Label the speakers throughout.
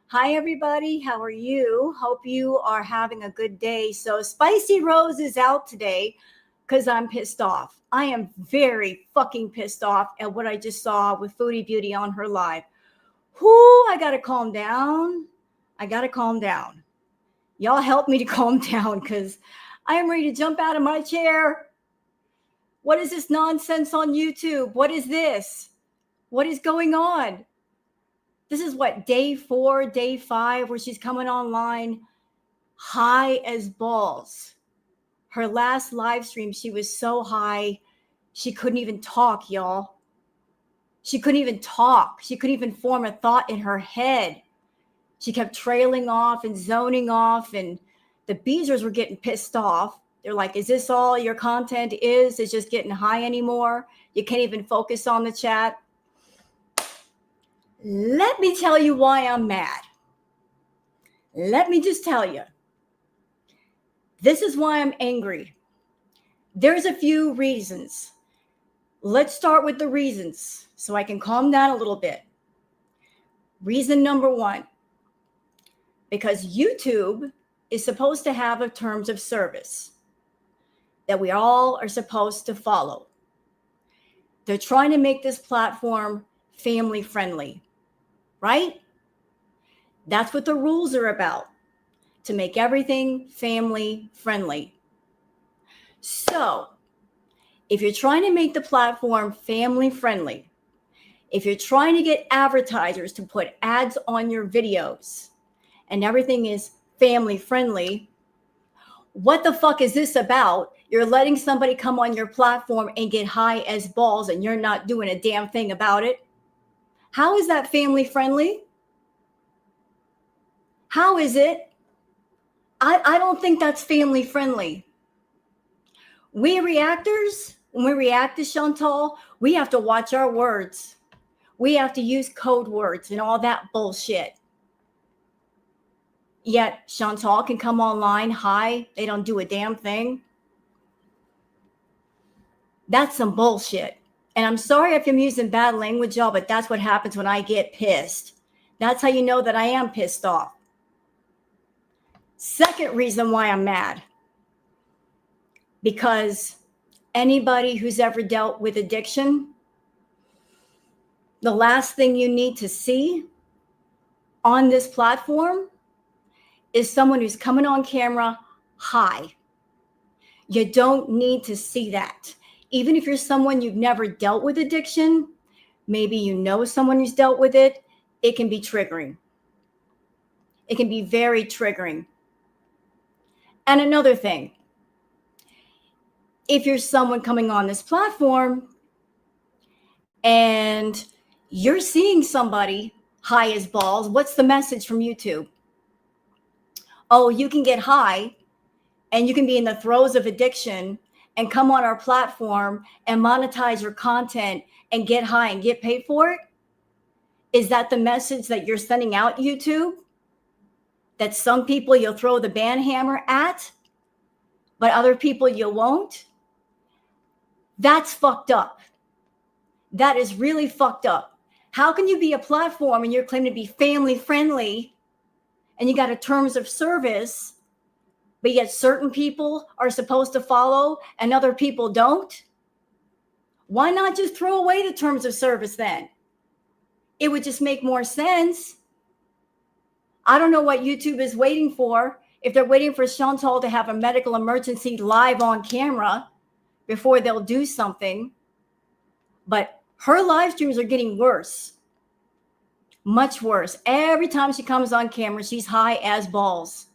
Speaker 1: Hi, everybody. How are you? Hope you are having a good day. So Spicy Rose is out today because I'm pissed off. I am very fucking pissed off at what I just saw with Foodie Beauty on her live. I got to calm down. Y'all help me to calm down because I am ready to jump out of my chair. What is this nonsense on YouTube? What is this? What is going on? This is what, day 4, day 5, where she's coming online high as balls. Her last live stream, she was so high, she couldn't even talk, y'all. She couldn't even talk. She couldn't even form a thought in her head. She kept trailing off and zoning off, and the Beezers were getting pissed off. They're like, is this all your content is? It's just getting high anymore? You can't even focus on the chat? Let me tell you why I'm mad. Let me just tell you. This is why I'm angry. There's a few reasons. Let's start with the reasons so I can calm down a little bit. Reason number 1, because YouTube is supposed to have a terms of service that we all are supposed to follow. They're trying to make this platform family friendly. Right? That's what the rules are about, to make everything family friendly. So, if you're trying to make the platform family friendly, if you're trying to get advertisers to put ads on your videos and everything is family friendly, what the fuck is this about? You're letting somebody come on your platform and get high as balls and you're not doing a damn thing about it. How is that family friendly? How is it? I don't think that's family friendly. We reactors, when we react to Chantal, we have to watch our words. We have to use code words and all that bullshit. Yet Chantal can come online high. They don't do a damn thing. That's some bullshit. And I'm sorry if I'm using bad language, y'all, but that's what happens when I get pissed. That's how you know that I am pissed off. Second reason why I'm mad. Because anybody who's ever dealt with addiction, the last thing you need to see on this platform is someone who's coming on camera high. You don't need to see that. Even if you're someone you've never dealt with addiction, maybe you know someone who's dealt with it, it can be triggering. It can be very triggering. And another thing, if you're someone coming on this platform and you're seeing somebody high as balls, what's the message from YouTube? Oh, you can get high and you can be in the throes of addiction and come on our platform and monetize your content and get high and get paid for it? Is that the message that you're sending out, YouTube? That some people you'll throw the ban hammer at, but other people you won't? That's fucked up. That is really fucked up. How can you be a platform and you're claiming to be family friendly and you got a terms of service, but yet certain people are supposed to follow and other people don't? Why not just throw away the terms of service then? It would just make more sense. I don't know what YouTube is waiting for. If they're waiting for Chantal to have a medical emergency live on camera before they'll do something. But her live streams are getting worse. Much worse. Every time she comes on camera, she's high as balls.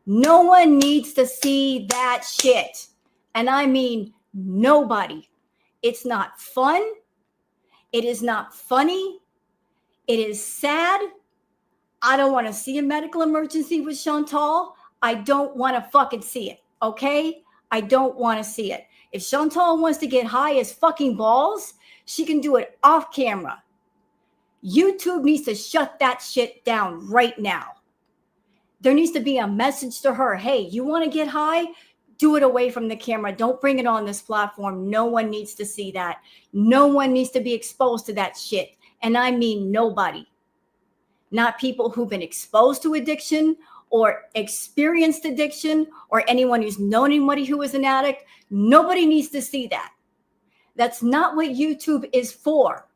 Speaker 1: No one needs to see that shit. And I mean nobody. It's not fun. It is not funny. It is sad. I don't want to see a medical emergency with Chantal. I don't want to fucking see it. Okay? I don't want to see it. If Chantal wants to get high as fucking balls, she can do it off camera. YouTube needs to shut that shit down right now. There needs to be a message to her. Hey, you want to get high? Do it away from the camera. Don't bring it on this platform. No one needs to see that. No one needs to be exposed to that shit. And I mean nobody. Not people who've been exposed to addiction or experienced addiction or anyone who's known anybody who is an addict. Nobody needs to see that. That's not what YouTube is for.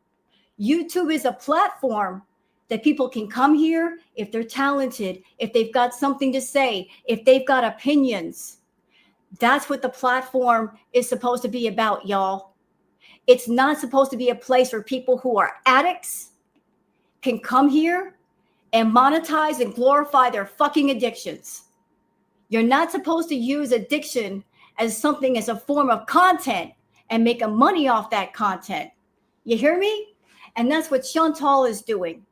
Speaker 1: YouTube is a platform that people can come here if they're talented, if they've got something to say, if they've got opinions. That's what the platform is supposed to be about, y'all. It's not supposed to be a place where people who are addicts can come here and monetize and glorify their fucking addictions. You're not supposed to use addiction as something, as a form of content and make money off that content. You hear me? And that's what Chantal is doing.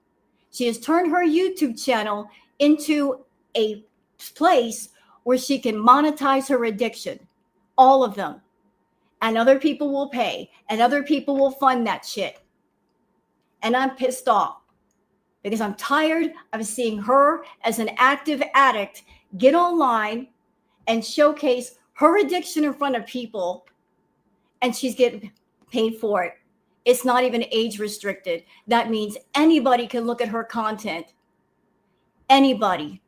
Speaker 1: She has turned her YouTube channel into a place where she can monetize her addiction. All of them. And other people will pay. And other people will fund that shit. And I'm pissed off. Because I'm tired of seeing her as an active addict get online and showcase her addiction in front of people. And she's getting paid for it. It's not even age restricted. That means anybody can look at her content. Anybody.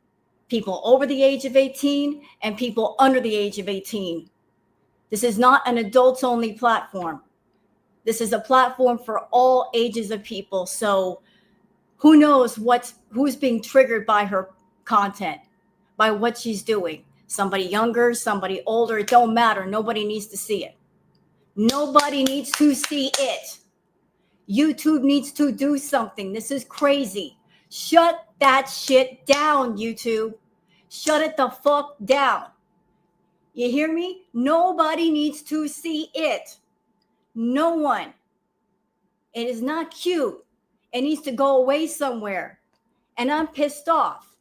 Speaker 1: People over the age of 18 and people under the age of 18. This is not an adults only platform. This is a platform for all ages of people. So who knows who's being triggered by her content, by what she's doing. Somebody younger, somebody older, it don't matter. Nobody needs to see it. Nobody needs to see it. YouTube needs to do something. This is crazy. Shut that shit down, YouTube. Shut it the fuck down. You hear me? Nobody needs to see it. No one. It is not cute. It needs to go away somewhere. And I'm pissed off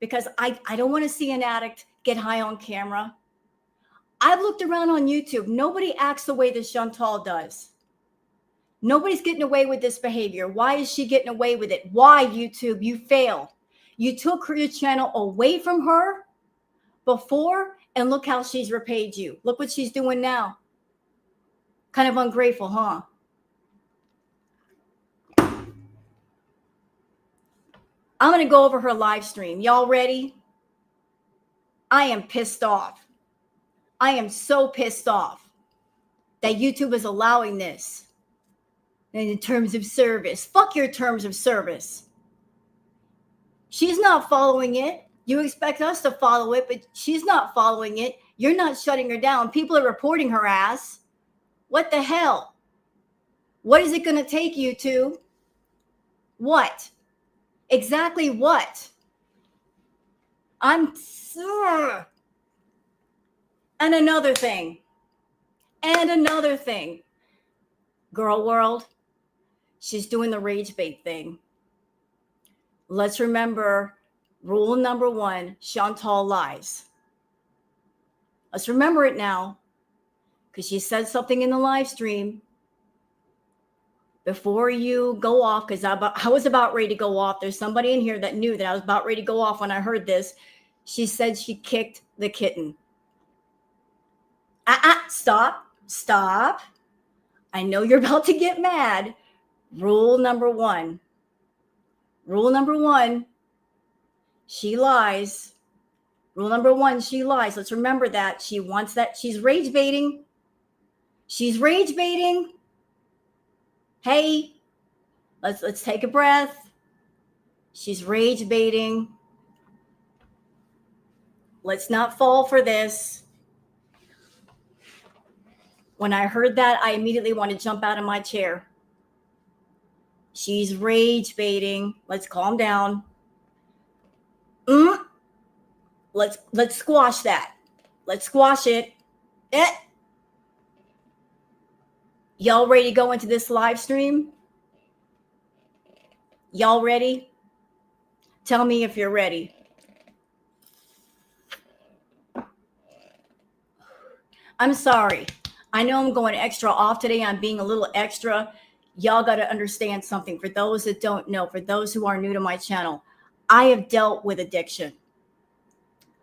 Speaker 1: because I don't want to see an addict get high on camera. I've looked around on YouTube. Nobody acts the way that Chantal does. Nobody's getting away with this behavior. Why is she getting away with it? Why, YouTube? You failed. You took her channel away from her before, and look how she's repaid you. Look what she's doing now. Kind of ungrateful, huh? I'm going to go over her live stream. Y'all ready? I am pissed off. I am so pissed off that YouTube is allowing this. And in terms of service, fuck your terms of service. She's not following it. You expect us to follow it, but she's not following it. You're not shutting her down. People are reporting her ass. What the hell? What is it going to take, YouTube? What? Exactly what? And another thing. Girl world, she's doing the rage bait thing. Let's remember rule number 1, Chantal lies. Let's remember it now, because she said something in the live stream. Before you go off, because I was about ready to go off. There's somebody in here that knew that I was about ready to go off when I heard this. She said she kicked the kitten. Stop. Stop. I know you're about to get mad. Rule number one. Rule number one, she lies. Rule number one, she lies. Let's remember that. She wants that. She's rage baiting. She's rage baiting. Hey, let's take a breath. She's rage baiting. Let's not fall for this. When I heard that, I immediately wanted to jump out of my chair. She's rage baiting. Let's calm down. Let's squash that. Let's squash it. Y'all ready to go into this live stream? Y'all ready? Tell me if you're ready. I'm sorry. I know I'm going extra off today. I'm being a little extra. Y'all got to understand something. For those that don't know, for those who are new to my channel, I have dealt with addiction.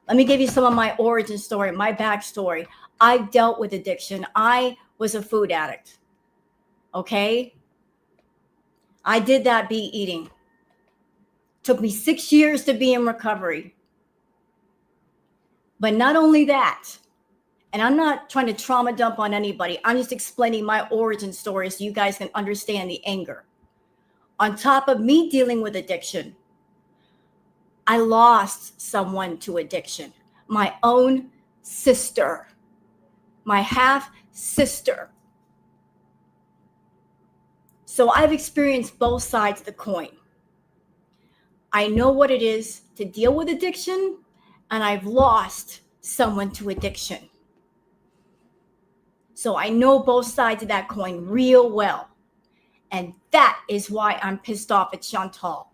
Speaker 1: Let me give you some of my origin story, my backstory. I dealt with addiction. I was a food addict. Okay? I did that beat eating. Took me 6 years to be in recovery. But not only that, and I'm not trying to trauma dump on anybody. I'm just explaining my origin story so you guys can understand the anger. On top of me dealing with addiction, I lost someone to addiction. My own sister, my half sister. So I've experienced both sides of the coin. I know what it is to deal with addiction, and I've lost someone to addiction. So I know both sides of that coin real well. And that is why I'm pissed off at Chantal.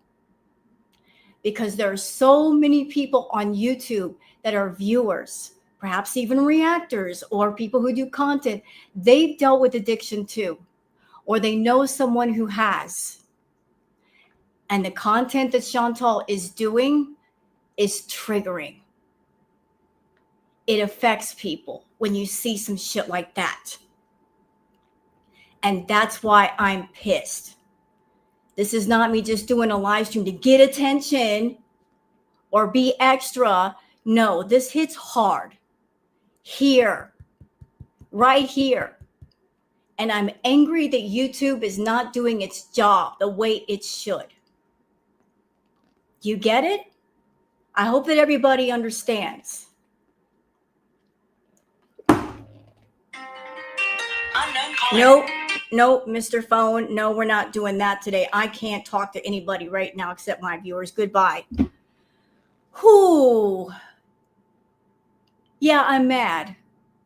Speaker 1: Because there are so many people on YouTube that are viewers, perhaps even reactors or people who do content. They've dealt with addiction too, or they know someone who has. And the content that Chantal is doing is triggering. It affects people when you see some shit like that. And that's why I'm pissed. This is not me just doing a live stream to get attention or be extra. No, this hits hard. Here. Right here. And I'm angry that YouTube is not doing its job the way it should. You get it? I hope that everybody understands. Nope, Mr. Phone. No, we're not doing that today. I can't talk to anybody right now except my viewers. Goodbye. Whoo. Yeah, I'm mad.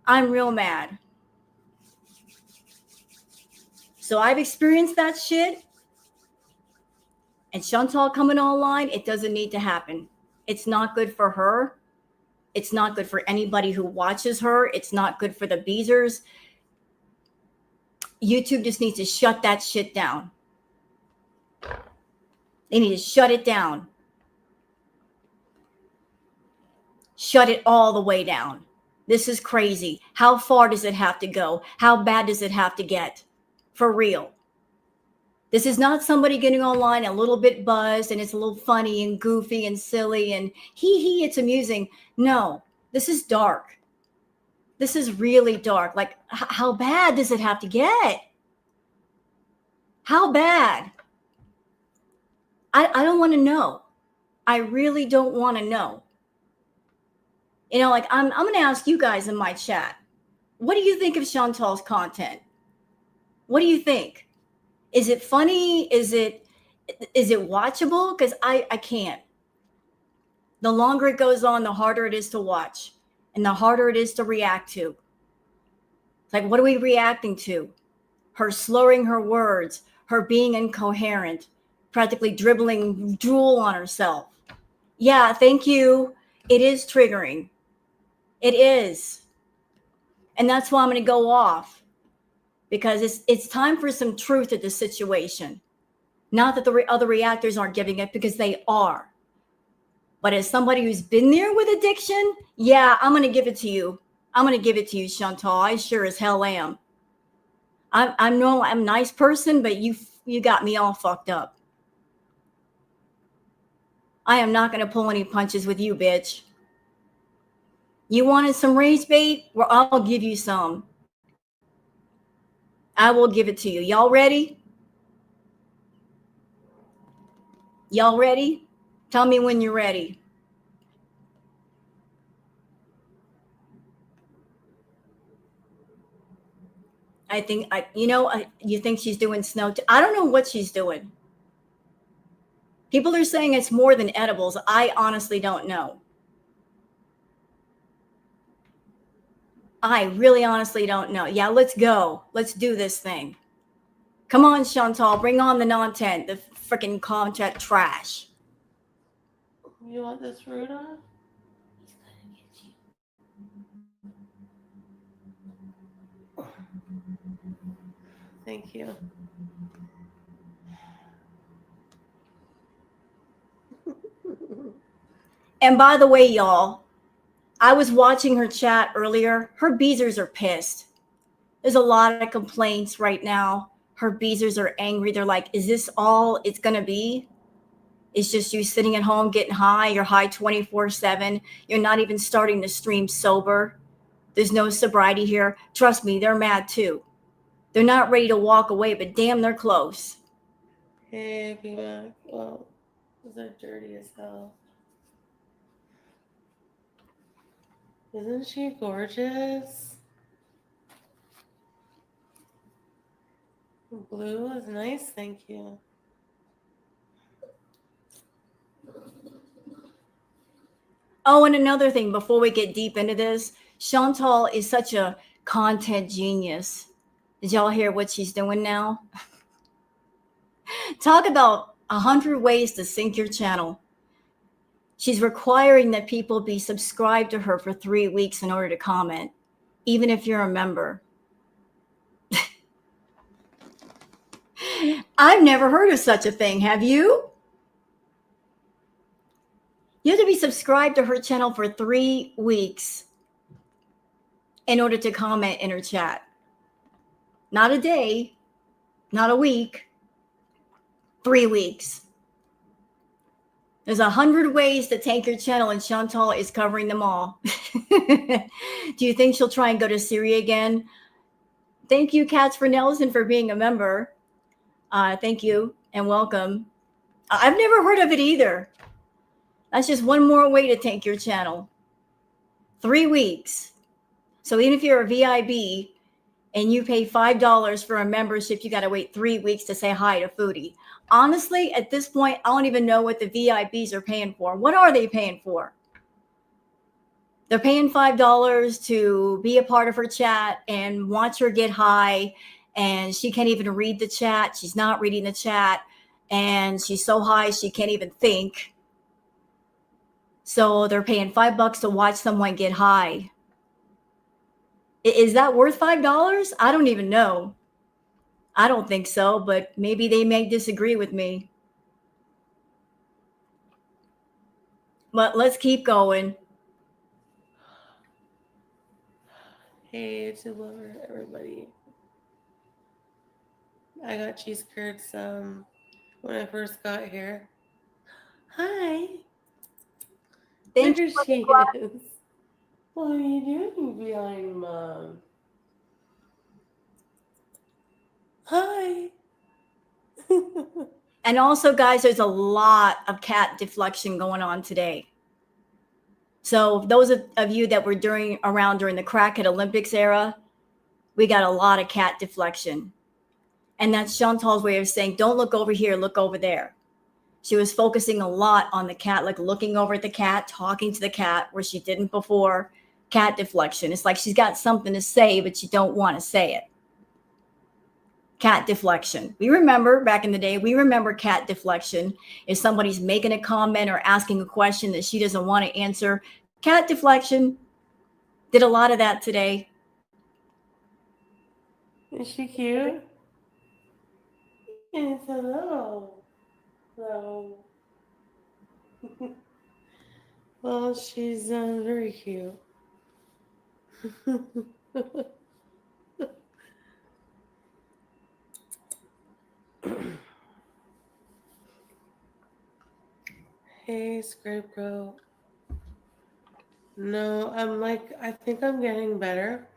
Speaker 1: I'm real mad. So I've experienced that shit. And Chantal coming online, it doesn't need to happen. It's not good for her. It's not good for anybody who watches her. It's not good for the Beezers. YouTube just needs to shut that shit down. They need to shut it down. Shut it all the way down. This is crazy. How far does it have to go? How bad does it have to get? For real. This is not somebody getting online a little bit buzzed and it's a little funny and goofy and silly and hee, it's amusing. No, this is dark. This is really dark. Like, how bad does it have to get? How bad? I don't want to know. I really don't want to know. You know, like I'm going to ask you guys in my chat. What do you think of Chantal's content? What do you think? Is it funny? Is it watchable? Because I can't. The longer it goes on, the harder it is to watch. And the harder it is to react to. It's like, what are we reacting to? Her slurring her words, her being incoherent, practically dribbling drool on herself. Yeah, thank you. It is triggering. It is. And that's why I'm going to go off. Because it's time for some truth at this situation. Not that the other reactors aren't giving it, because they are. But as somebody who's been there with addiction, yeah, I'm going to give it to you. I'm going to give it to you, Chantal. I sure as hell am. I'm a nice person, but you got me all fucked up. I am not going to pull any punches with you, bitch. You wanted some rage bait? Well, I'll give you some. I will give it to you. Y'all ready? Y'all ready? Tell me when you're ready. You think she's doing snow? I don't know what she's doing. People are saying it's more than edibles. I honestly don't know. I really honestly don't know. Yeah, let's go. Let's do this thing. Come on, Chantal. Bring on the content, the freaking content trash.
Speaker 2: You want this Ruda? Thank you.
Speaker 1: And by the way, y'all, I was watching her chat earlier. Her beezers are pissed. There's a lot of complaints right now. Her beezers are angry. They're like, is this all it's going to be? It's just you sitting at home getting high. You're high 24/7. You're not even starting the stream sober. There's no sobriety here. Trust me, they're mad too. They're not ready to walk away, but damn, they're close.
Speaker 2: Hey, B-Mac. Well, those are dirty as hell. Isn't she gorgeous? Blue is nice, thank you.
Speaker 1: Oh, and another thing before we get deep into this, Chantal is such a content genius. Did y'all hear what she's doing now? Talk about 100 ways to sync your channel. She's requiring that people be subscribed to her for 3 weeks in order to comment, even if you're a member. I've never heard of such a thing. Have you? You have to be subscribed to her channel for 3 weeks in order to comment in her chat. Not a day, not a week, 3 weeks. There's 100 ways to tank your channel, and Chantal is covering them all. Do you think she'll try and go to Syria again? Thank you, Katz for Nelson, for being a member. Thank you and welcome. I've never heard of it either. That's just one more way to tank your channel. 3 weeks. So even if you're a VIB and you pay $5 for a membership, you got to wait 3 weeks to say hi to Foodie. Honestly, at this point, I don't even know what the VIBs are paying for. What are they paying for? They're paying $5 to be a part of her chat and watch her get high, and she can't even read the chat. She's not reading the chat, and she's so high she can't even think. So they're paying $5 to watch someone get high. Is that worth $5? I don't even know. I don't think so, but maybe they may disagree with me. But let's keep going.
Speaker 2: Hey, to lover, everybody. I got cheese curds when I first got here. Hi.
Speaker 1: Thank
Speaker 2: There
Speaker 1: you for
Speaker 2: she
Speaker 1: the
Speaker 2: is. What are you doing behind Mom? Hi.
Speaker 1: And also, guys, there's a lot of cat deflection going on today. So those of you that were around during the crackhead Olympics era, we got a lot of cat deflection. And that's Chantal's way of saying, don't look over here, look over there. She was focusing a lot on the cat, like looking over at the cat, talking to the cat, where she didn't before. Cat deflection. It's like she's got something to say, but she don't want to say it. Cat deflection. We remember back in the day, we remember cat deflection. If somebody's making a comment or asking a question that she doesn't want to answer, cat deflection. Did a lot of that today.
Speaker 2: Is she cute? It's a little. So. Well, she's very cute. Hey, Scarecrow. No, I think I'm getting better.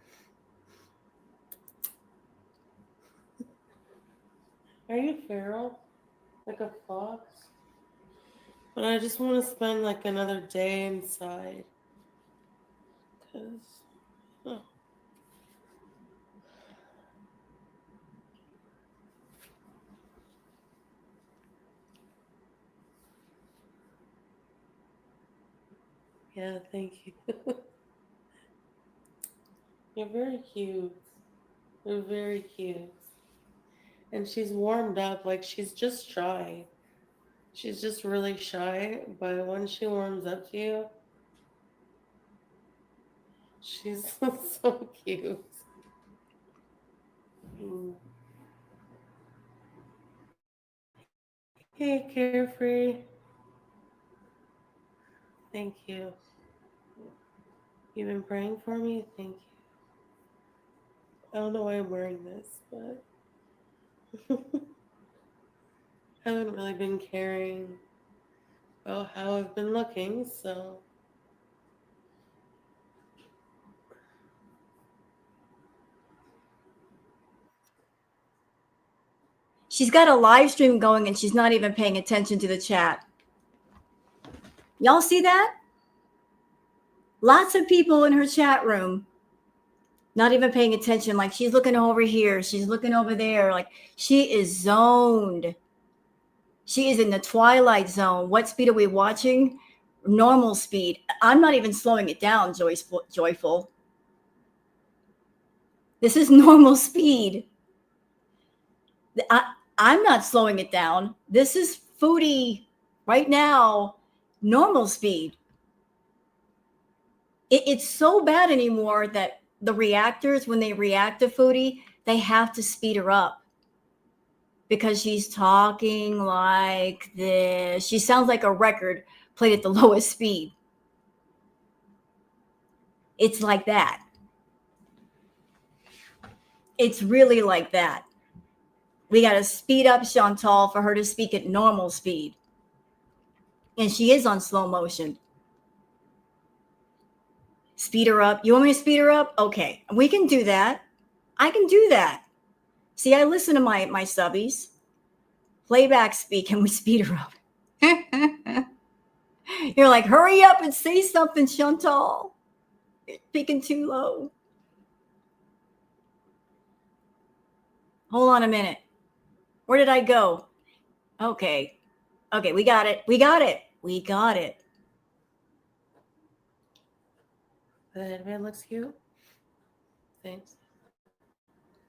Speaker 2: Are you feral? Like a fox? But I just want to spend like another day inside. Cause, oh, yeah, thank you. You're very cute. You're very cute. And she's warmed up, like she's just shy. She's just really shy, but when she warms up to you, she's so cute. Mm. Hey, Carefree. Thank you. You've been praying for me? Thank you. I don't know why I'm wearing this, but I haven't really been caring about how I've been looking, so.
Speaker 1: She's got a live stream going and she's not even paying attention to the chat. Y'all see that? Lots of people in her chat room not even paying attention. Like she's looking over here, she's looking over there. Like she is zoned. She is in the twilight zone. What speed are we watching? Normal speed. I'm not even slowing it down, Joyful. This is normal speed. I'm not slowing it down. This is FOODIE right now, normal speed. It's so bad anymore that the reactors, when they react to FOODIE, they have to speed her up because she's talking like this. She sounds like a record played at the lowest speed. It's like that. It's really like that. We got to speed up Chantal for her to speak at normal speed. And she is on slow motion. Speed her up. You want me to speed her up? Okay, we can do that. I can do that. See, I listen to my subbies. Playback speak and we speed her up. You're like, hurry up and say something, Chantal. You're speaking too low. Hold on a minute. Where did I go? Okay. Okay, we got it. We got it. We got it.
Speaker 2: The headband looks cute. Thanks.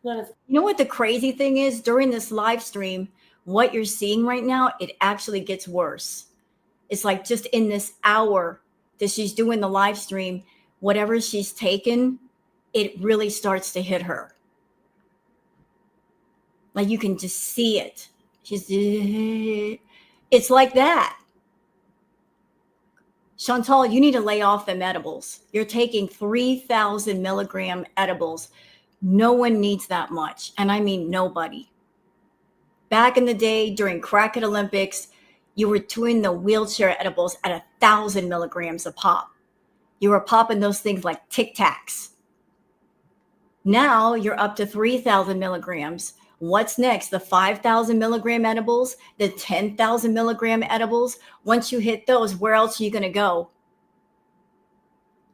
Speaker 1: You know what the crazy thing is? During this live stream, what you're seeing right now, it actually gets worse. It's like just in this hour that she's doing the live stream, whatever she's taken, it really starts to hit her. Like you can just see it. It's like that. Chantal, you need to lay off them edibles. You're taking 3,000 milligram edibles. No one needs that much. And I mean nobody. Back in the day during Crack It Olympics, you were doing the wheelchair edibles at 1,000 milligrams a pop. You were popping those things like Tic Tacs. Now you're up to 3,000 milligrams. What's next? The 5,000 milligram edibles, the 10,000 milligram edibles. Once you hit those, where else are you going to go?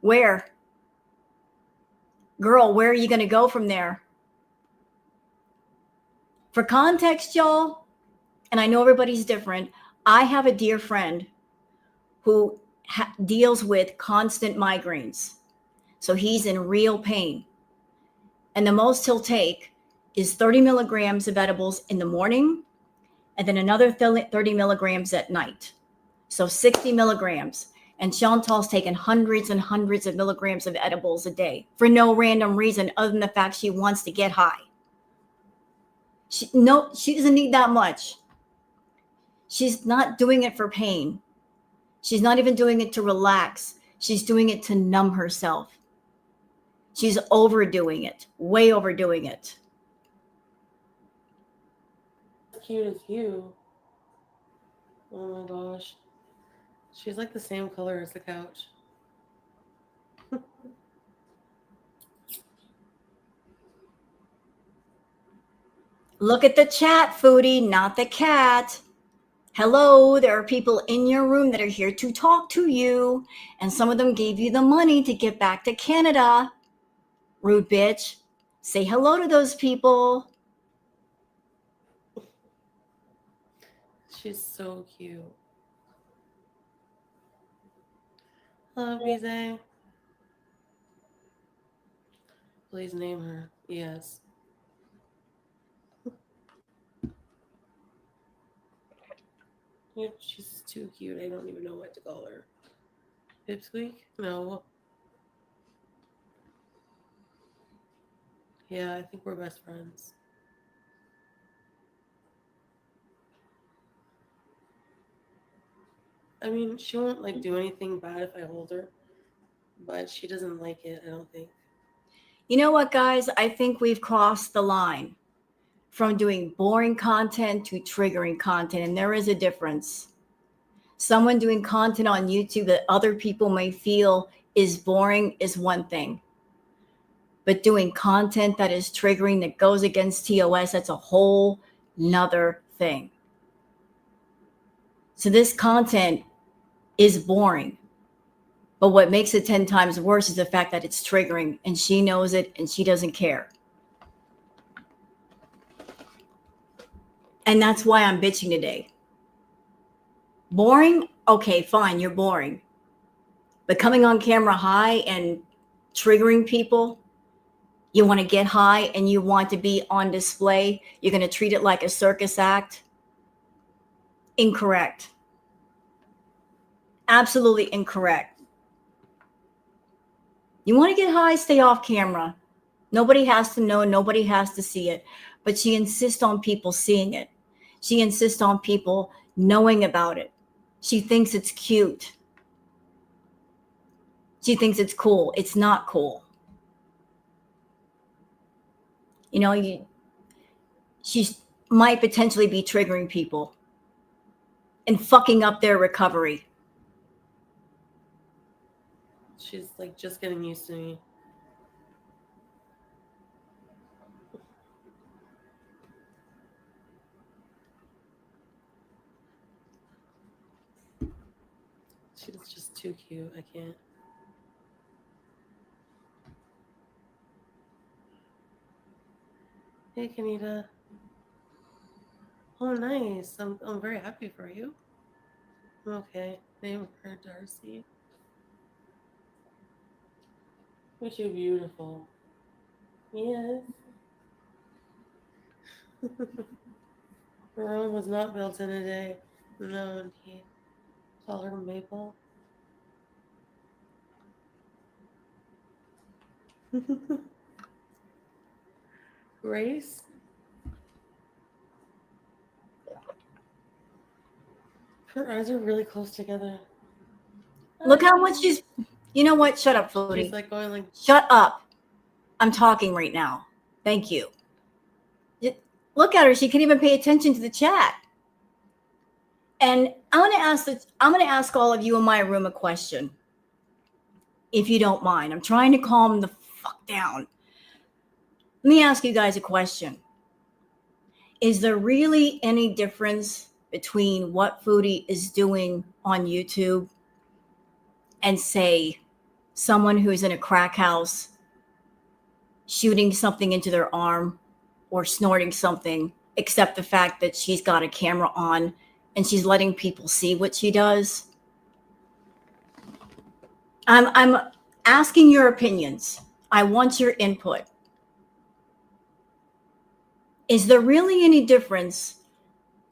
Speaker 1: Where? Girl, where are you going to go from there? For context, y'all, and I know everybody's different, I have a dear friend who deals with constant migraines. So he's in real pain. And the most he'll take is 30 milligrams of edibles in the morning and then another 30 milligrams at night. So 60 milligrams. And Chantal's taken hundreds and hundreds of milligrams of edibles a day for no random reason other than the fact she wants to get high. She doesn't need that much. She's not doing it for pain. She's not even doing it to relax. She's doing it to numb herself. She's overdoing it, way overdoing it.
Speaker 2: Cute as you. Oh my gosh. She's like the same color as the couch.
Speaker 1: Look at the chat, Foodie, not the cat. Hello, there are people in your room that are here to talk to you, and some of them gave you the money to get back to Canada. Rude bitch. Say hello to those people.
Speaker 2: She's so cute. Hello, BZ. Please name her. Yes. She's too cute. I don't even know what to call her. Pipsqueak? No. Yeah, I think we're best friends. I mean, she won't like do anything bad if I hold her, but she doesn't like it, I don't think.
Speaker 1: You know what, guys? I think we've crossed the line from doing boring content to triggering content, and there is a difference. Someone doing content on YouTube that other people may feel is boring is one thing. But doing content that is triggering, that goes against TOS, that's a whole nother thing. So this content is boring. But what makes it 10 times worse is the fact that it's triggering, and she knows it and she doesn't care. And that's why I'm bitching today. Boring? Okay, fine, you're boring. But coming on camera high and triggering people, you want to get high and you want to be on display, you're going to treat it like a circus act? Incorrect. Absolutely incorrect. You want to get high, stay off camera. Nobody has to know, nobody has to see it. But she insists on people seeing it. She insists on people knowing about it. She thinks it's cute. She thinks it's cool. It's not cool. You know, she might potentially be triggering people and fucking up their recovery.
Speaker 2: She's like just getting used to me. She's just too cute. I can't. Hey, Kanita. Oh, nice. I'm very happy for you. Okay. Name her Darcy. Which you beautiful. Yes. Rome was not built in a day. No, indeed. Call her Maple. Grace? Her eyes are really close together.
Speaker 1: Look how much she's, you know what? Shut up, Foodie.
Speaker 2: She's like going like,
Speaker 1: shut up. I'm talking right now. Thank you. Look at her. She can't even pay attention to the chat. And I'm gonna ask all of you in my room a question, if you don't mind. I'm trying to calm the fuck down. Let me ask you guys a question. Is there really any difference between what Foodie is doing on YouTube and, say, someone who's in a crack house shooting something into their arm or snorting something, except the fact that she's got a camera on and she's letting people see what she does? I'm asking your opinions. I want your input. Is there really any difference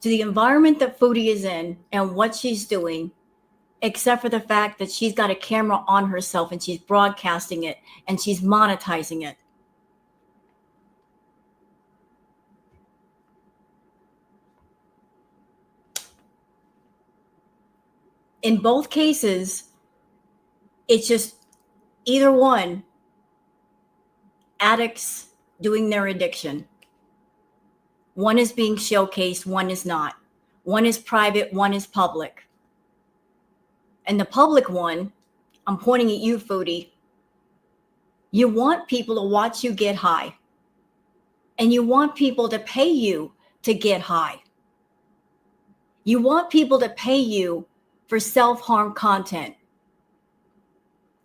Speaker 1: to the environment that Foodie is in and what she's doing, except for the fact that she's got a camera on herself and she's broadcasting it and she's monetizing it? In both cases, it's just either one addicts doing their addiction. One is being showcased, one is not. One is private, one is public. And the public one, I'm pointing at you, Foodie. You want people to watch you get high. And you want people to pay you to get high. You want people to pay you for self-harm content.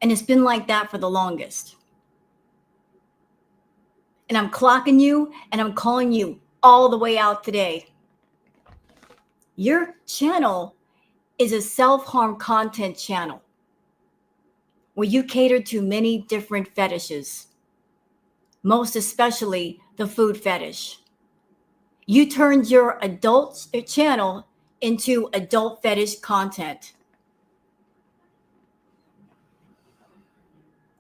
Speaker 1: And it's been like that for the longest. And I'm clocking you and I'm calling you all the way out today. Your channel is a self-harm content channel where you cater to many different fetishes, most especially the food fetish. You turned your adult channel into adult fetish content.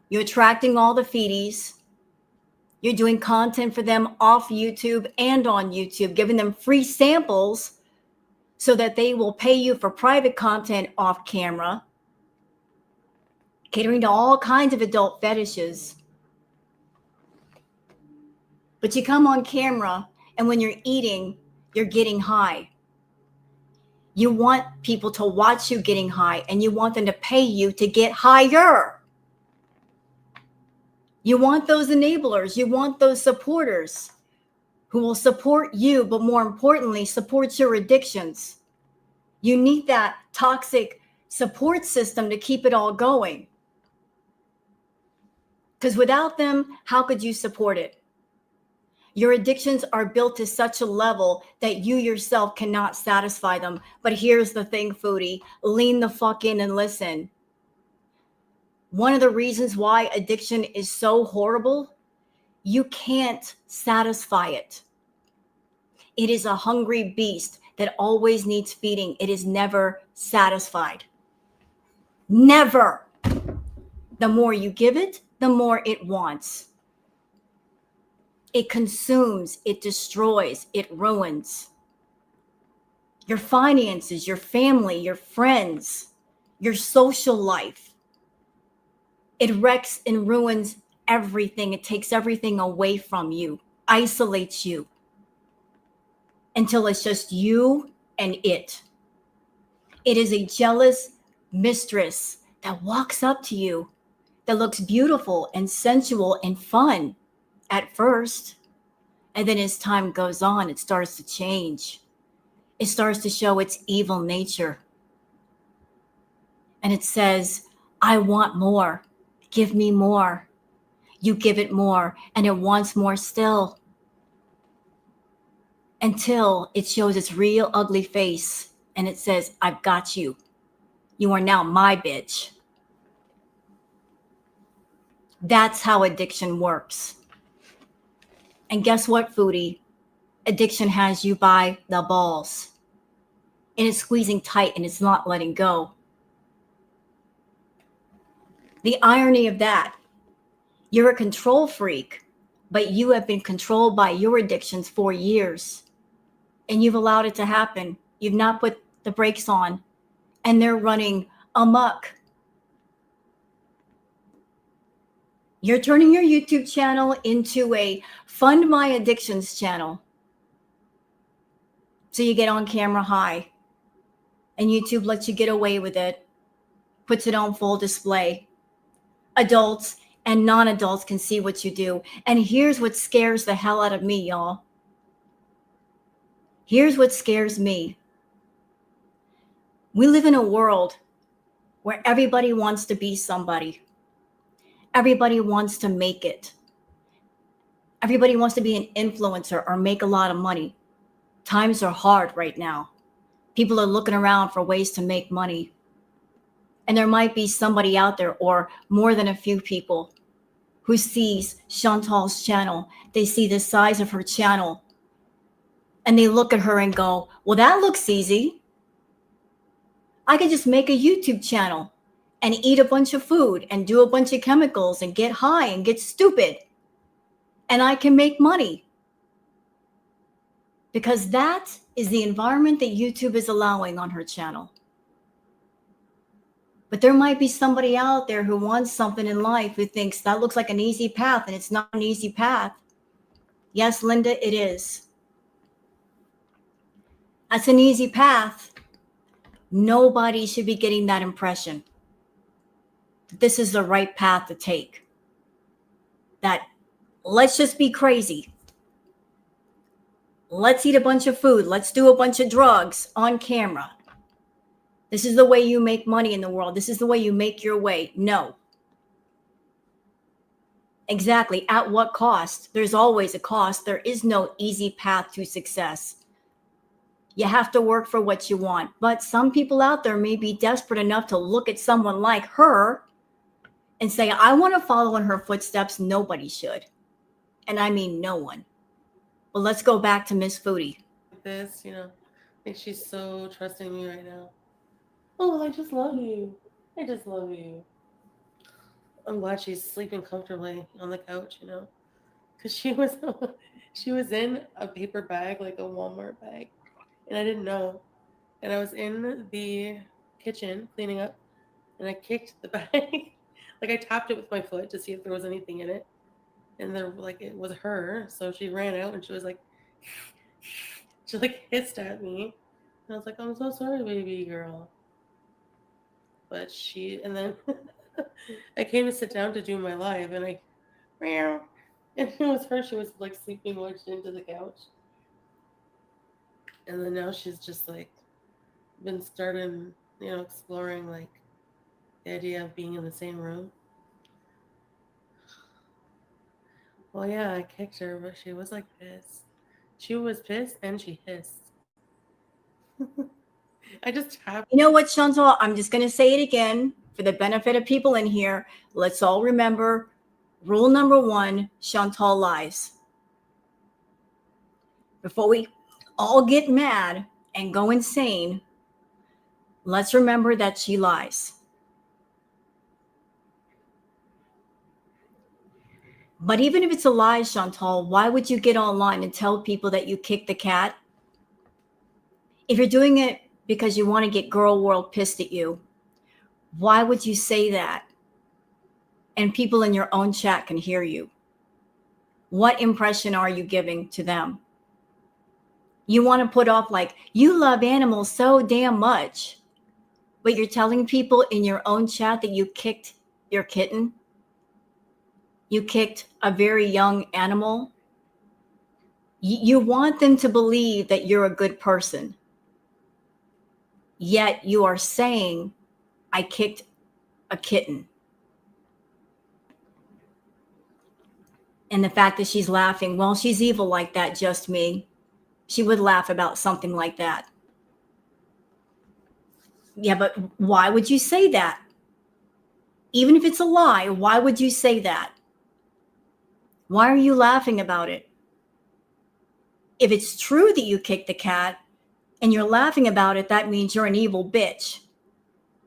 Speaker 1: You're attracting all the feedies. You're doing content for them off YouTube and on YouTube, giving them free samples so that they will pay you for private content off camera, catering to all kinds of adult fetishes. But you come on camera, and when you're eating, you're getting high. You want people to watch you getting high, and you want them to pay you to get higher. You want those enablers. You want those supporters who will support you, but more importantly, support your addictions. You need that toxic support system to keep it all going. Because without them, how could you support it? Your addictions are built to such a level that you yourself cannot satisfy them. But here's the thing, Foodie, lean the fuck in and listen. One of the reasons why addiction is so horrible, you can't satisfy it. It is a hungry beast that always needs feeding. It is never satisfied. Never. The more you give it, the more it wants. It consumes, it destroys, it ruins. Your finances, your family, your friends, your social life. It wrecks and ruins everything. It takes everything away from you, isolates you, until it's just you and it. It is a jealous mistress that walks up to you, that looks beautiful and sensual and fun at first. And then as time goes on, it starts to change. It starts to show its evil nature. And it says, I want more. Give me more. You give it more, and it wants more still. Until it shows its real ugly face and it says, I've got you. You are now my bitch. That's how addiction works. And guess what, Foodie? Addiction has you by the balls. And it's squeezing tight and it's not letting go. The irony of that, you're a control freak, but you have been controlled by your addictions for years. And you've allowed it to happen. You've not put the brakes on. And they're running amok. You're turning your YouTube channel into a Fund My Addictions channel. So you get on camera high. And YouTube lets you get away with it. Puts it on full display. Adults and non-adults can see what you do. And here's what scares the hell out of me, y'all. Here's what scares me. We live in a world where everybody wants to be somebody. Everybody wants to make it. Everybody wants to be an influencer or make a lot of money. Times are hard right now. People are looking around for ways to make money. And there might be somebody out there, or more than a few people, who sees Chantal's channel. They see the size of her channel. And they look at her and go, well, that looks easy. I could just make a YouTube channel and eat a bunch of food and do a bunch of chemicals and get high and get stupid. And I can make money. Because that is the environment that YouTube is allowing on her channel. But there might be somebody out there who wants something in life who thinks that looks like an easy path, and it's not an easy path. Yes, Linda, it is. That's an easy path. Nobody should be getting that impression that this is the right path to take. That let's just be crazy. Let's eat a bunch of food. Let's do a bunch of drugs on camera. This is the way you make money in the world. This is the way you make your way. No. Exactly. At what cost? There's always a cost. There is no easy path to success. You have to work for what you want. But some people out there may be desperate enough to look at someone like her and say, I want to follow in her footsteps. Nobody should. And I mean no one. But let's go back to Miss Foodie.
Speaker 2: This, like she's so trusting me right now. Oh, I just love you. I just love you. I'm glad she's sleeping comfortably on the couch, because she was in a paper bag, like a Walmart bag, and I didn't know. And I was in the kitchen cleaning up, and I kicked the bag. Like I tapped it with my foot to see if there was anything in it, and it was her. So she ran out and she was like, she hissed at me, and I was like, I'm so sorry, baby girl. But and then I came to sit down to do my live, and and it was her. She was sleeping wedged into the couch, and then now she's just been starting, exploring the idea of being in the same room. Well, yeah, I kicked her, but she was pissed. She was pissed and she hissed. I just tapped.
Speaker 1: You know what, Chantal? I'm just going to say it again for the benefit of people in here. Let's all remember rule number 1, Chantal lies. Before we all get mad and go insane, let's remember that she lies. But even if it's a lie, Chantal, why would you get online and tell people that you kicked the cat? If you're doing it because you want to get girl world pissed at you, why would you say that? And people in your own chat can hear you. What impression are you giving to them? You want to put off you love animals so damn much, but you're telling people in your own chat that you kicked your kitten? You kicked a very young animal? You want them to believe that you're a good person. Yet you are saying, I kicked a kitten. And the fact that she's laughing, well, she's evil like that, just me. She would laugh about something like that. Yeah, but why would you say that? Even if it's a lie, why would you say that? Why are you laughing about it? If it's true that you kicked the cat and you're laughing about it, that means you're an evil bitch.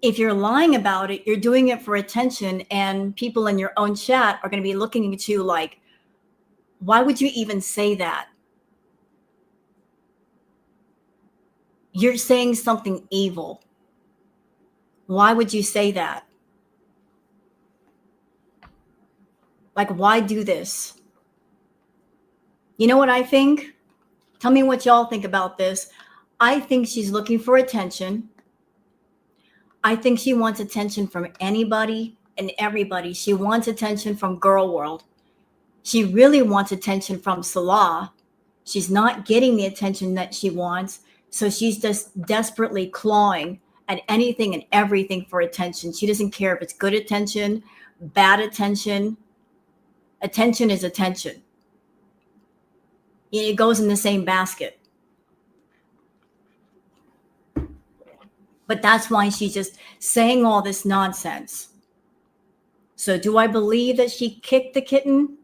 Speaker 1: If you're lying about it, you're doing it for attention, and people in your own chat are going to be looking at you like, why would you even say that? You're saying something evil. Why would you say that? Why do this? You know what I think? Tell me what y'all think about this. I think she's looking for attention. I think she wants attention from anybody and everybody. She wants attention from girl world. She really wants attention from Salah. She's not getting the attention that she wants. So she's just desperately clawing at anything and everything for attention. She doesn't care if it's good attention, bad attention. Attention is attention. It goes in the same basket. But that's why she's just saying all this nonsense. So do I believe that she kicked the kitten?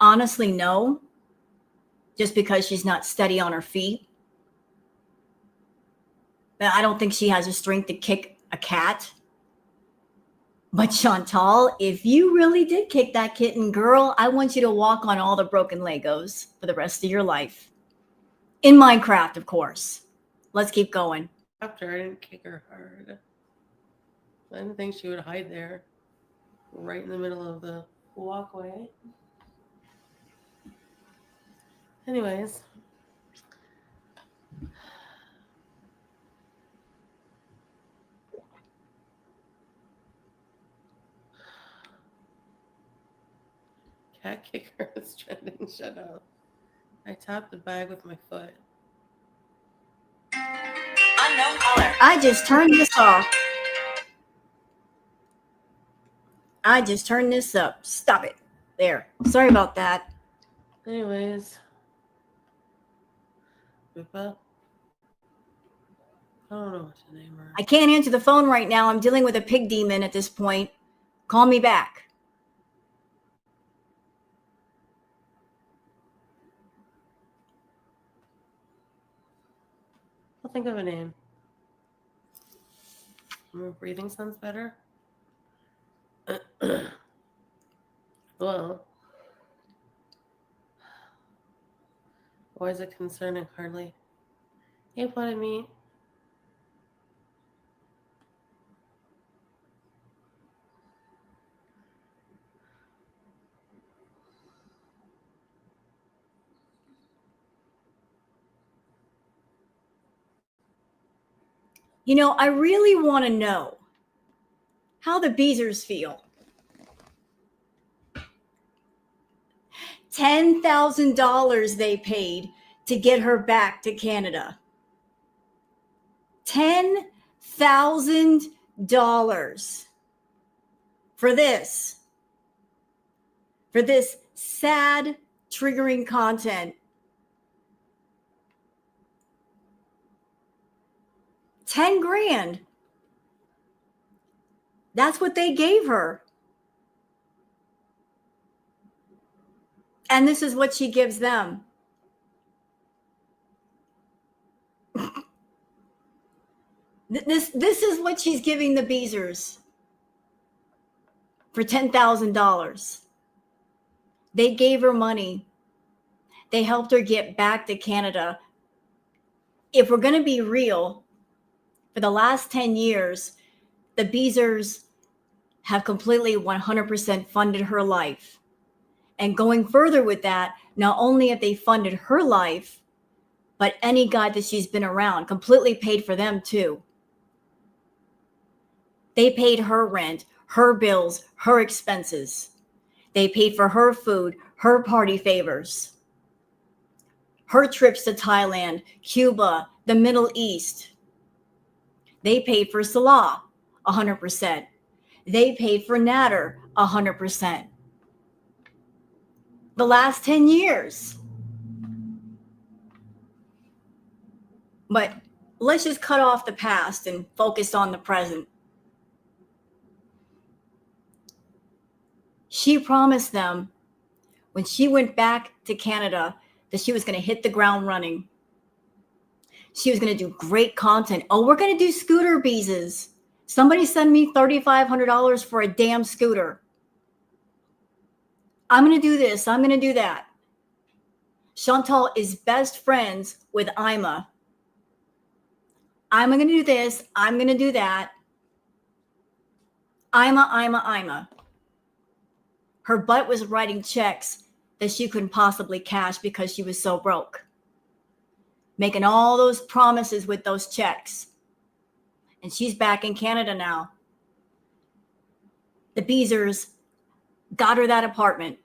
Speaker 1: Honestly, no. Just because she's not steady on her feet. But I don't think she has the strength to kick a cat. But Chantal, if you really did kick that kitten, girl, I want you to walk on all the broken Legos for the rest of your life. In Minecraft, of course. Let's keep going.
Speaker 2: After I didn't kick her hard. I didn't think she would hide there, right in the middle of the walkway. Anyways, cat kicker is trending. Shut up. I tapped the bag with my foot.
Speaker 1: Unknown caller. I just turned this off. I just turned this up. Stop it. There. Sorry about that.
Speaker 2: Anyways, Pippa. I don't know what to name her.
Speaker 1: I can't answer the phone right now. I'm dealing with a pig demon at this point. Call me back.
Speaker 2: I'll think of a name. Breathing sounds better. Well, why is it concerning, Harley? Hey, Potty Meat.
Speaker 1: You know, I really want to know how the Beezers feel. $10,000 they paid to get her back to Canada. $10,000 for this sad, triggering content. 10 grand. That's what they gave her. And this is what she gives them. This is what she's giving the Beezers for $10,000. They gave her money. They helped her get back to Canada. If we're going to be real, for the last 10 years, the Beezers have completely 100% funded her life. And going further with that, not only have they funded her life, but any guy that she's been around completely paid for them too. They paid her rent, her bills, her expenses. They paid for her food, her party favors, her trips to Thailand, Cuba, the Middle East. They paid for Salah 100%. They paid for Nader 100%. The last 10 years. But let's just cut off the past and focus on the present. She promised them when she went back to Canada that she was going to hit the ground running. She was going to do great content. Oh, we're going to do scooter beezes. Somebody send me $3,500 for a damn scooter. I'm going to do this. I'm going to do that. Chantal is best friends with Ima. I'm going to do this. I'm going to do that. Ima. Her butt was writing checks that she couldn't possibly cash because she was so broke. Making all those promises with those checks. And she's back in Canada now. The Beezers got her that apartment.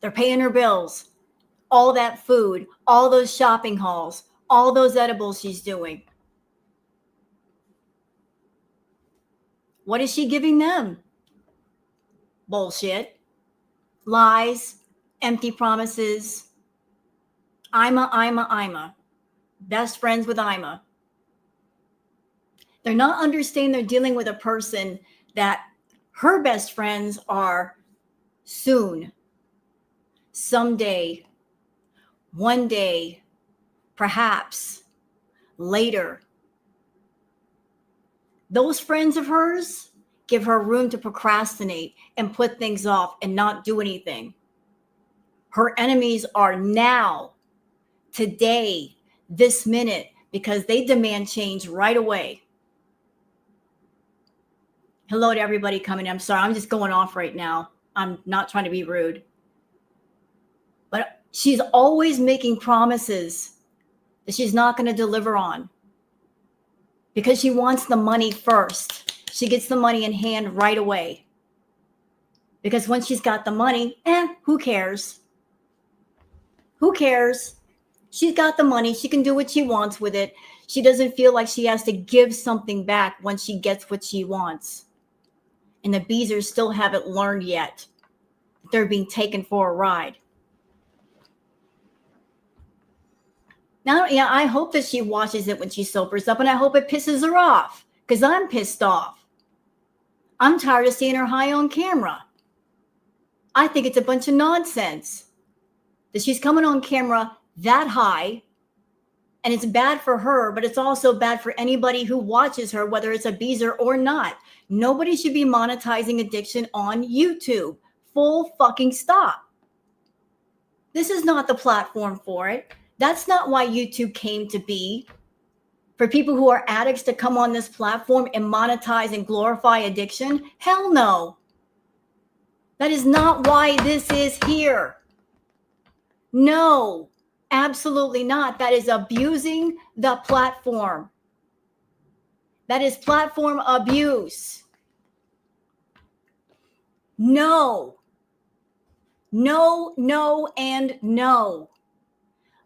Speaker 1: They're paying her bills. All that food, all those shopping hauls, all those edibles she's doing. What is she giving them? Bullshit. Lies. Empty promises. Ima. Best friends with Ima. They're not understanding they're dealing with a person that her best friends are soon, someday, one day, perhaps, later. Those friends of hers give her room to procrastinate and put things off and not do anything. Her enemies are now, today, this minute, because they demand change right away. Hello to everybody coming in. I'm sorry, I'm just going off right now. I'm not trying to be rude. But she's always making promises that she's not going to deliver on because she wants the money first. She gets the money in hand right away. Because once she's got the money, who cares? Who cares? She's got the money. She can do what she wants with it. She doesn't feel like she has to give something back once she gets what she wants. And the Beezers still haven't learned yet. They're being taken for a ride. Now, yeah, I hope that she watches it when she sobers up, and I hope it pisses her off because I'm pissed off. I'm tired of seeing her high on camera. I think it's a bunch of nonsense that she's coming on camera that high, and it's bad for her, but it's also bad for anybody who watches her, whether it's a Beezer or not. Nobody should be monetizing addiction on YouTube. Full fucking stop. This is not the platform for it. That's not why YouTube came to be. For people who are addicts to come on this platform and monetize and glorify addiction? Hell no. That is not why this is here. No, absolutely not. That is abusing the platform. That is platform abuse. No. No, no, and no.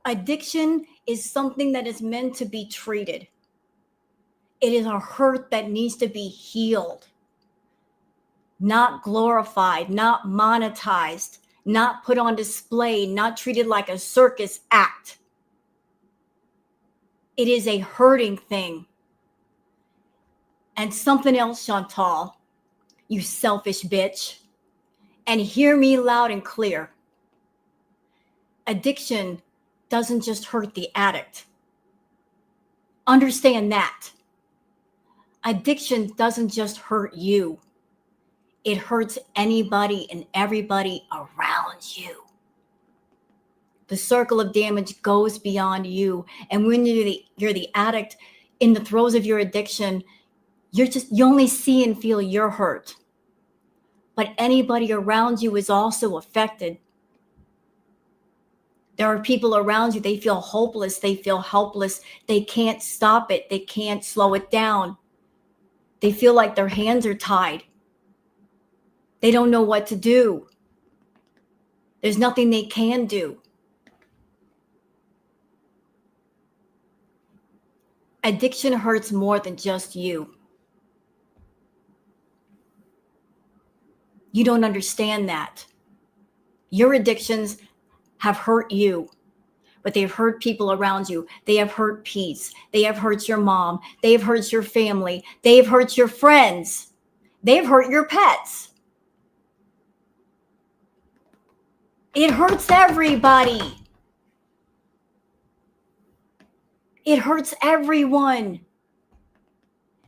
Speaker 1: Addiction is something that is meant to be treated. It is a hurt that needs to be healed, not glorified, not monetized, not put on display, not treated like a circus act. It is a hurting thing. And something else, Chantal, you selfish bitch, and hear me loud and clear. Addiction doesn't just hurt the addict. Understand that. Addiction doesn't just hurt you. It hurts anybody and everybody around you. The circle of damage goes beyond you. And when you're the addict in the throes of your addiction, you only see and feel your hurt. But anybody around you is also affected. There are people around you, they feel hopeless, they feel helpless, they can't stop it, they can't slow it down. They feel like their hands are tied. They don't know what to do. There's nothing they can do. Addiction hurts more than just you. You don't understand that. Your addictions have hurt you, but they've hurt people around you. They have hurt peace. They have hurt your mom. They have hurt your family. They have hurt your friends. They've hurt your pets. It hurts everybody. It hurts everyone.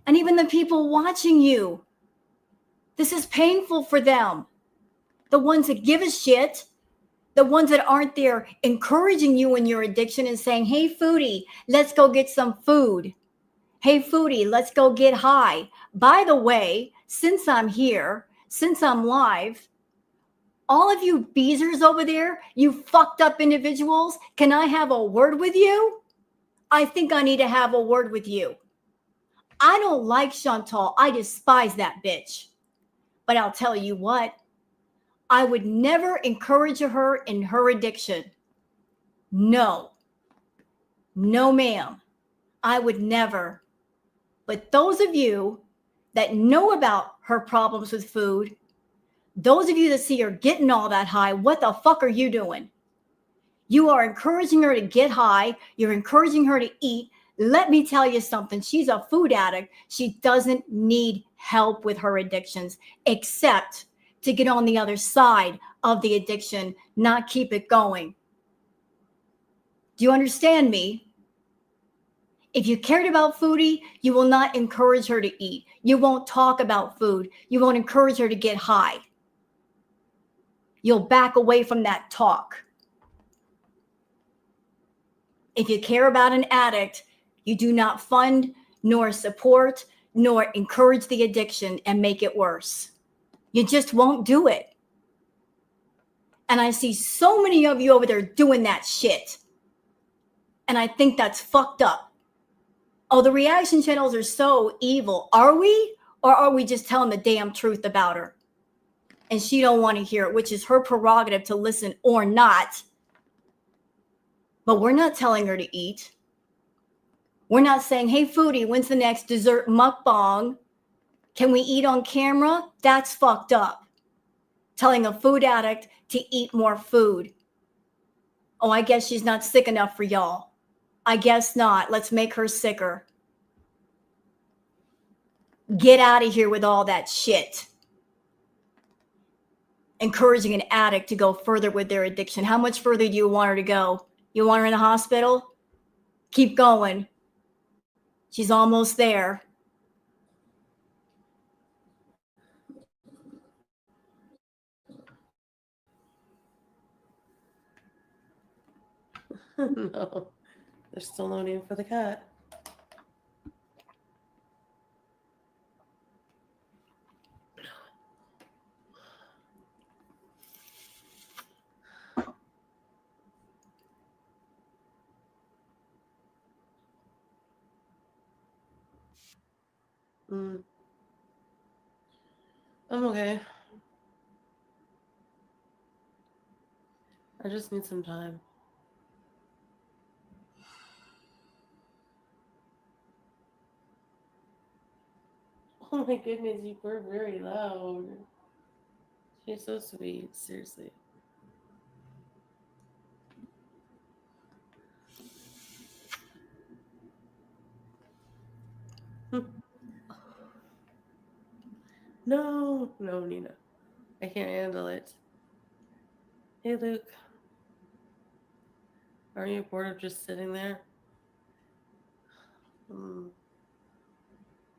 Speaker 1: And even the people watching you. This is painful for them. The ones that give a shit, the ones that aren't there encouraging you in your addiction and saying, hey, foodie, let's go get some food. Hey, foodie, let's go get high. By the way, since I'm here, since I'm live, all of you Beezers over there, you fucked up individuals, can I have a word with you? I think I need to have a word with you. I don't like Chantal. I despise that bitch. But I'll tell you what, I would never encourage her in her addiction. No. No, ma'am. I would never. But those of you that know about her problems with food, those of you that see her getting all that high, what the fuck are you doing? You are encouraging her to get high. You're encouraging her to eat. Let me tell you something. She's a food addict. She doesn't need help with her addictions, except to get on the other side of the addiction, not keep it going. Do you understand me? If you cared about foodie, you will not encourage her to eat. You won't talk about food. You won't encourage her to get high. You'll back away from that talk. If you care about an addict, you do not fund, nor support, nor encourage the addiction and make it worse. You just won't do it. And I see so many of you over there doing that shit. And I think that's fucked up. Oh, the reaction channels are so evil. Are we? Or are we just telling the damn truth about her? And she don't want to hear it, which is her prerogative to listen or not. But we're not telling her to eat. We're not saying, hey, foodie, when's the next dessert mukbang? Can we eat on camera? That's fucked up. Telling a food addict to eat more food. Oh, I guess she's not sick enough for y'all. I guess not. Let's make her sicker. Get out of here with all that shit. Encouraging an addict to go further with their addiction. How much further do you want her to go? You want her in the hospital? Keep going. She's almost there.
Speaker 2: No, there's still no name for the cat. I'm okay. I just need some time. Oh my goodness, you were very loud. She's so sweet, seriously. No, Nina. I can't handle it. Hey, Luke. Are you bored of just sitting there?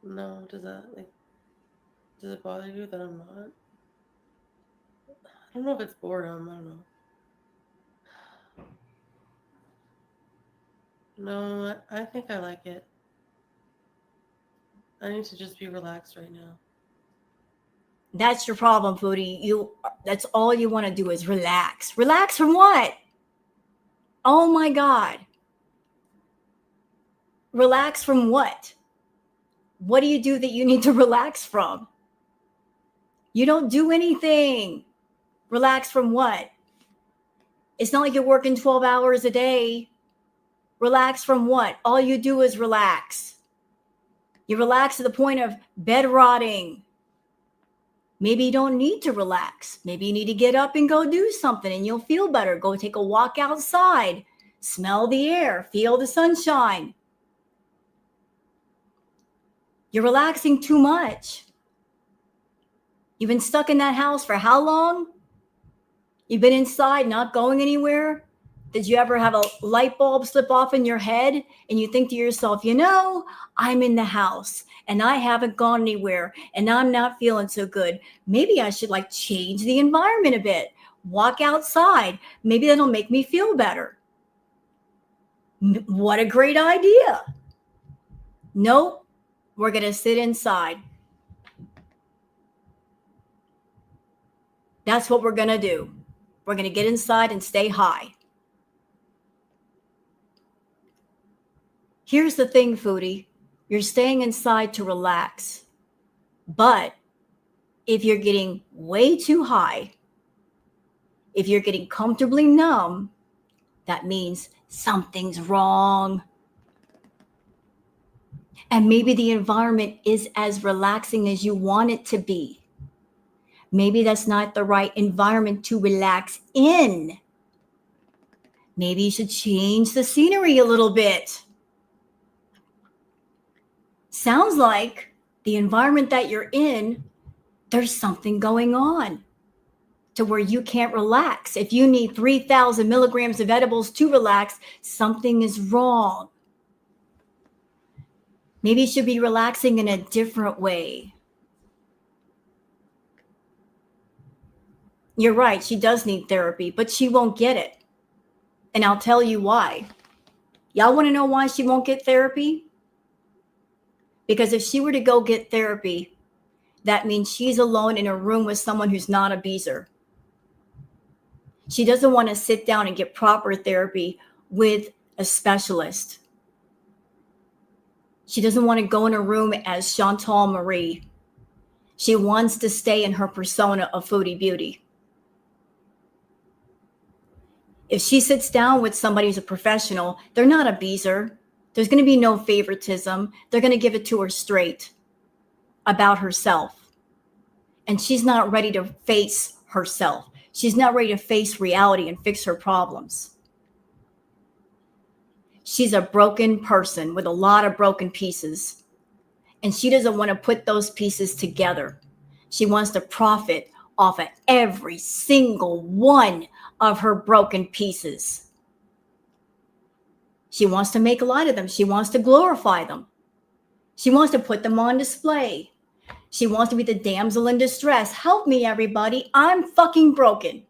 Speaker 2: No, does it bother you that I'm not? I don't know if it's boredom, I don't know. No, I think I like it. I need to just be relaxed right now.
Speaker 1: That's your problem, foodie. That's all you want to do is relax. Relax from what? Oh my God. Relax from what? What do you do that you need to relax from? You don't do anything. Relax from what? It's not like you're working 12 hours a day. Relax from what? All you do is relax. You relax to the point of bed rotting. Maybe you don't need to relax. Maybe you need to get up and go do something and you'll feel better. Go take a walk outside. Smell the air. Feel the sunshine. You're relaxing too much. You've been stuck in that house for how long? You've been inside, not going anywhere? Did you ever have a light bulb slip off in your head and you think to yourself, I'm in the house and I haven't gone anywhere and I'm not feeling so good. Maybe I should change the environment a bit. Walk outside. Maybe that'll make me feel better. What a great idea. Nope. We're going to sit inside. That's what we're going to do. We're going to get inside and stay high. Here's the thing, foodie. You're staying inside to relax. But if you're getting way too high, if you're getting comfortably numb, that means something's wrong. And maybe the environment is as relaxing as you want it to be. Maybe that's not the right environment to relax in. Maybe you should change the scenery a little bit. Sounds like the environment that you're in, there's something going on to where you can't relax. If you need 3,000 milligrams of edibles to relax, something is wrong. Maybe you should be relaxing in a different way. You're right, she does need therapy, but she won't get it. And I'll tell you why. Y'all want to know why she won't get therapy? Because if she were to go get therapy, that means she's alone in a room with someone who's not a abuser. She doesn't want to sit down and get proper therapy with a specialist. She doesn't want to go in a room as Chantal Marie. She wants to stay in her persona of foodie beauty. If she sits down with somebody who's a professional, they're not a abuser. There's going to be no favoritism. They're going to give it to her straight about herself. And she's not ready to face herself. She's not ready to face reality and fix her problems. She's a broken person with a lot of broken pieces. And she doesn't want to put those pieces together. She wants to profit off of every single one of her broken pieces. She wants to make light of them. She wants to glorify them. She wants to put them on display. She wants to be the damsel in distress. Help me, everybody. I'm fucking broken.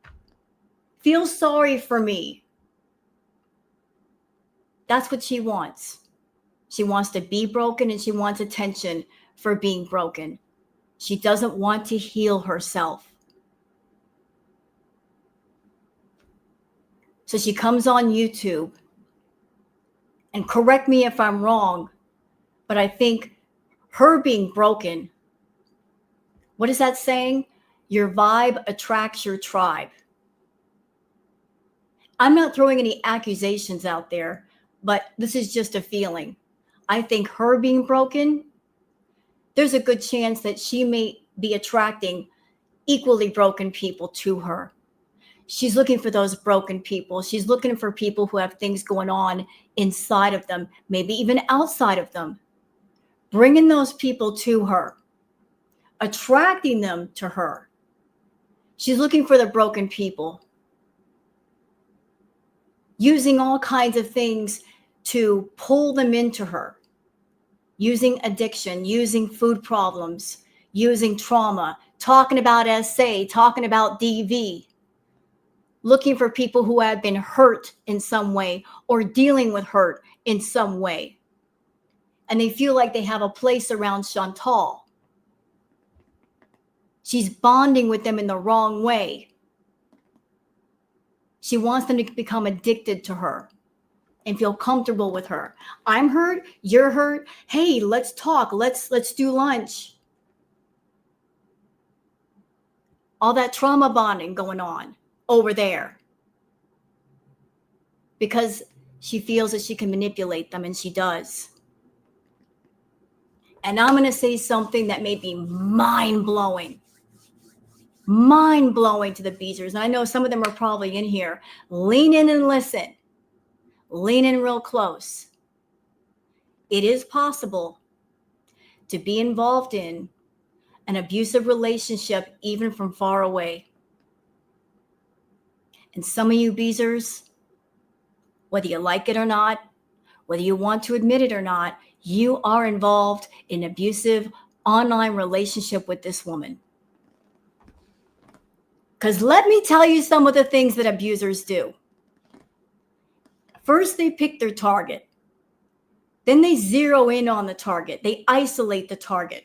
Speaker 1: Feel sorry for me. That's what she wants. She wants to be broken and she wants attention for being broken. She doesn't want to heal herself. So she comes on YouTube, and correct me if I'm wrong, but I think her being broken, what is that saying? Your vibe attracts your tribe. I'm not throwing any accusations out there, but this is just a feeling. I think her being broken, there's a good chance that she may be attracting equally broken people to her. She's looking for those broken people. She's looking for people who have things going on inside of them, maybe even outside of them. Bringing those people to her, attracting them to her. She's looking for the broken people, using all kinds of things to pull them into her, using addiction, using food problems, using trauma, talking about SA, talking about DV, looking for people who have been hurt in some way or dealing with hurt in some way. And they feel like they have a place around Chantal. She's bonding with them in the wrong way. She wants them to become addicted to her and feel comfortable with her. I'm hurt, you're hurt. Hey, let's talk. Let's do lunch. All that trauma bonding going on over there. Because she feels that she can manipulate them, and she does. And I'm going to say something that may be mind-blowing. Mind-blowing to the Beezers. And I know some of them are probably in here. Lean in and listen. Lean in real close. It is possible to be involved in an abusive relationship even from far away. And some of you Beezers, whether you like it or not, whether you want to admit it or not, you are involved in an abusive online relationship with this woman. Because let me tell you some of the things that abusers do. First, they pick their target. Then they zero in on the target. They isolate the target.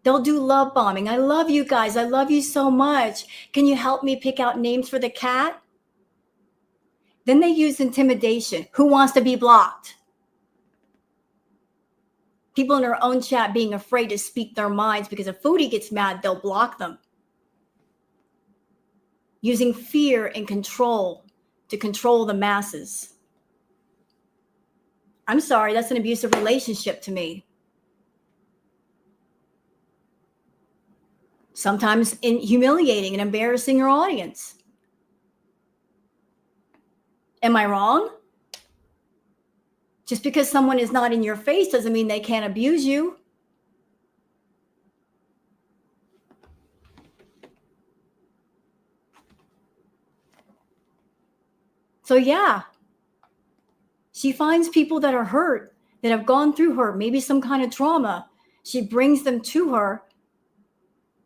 Speaker 1: They'll do love bombing. I love you guys. I love you so much. Can you help me pick out names for the cat? Then they use intimidation. Who wants to be blocked? People in their own chat being afraid to speak their minds because if Foodie gets mad, they'll block them. Using fear and control to control the masses. I'm sorry, that's an abusive relationship to me. Sometimes humiliating and embarrassing your audience. Am I wrong? Just because someone is not in your face doesn't mean they can't abuse you. So yeah, she finds people that are hurt, that have gone through her, maybe some kind of trauma. She brings them to her.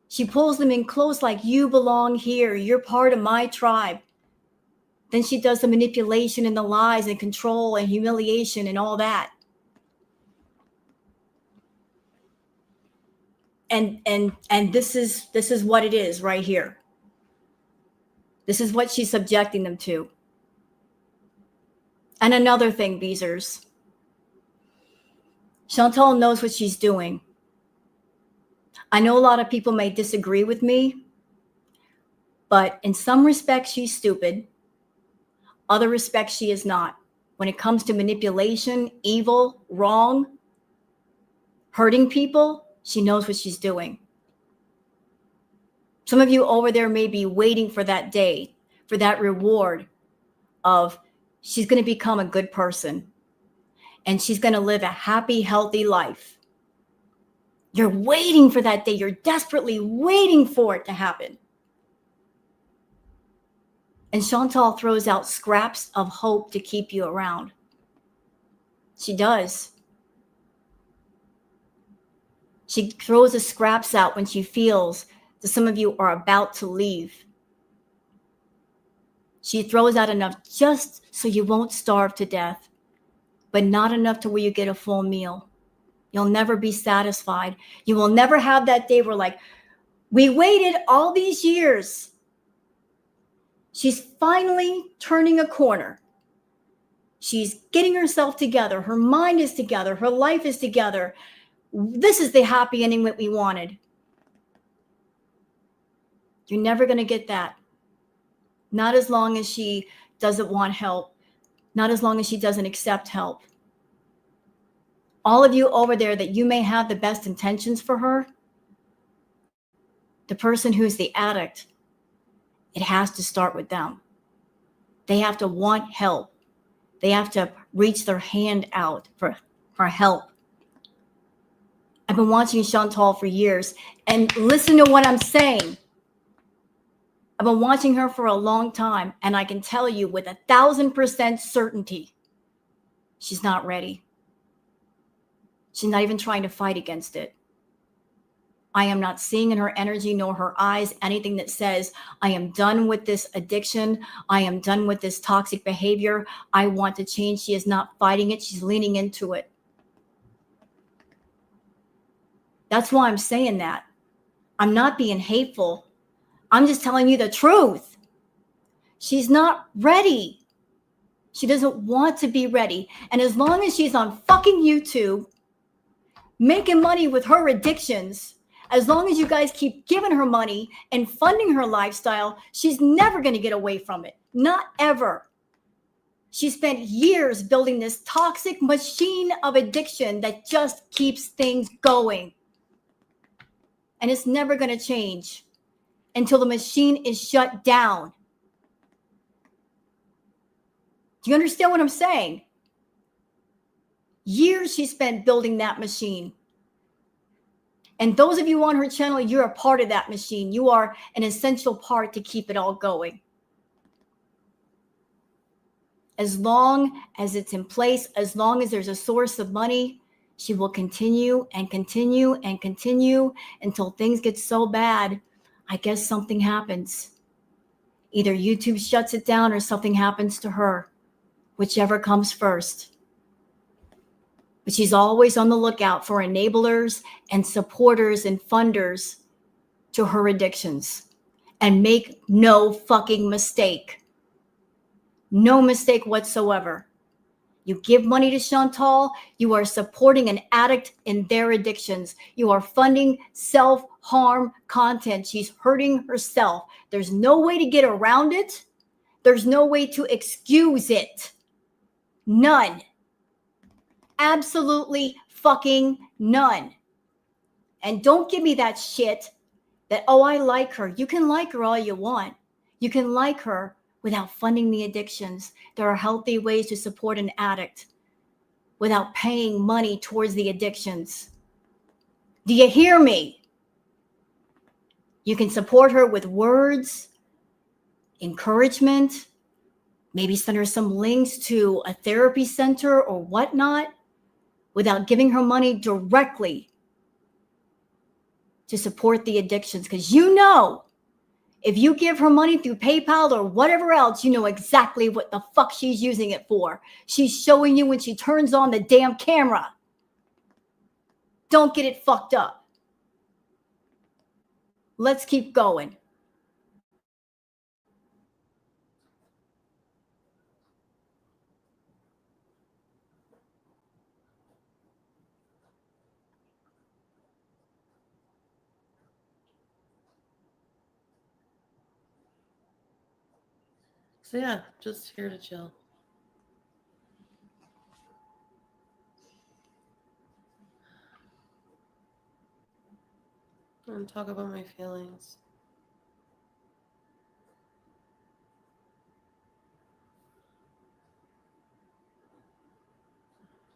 Speaker 1: She pulls them in close like, you belong here. You're part of my tribe. Then she does the manipulation and the lies and control and humiliation and all that. And this is what it is right here. This is what she's subjecting them to. And another thing, Beezers, Chantal knows what she's doing. I know a lot of people may disagree with me, but in some respects, she's stupid. Other respects, she is not. When it comes to manipulation, evil, wrong, hurting people, she knows what she's doing. Some of you over there may be waiting for that day, for that reward of she's going to become a good person and she's going to live a happy, healthy life. You're waiting for that day. You're desperately waiting for it to happen. And Chantal throws out scraps of hope to keep you around. She does. She throws the scraps out when she feels that some of you are about to leave. She throws out enough just so you won't starve to death, but not enough to where you get a full meal. You'll never be satisfied. You will never have that day where, like, we waited all these years. She's finally turning a corner. She's getting herself together. Her mind is together. Her life is together. This is the happy ending that we wanted. You're never going to get that. Not as long as she doesn't want help. Not as long as she doesn't accept help. All of you over there that you may have the best intentions for her, the person who's the addict, it has to start with them. They have to want help. They have to reach their hand out for help. I've been watching Chantal for years, and listen to what I'm saying. I've been watching her for a long time, and I can tell you with 1,000% certainty, she's not ready. She's not even trying to fight against it. I am not seeing in her energy nor her eyes anything that says, I am done with this addiction. I am done with this toxic behavior. I want to change. She is not fighting it. She's leaning into it. That's why I'm saying that. I'm not being hateful. I'm just telling you the truth. She's not ready. She doesn't want to be ready. And as long as she's on fucking YouTube, making money with her addictions, as long as you guys keep giving her money and funding her lifestyle, she's never going to get away from it. Not ever. She spent years building this toxic machine of addiction that just keeps things going. And it's never going to change until the machine is shut down. Do you understand what I'm saying? Years she spent building that machine. And those of you on her channel, you're a part of that machine. You are an essential part to keep it all going. As long as it's in place, as long as there's a source of money, she will continue and continue and continue until things get so bad, I guess something happens. Either YouTube shuts it down or something happens to her, whichever comes first. But she's always on the lookout for enablers and supporters and funders to her addictions. And make no fucking mistake. No mistake whatsoever. You give money to Chantal, you are supporting an addict in their addictions. You are funding self-harm content. She's hurting herself. There's no way to get around it. There's no way to excuse it. None. Absolutely fucking none. And don't give me that shit that, oh, I like her. You can like her all you want. You can like her without funding the addictions. There are healthy ways to support an addict without paying money towards the addictions. Do you hear me? You can support her with words, encouragement, maybe send her some links to a therapy center or whatnot, without giving her money directly to support the addictions. Because you know, if you give her money through PayPal or whatever else, you know exactly what the fuck she's using it for. She's showing you when she turns on the damn camera. Don't get it fucked up. Let's keep going.
Speaker 2: So yeah, just here to chill. And talk about my feelings.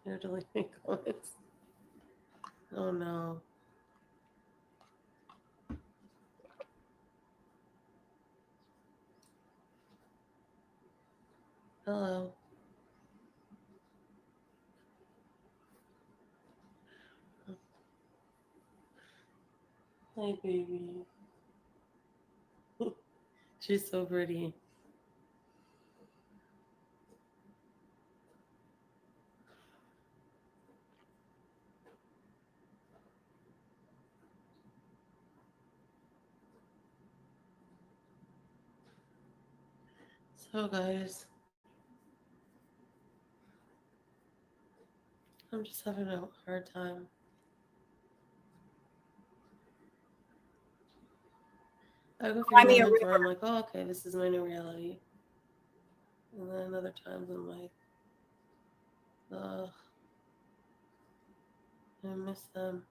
Speaker 2: You're deleting comments. Oh no. Hello. Hi, baby. She's so pretty. So, guys, I'm just having a hard time. I have a few
Speaker 1: Cry me a
Speaker 2: moments where
Speaker 1: river.
Speaker 2: I'm like, oh, okay, this is my new reality. And then other times I'm like, ugh, I miss them.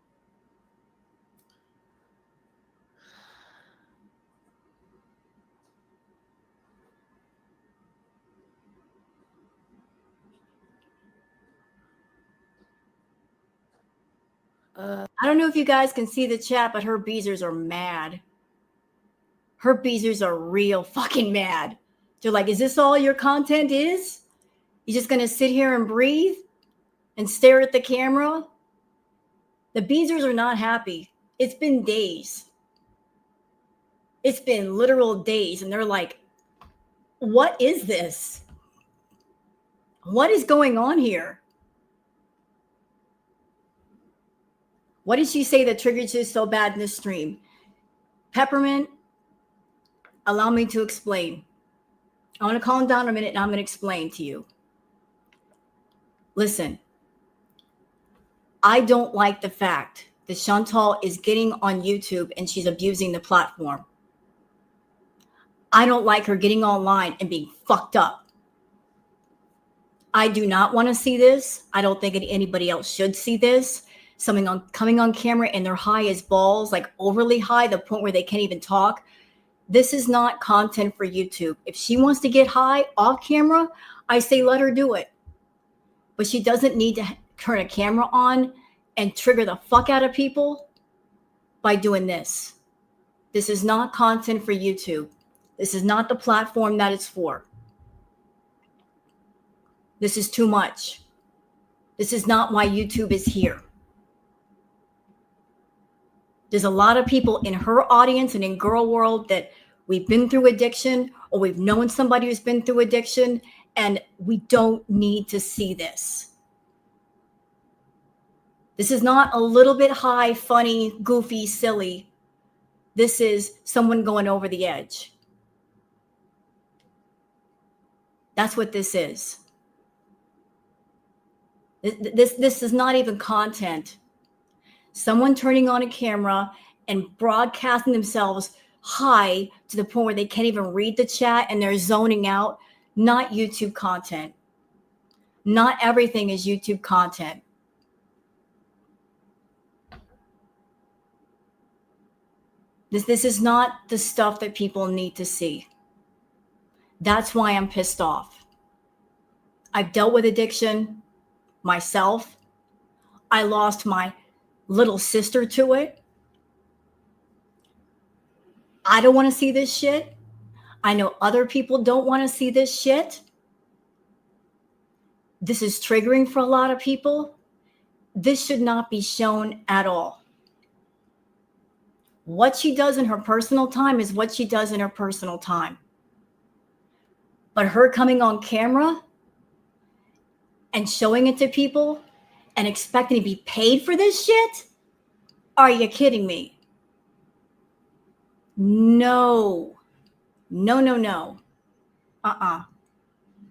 Speaker 1: I don't know if you guys can see the chat, but her beezers are mad. Her beezers are real fucking mad. They're like, is this all your content is? You just gonna sit here and breathe and stare at the camera? The beezers are not happy. It's been days. It's been literal days. And they're like, what is this? What is going on here? What did she say that triggered you so bad in this stream? Peppermint, allow me to explain. I want to calm down a minute and I'm going to explain to you. Listen, I don't like the fact that Chantal is getting on YouTube and she's abusing the platform. I don't like her getting online and being fucked up. I do not want to see this. I don't think anybody else should see this. Someone coming on camera and they're high as balls, like overly high, the point where they can't even talk. This is not content for YouTube. If she wants to get high off camera, I say let her do it. But she doesn't need to turn a camera on and trigger the fuck out of people by doing this. This is not content for YouTube. This is not the platform that it's for. This is too much. This is not why YouTube is here. There's a lot of people in her audience and in girl world that we've been through addiction or we've known somebody who's been through addiction, and we don't need to see this. This is not a little bit high, funny, goofy, silly. This is someone going over the edge. That's what this is. This is not even content. Someone turning on a camera and broadcasting themselves high to the point where they can't even read the chat and they're zoning out. Not YouTube content. Not everything is YouTube content. This is not the stuff that people need to see. That's why I'm pissed off. I've dealt with addiction myself. I lost my little sister to it. I don't want to see this shit. I know other people don't want to see this shit. This is triggering for a lot of people. This should not be shown at all. What she does in her personal time is what she does in her personal time. But her coming on camera and showing it to people and expecting to be paid for this shit? Are you kidding me? No. No, no, no.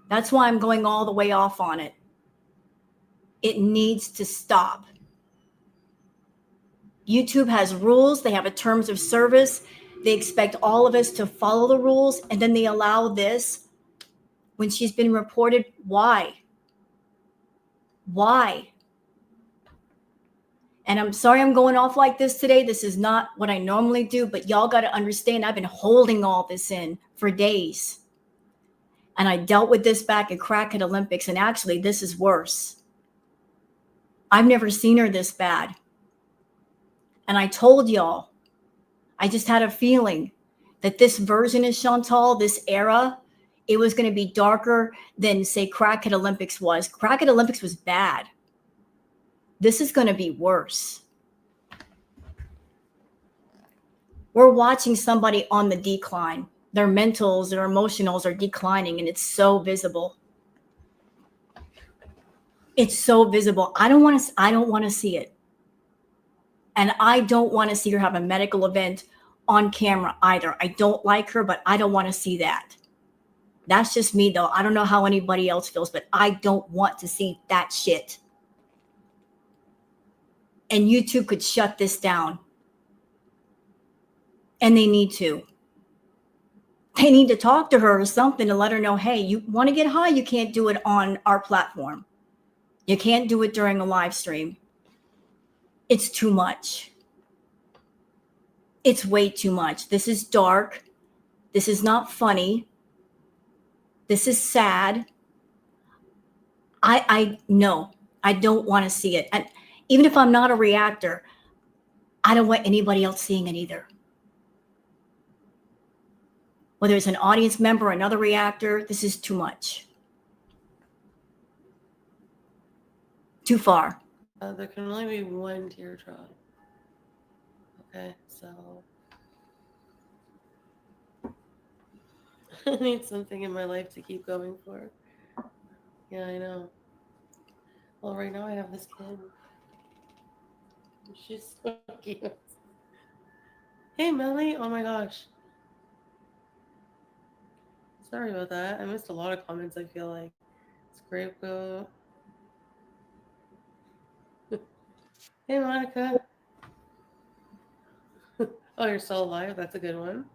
Speaker 1: That's why I'm going all the way off on it. It needs to stop. YouTube has rules. They have a terms of service. They expect all of us to follow the rules, and then they allow this when she's been reported. Why? Why? And I'm sorry I'm going off like this today. This is not what I normally do, but y'all got to understand I've been holding all this in for days. And I dealt with this back at Crackhead Olympics, and actually this is worse. I've never seen her this bad. And I told y'all, I just had a feeling that this version of Chantal, this era, it was going to be darker than, say, Crackhead Olympics was. Crackhead Olympics was bad. This is going to be worse. We're watching somebody on the decline. Their mentals, their emotionals are declining, and it's so visible. It's so visible. I don't want to see it. And I don't want to see her have a medical event on camera either. I don't like her, but I don't want to see that. That's just me, though. I don't know how anybody else feels, but I don't want to see that shit. And YouTube could shut this down. And they need to. They need to talk to her or something to let her know, hey, you want to get high, you can't do it on our platform. You can't do it during a live stream. It's too much. It's way too much. This is dark. This is not funny. This is sad. I know. I don't want to see it. And even if I'm not a reactor, I don't want anybody else seeing it either. Whether it's an audience member or another reactor, this is too much. Too far.
Speaker 2: There can only be one teardrop. Okay, so I need something in my life to keep going for. Yeah, I know. Well, right now I have this kid. She's so cute. Hey, Melly. Oh my gosh. Sorry about that. I missed a lot of comments, I feel like. Scapegoat. Hey, Monica. Oh, you're still alive? That's a good one.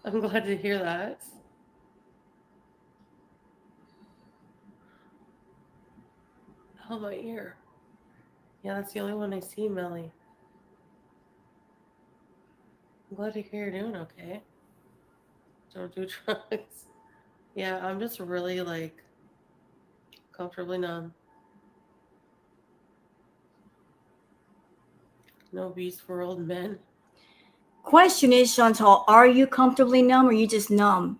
Speaker 2: I'm glad to hear that. Oh, my ear. Yeah, that's the only one I see, Melly. I'm glad to hear you're doing okay. Don't do drugs. Yeah, I'm just really, like, comfortably numb. No beast for old men.
Speaker 1: Question is, Chantal, are you comfortably numb or are you just numb?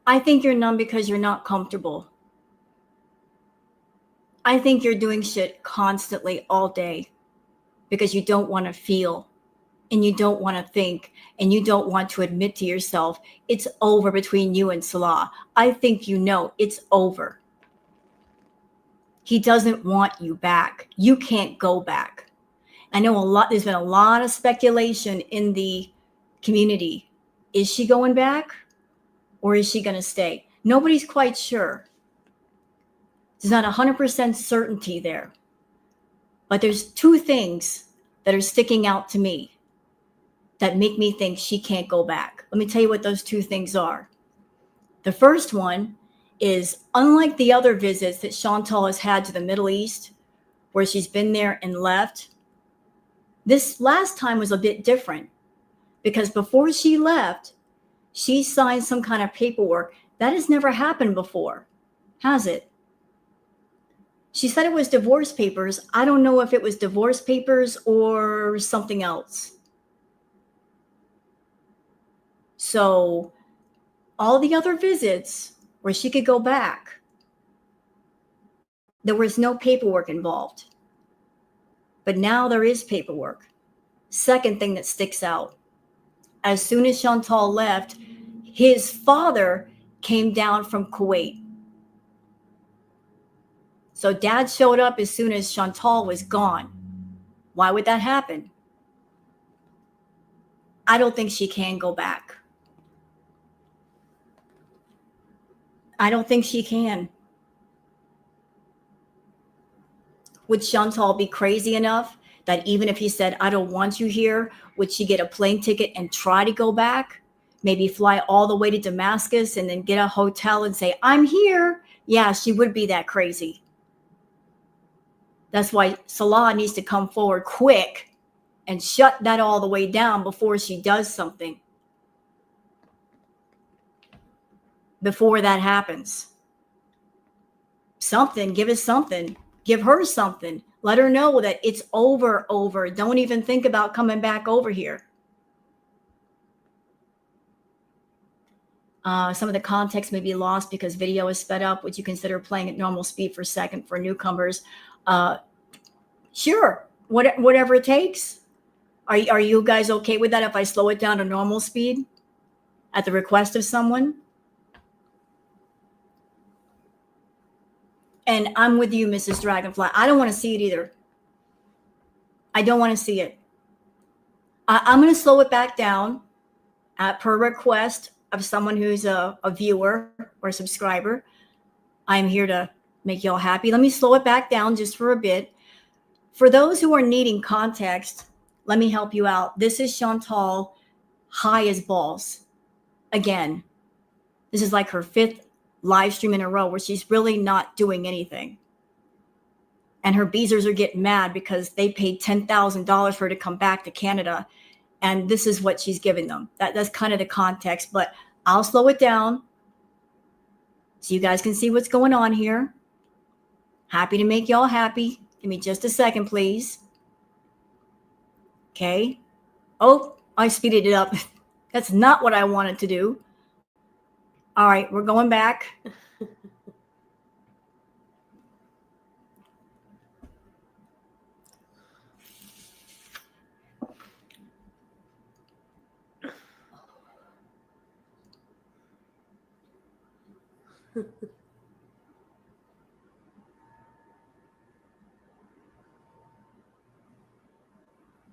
Speaker 1: I think you're numb because you're not comfortable. I think you're doing shit constantly all day because you don't want to feel and you don't want to think and you don't want to admit to yourself it's over between you and Salah. I think you know it's over. He doesn't want you back. You can't go back. I know there's been a lot of speculation in the community. Is she going back or is she going to stay? Nobody's quite sure. There's not 100% certainty there. But there's two things that are sticking out to me that make me think she can't go back. Let me tell you what those two things are. The first one is, unlike the other visits that Chantal has had to the Middle East, where she's been there and left, this last time was a bit different because before she left, she signed some kind of paperwork. That has never happened before, has it? She said it was divorce papers. I don't know if it was divorce papers or something else. So all the other visits where she could go back, there was no paperwork involved. But now there is paperwork. Second thing that sticks out, as soon as Chantal left, his father came down from Kuwait. So dad showed up as soon as Chantal was gone. Why would that happen? I don't think she can go back. I don't think she can. Would Chantal be crazy enough that even if he said, I don't want you here, would she get a plane ticket and try to go back? Maybe fly all the way to Damascus and then get a hotel and say, I'm here. Yeah, she would be that crazy. That's why Salah needs to come forward quick and shut that all the way down before she does something. Before that happens. Something, give us something. Give her something. Let her know that it's over. Don't even think about coming back over here. Some of the context may be lost because video is sped up. Would you consider playing at normal speed for a second for newcomers? Sure, whatever it takes. Are you guys okay with that if I slow it down to normal speed at the request of someone? And I'm with you, Mrs. Dragonfly. I don't want to see it either. I don't want to see it. I'm going to slow it back down per request of someone who's a viewer or a subscriber. I'm here to make y'all happy. Let me slow it back down just for a bit. For those who are needing context, let me help you out. This is Chantal high as balls. Again, this is like her 5th live stream in a row where she's really not doing anything. And her beezers are getting mad because they paid $10,000 for her to come back to Canada. And this is what she's giving them. That's kind of the context, but I'll slow it down so you guys can see what's going on here. Happy to make y'all happy. Give me just a second, please. Okay. Oh, I speeded it up. That's not what I wanted to do. All right, we're going back.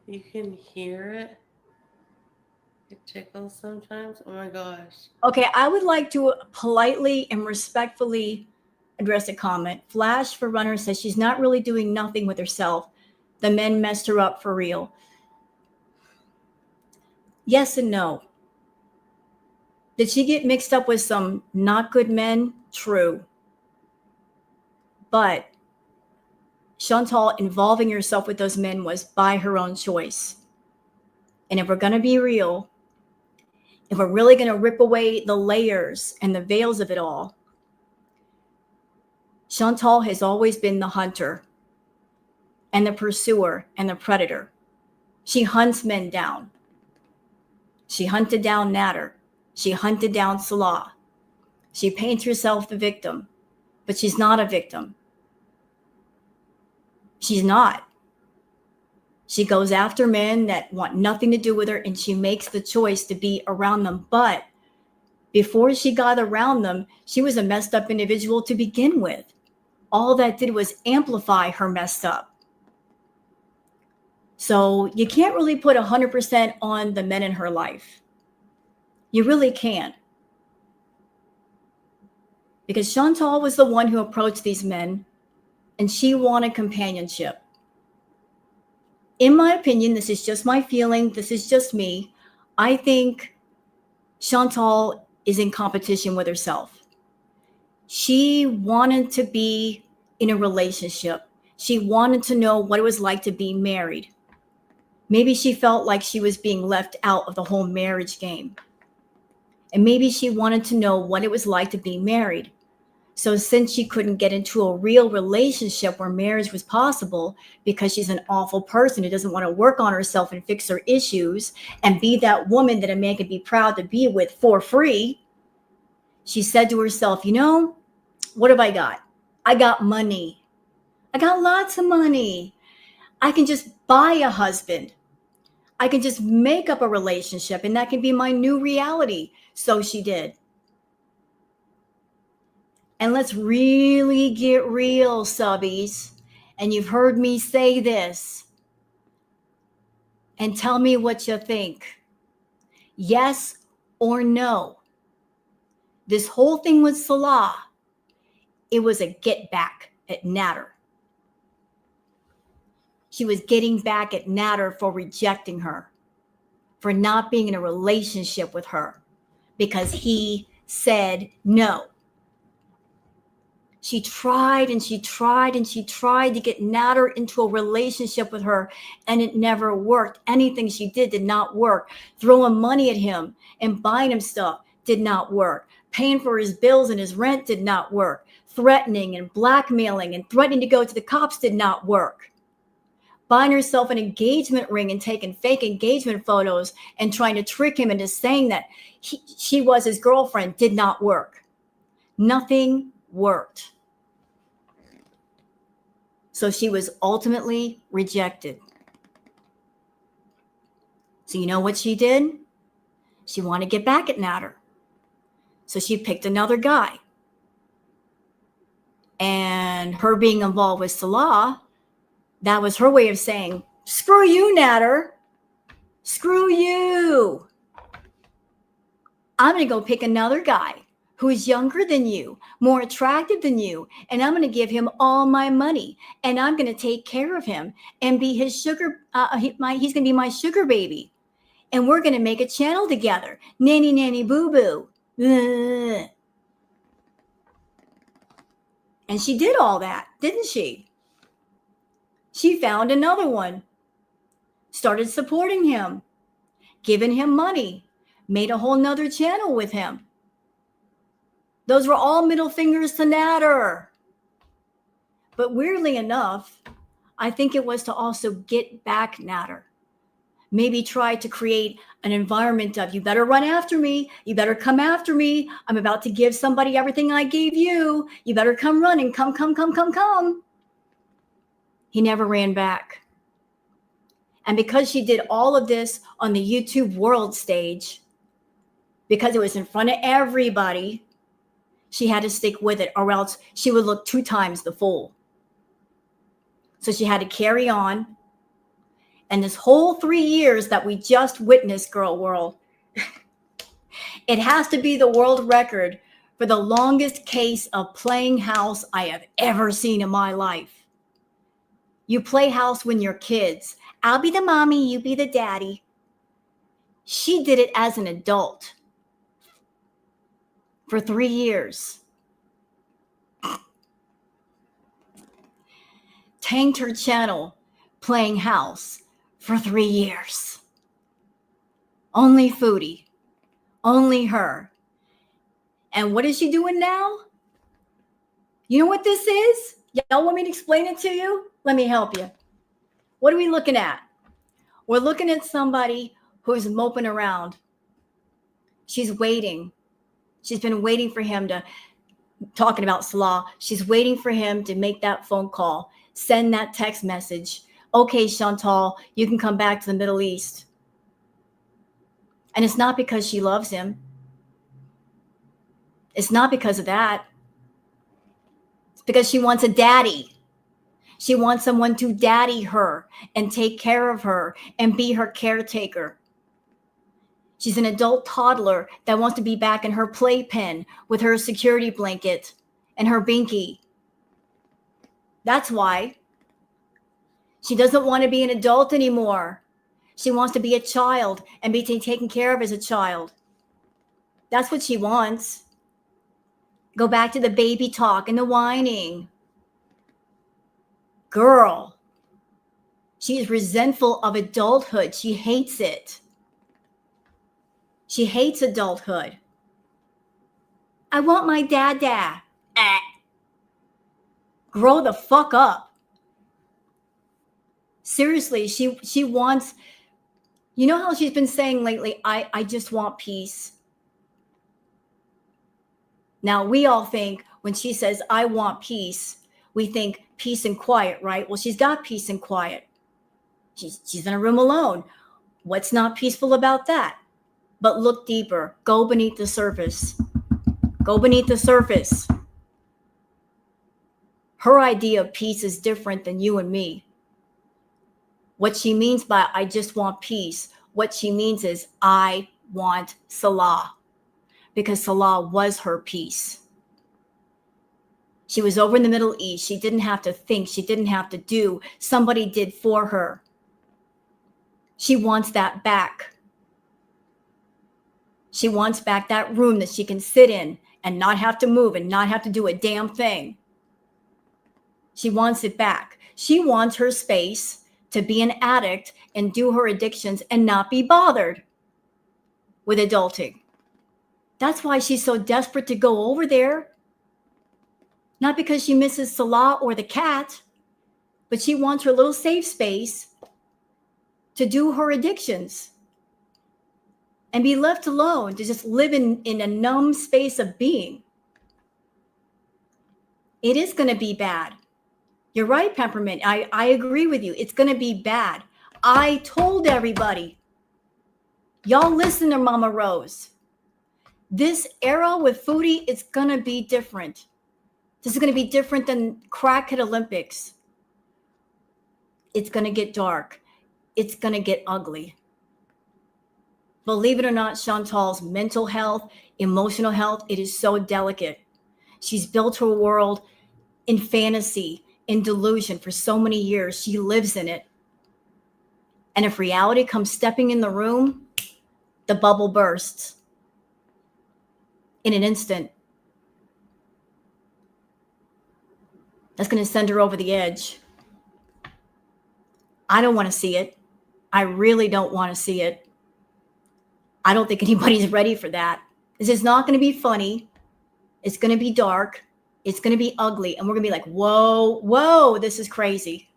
Speaker 2: You can hear it. It tickles sometimes. Oh my gosh.
Speaker 1: Okay, I would like to politely and respectfully address a comment. Flash for Runner says she's not really doing nothing with herself. The men messed her up for real. Yes and no. Did she get mixed up with some not good men? True. But Chantal involving herself with those men was by her own choice. And if we're going to be real, if we're really going to rip away the layers and the veils of it all, Chantal has always been the hunter and the pursuer and the predator. She hunts men down. She hunted down Nader. She hunted down Salah. She paints herself the victim, but she's not a victim. She's not. She goes after men that want nothing to do with her, and she makes the choice to be around them. But before she got around them, she was a messed up individual to begin with. All that did was amplify her messed up. So you can't really put 100% on the men in her life. You really can't. Because Chantal was the one who approached these men, and she wanted companionship. In my opinion, this is just my feeling, this is just me, I think Chantal is in competition with herself. She wanted to be in a relationship. She wanted to know what it was like to be married. Maybe she felt like she was being left out of the whole marriage game. And maybe she wanted to know what it was like to be married. So since she couldn't get into a real relationship where marriage was possible because she's an awful person who doesn't want to work on herself and fix her issues and be that woman that a man could be proud to be with for free, she said to herself, you know, what have I got? I got money. I got lots of money. I can just buy a husband. I can just make up a relationship and that can be my new reality. So she did. And let's really get real, subbies. And you've heard me say this. And tell me what you think. Yes or no? This whole thing with Salah, it was a get back at Natter. She was getting back at Natter for rejecting her, for not being in a relationship with her because he said no. She tried and she tried and she tried to get Natter into a relationship with her, and it never worked. Anything she did not work. Throwing money at him and buying him stuff did not work. Paying for his bills and his rent did not work. Threatening and blackmailing and threatening to go to the cops did not work. Buying herself an engagement ring and taking fake engagement photos and trying to trick him into saying that she was his girlfriend did not work. Nothing worked. So she was ultimately rejected. So you know what she did? She wanted to get back at Natter. So she picked another guy. And her being involved with Salah, that was her way of saying, screw you, Natter. Screw you. I'm going to go pick another guy who is younger than you, more attractive than you, and I'm going to give him all my money, and I'm going to take care of him and be his sugar. He's going to be my sugar baby, and we're going to make a channel together. Nanny, nanny, boo, boo. Ugh. And she did all that, didn't she? She found another one, started supporting him, giving him money, made a whole nother channel with him. Those were all middle fingers to Natter. But weirdly enough, I think it was to also get back Natter. Maybe try to create an environment of, you better run after me. You better come after me. I'm about to give somebody everything I gave you. You better come running. Come, come, come, come, come. He never ran back. And because she did all of this on the YouTube world stage, because it was in front of everybody, she had to stick with it, or else she would look 2 times the fool. So she had to carry on. And this whole 3 years that we just witnessed, girl world, it has to be the world record for the longest case of playing house I have ever seen in my life. You play house when you're kids. I'll be the mommy, you be the daddy. She did it as an adult for 3 years. Tanked her channel playing house for 3 years. Only Foodie. Only her. And what is she doing now? You know what this is? Y'all want me to explain it to you? Let me help you. What are we looking at? We're looking at somebody who's moping around. She's waiting. She's been waiting for him to, talking about Salah, she's waiting for him to make that phone call, send that text message. Okay, Chantal, you can come back to the Middle East. And it's not because she loves him. It's not because of that. It's because she wants a daddy. She wants someone to daddy her and take care of her and be her caretaker. She's an adult toddler that wants to be back in her playpen with her security blanket and her binky. That's why. She doesn't want to be an adult anymore. She wants to be a child and be taken care of as a child. That's what she wants. Go back to the baby talk and the whining. Girl, she is resentful of adulthood. She hates it. She hates adulthood. I want my dada. Grow the fuck up. Seriously, she wants, you know how she's been saying lately, I just want peace. Now, we all think when she says, I want peace, we think peace and quiet, right? Well, she's got peace and quiet. She's in a room alone. What's not peaceful about that? But look deeper. Go beneath the surface. Go beneath the surface. Her idea of peace is different than you and me. What she means by I just want peace, what she means is I want Salah because Salah was her peace. She was over in the Middle East. She didn't have to think. She didn't have to do. Somebody did for her. She wants that back. She wants back that room that she can sit in and not have to move and not have to do a damn thing. She wants it back. She wants her space to be an addict and do her addictions and not be bothered with adulting. That's why she's so desperate to go over there. Not because she misses Salah or the cat, but she wants her little safe space to do her addictions and be left alone to just live in a numb space of being. It is going to be bad. You're right, Peppermint. I agree with you. It's going to be bad. I told everybody. Y'all listen to Mama Rose. This era with Foodie, it's going to be different. This is going to be different than Crackhead Olympics. It's going to get dark. It's going to get ugly. Believe it or not, Chantal's mental health, emotional health, it is so delicate. She's built her world in fantasy, in delusion for so many years. She lives in it. And if reality comes stepping in the room, the bubble bursts in an instant. That's going to send her over the edge. I don't want to see it. I really don't want to see it. I don't think anybody's ready for that. This is not going to be funny. It's going to be dark. It's going to be ugly. And we're going to be like, whoa, this is crazy.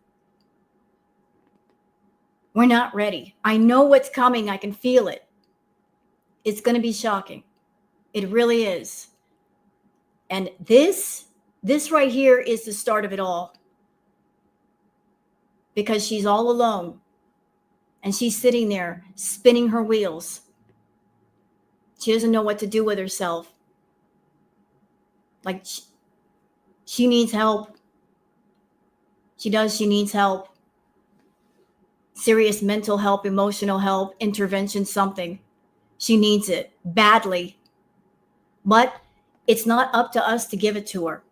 Speaker 1: We're not ready. I know what's coming. I can feel it. It's going to be shocking. It really is. And this right here is the start of it all. Because she's all alone. And she's sitting there spinning her wheels. She doesn't know what to do with herself. Like she needs help. She needs help. Serious mental help, emotional help, intervention, something. She needs it badly. But it's not up to us to give it to her.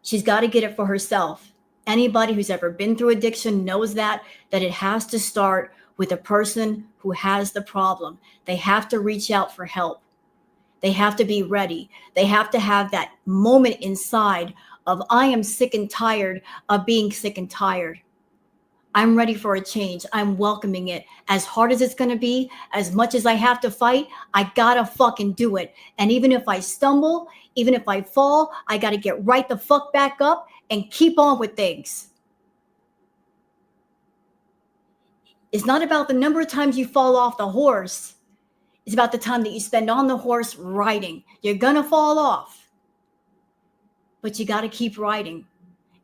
Speaker 1: She's got to get it for herself. Anybody who's ever been through addiction knows that it has to start with a person who has the problem. They have to reach out for help. They have to be ready. They have to have that moment inside of, I am sick and tired of being sick and tired. I'm ready for a change. I'm welcoming it. As hard as it's going to be, as much as I have to fight, I got to fucking do it. And even if I stumble, even if I fall, I got to get right the fuck back up and keep on with things. It's not about the number of times you fall off the horse. It's about the time that you spend on the horse riding. You're going to fall off, but you got to keep riding.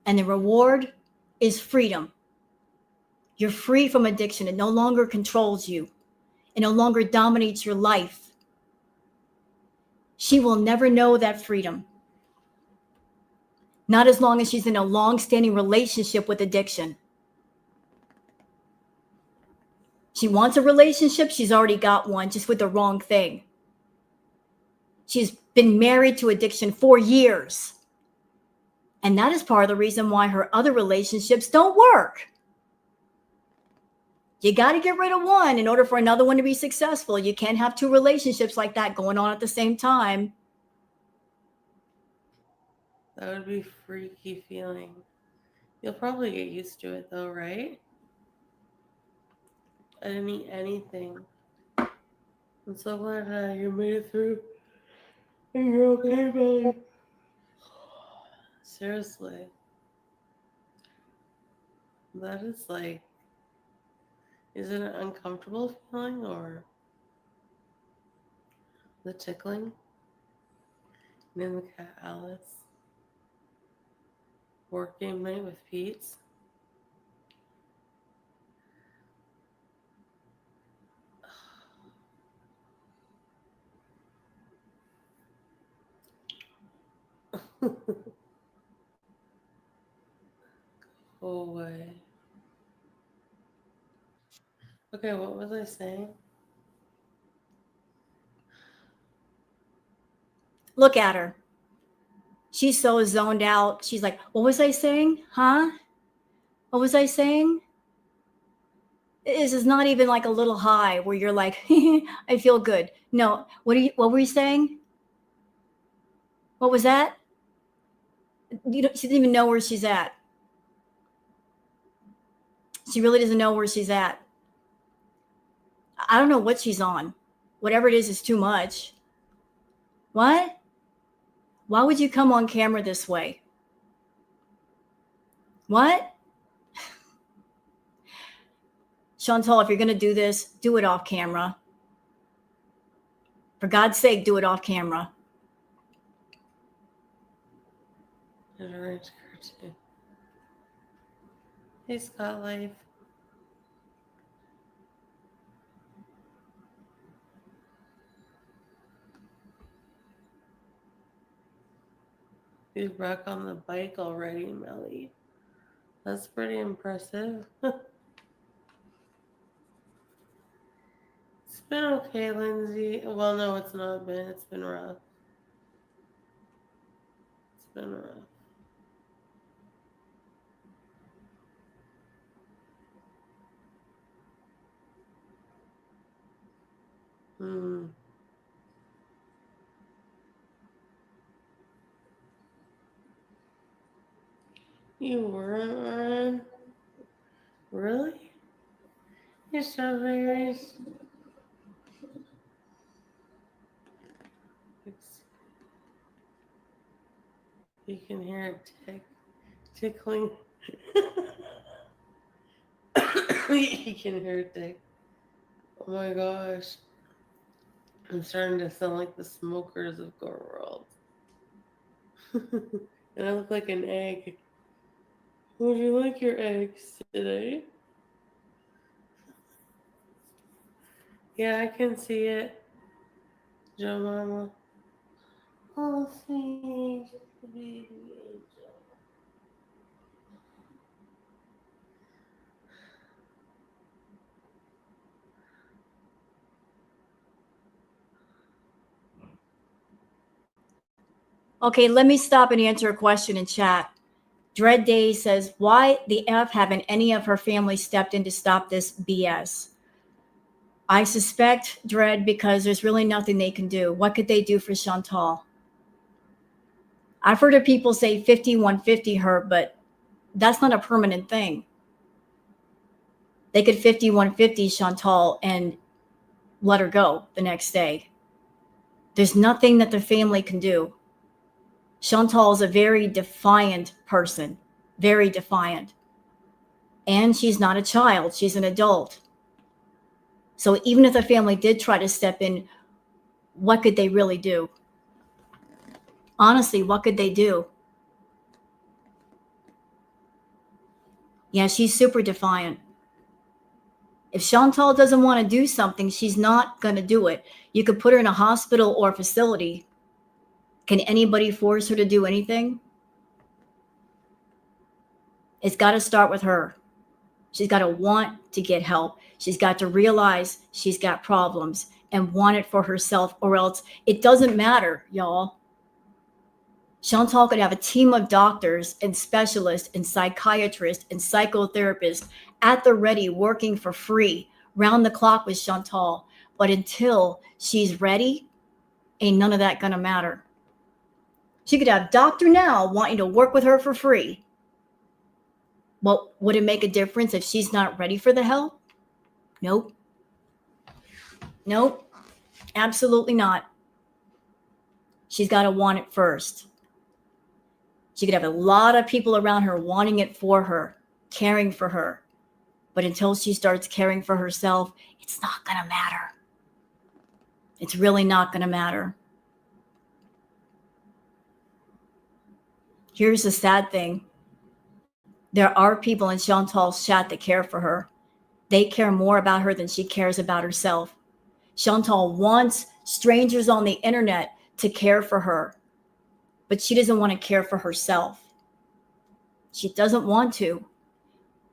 Speaker 1: And the reward is freedom. You're free from addiction. It no longer controls you. It no longer dominates your life. She will never know that freedom. Not as long as she's in a long-standing relationship with addiction. She wants a relationship. She's already got one, just with the wrong thing. She's been married to addiction for years. And that is part of the reason why her other relationships don't work. You got to get rid of one in order for another one to be successful. You can't have two relationships like that going on at the same time.
Speaker 2: That would be freaky feeling. You'll probably get used to it though, right? I didn't eat anything. I'm so glad you made it through. And you're okay, Billy. Seriously. That is like, is it an uncomfortable feeling or the tickling? Name the cat Alice. Work game night with Pete's. Go away. Okay, what was I saying?
Speaker 1: Look at her. She's so zoned out. She's like, what was I saying? Huh? What was I saying? This is not even like a little high where you're like, I feel good. No. What were you saying? What was that? She doesn't even know where she's at. She really doesn't know where she's at. I don't know what she's on. Whatever it is too much. What? Why would you come on camera this way? What? Chantal, if you're going to do this, do it off camera. For God's sake, do it off camera.
Speaker 2: Hey, Scott Life. You're back on the bike already, Melly. That's pretty impressive. It's been okay, Lindsay. Well, no, it's not been. It's been rough. It's been rough. You weren't on? Really? You're strawberries. You can hear it tickling. You can hear it tick. Oh my gosh. I'm starting to sound like the smokers of the world. And I look like an egg. Would you like your eggs today? Yeah, I can see it. Joe Mama. Oh, sweet baby angel.
Speaker 1: Okay, let me stop and answer a question in chat. Dread Day says, why the F haven't any of her family stepped in to stop this BS? I suspect, Dread, because there's really nothing they can do. What could they do for Chantal? I've heard of people say 5150 her, but that's not a permanent thing. They could 5150 Chantal and let her go the next day. There's nothing that the family can do. Chantal is a very defiant person, very defiant. And she's not a child, she's an adult. So even if the family did try to step in, what could they really do? Honestly, what could they do? Yeah, she's super defiant. If Chantal doesn't want to do something, she's not going to do it. You could put her in a hospital or a facility. Can anybody force her to do anything? It's got to start with her. She's got to want to get help. She's got to realize she's got problems and want it for herself, or else it doesn't matter, y'all. Chantal could have a team of doctors and specialists and psychiatrists and psychotherapists at the ready, working for free, round the clock with Chantal. But until she's ready, ain't none of that gonna matter. She could have Dr. Now wanting to work with her for free. Well, would it make a difference if she's not ready for the help? Nope. Nope. Absolutely not. She's got to want it first. She could have a lot of people around her wanting it for her, caring for her. But until she starts caring for herself, it's not going to matter. It's really not going to matter. Here's the sad thing. There are people in Chantal's chat that care for her. They care more about her than she cares about herself. Chantal wants strangers on the internet to care for her, but she doesn't want to care for herself. She doesn't want to.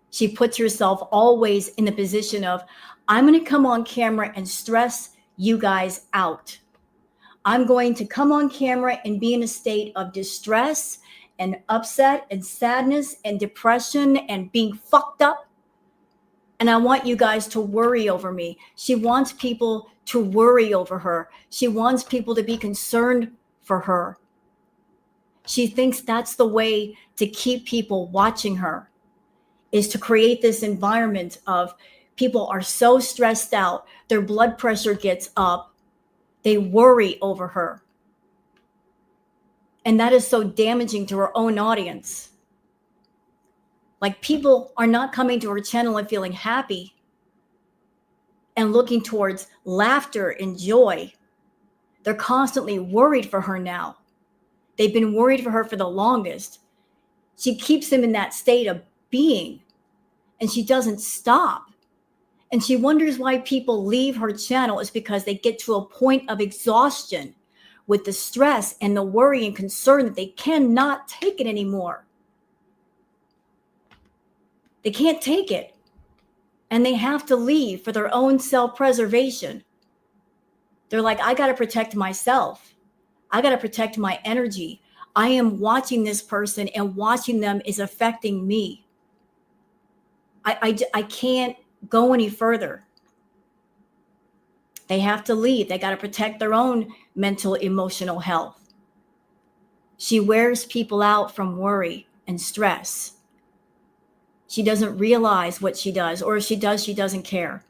Speaker 1: She puts herself always in the position of, I'm going to come on camera and stress you guys out. I'm going to come on camera and be in a state of distress and upset and sadness and depression and being fucked up. And I want you guys to worry over me. She wants people to worry over her. She wants people to be concerned for her. She thinks that's the way to keep people watching her, is to create this environment of people are so stressed out, their blood pressure gets up, they worry over her. And that is so damaging to her own audience. Like, people are not coming to her channel and feeling happy and looking towards laughter and joy. They're constantly worried for her now. They've been worried for her for the longest. She keeps them in that state of being, and she doesn't stop. And she wonders why people leave her channel is because they get to a point of exhaustion with the stress and the worry and concern that they cannot take it anymore. They can't take it. And they have to leave for their own self-preservation. They're like, I got to protect myself. I got to protect my energy. I am watching this person, and watching them is affecting me. I can't go any further. They have to leave. They got to protect their own mental, emotional health. She wears people out from worry and stress. She doesn't realize what she does, or if she does, she doesn't care.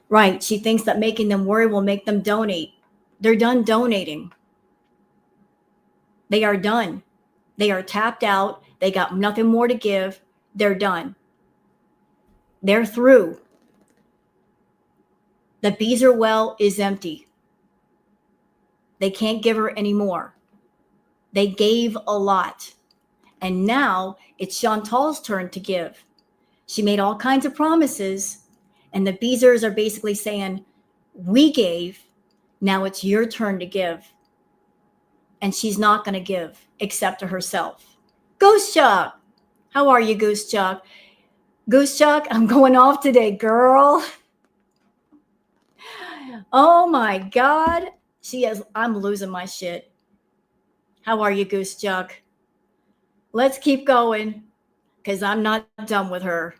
Speaker 1: Right. She thinks that making them worry will make them donate. They're done donating. They are done. They are tapped out. They got nothing more to give. They're done. They're through. The Beezer well is empty. They can't give her any more. They gave a lot. And now it's Chantal's turn to give. She made all kinds of promises, and the Beezers are basically saying, we gave, now it's your turn to give. And she's not going to give except to herself. Goose Chuck, how are you, Goose Chuck? Goose Chuck, I'm going off today, girl. Oh my God. I'm losing my shit. How are you, Goose Chuck? Let's keep going, because I'm not done with her.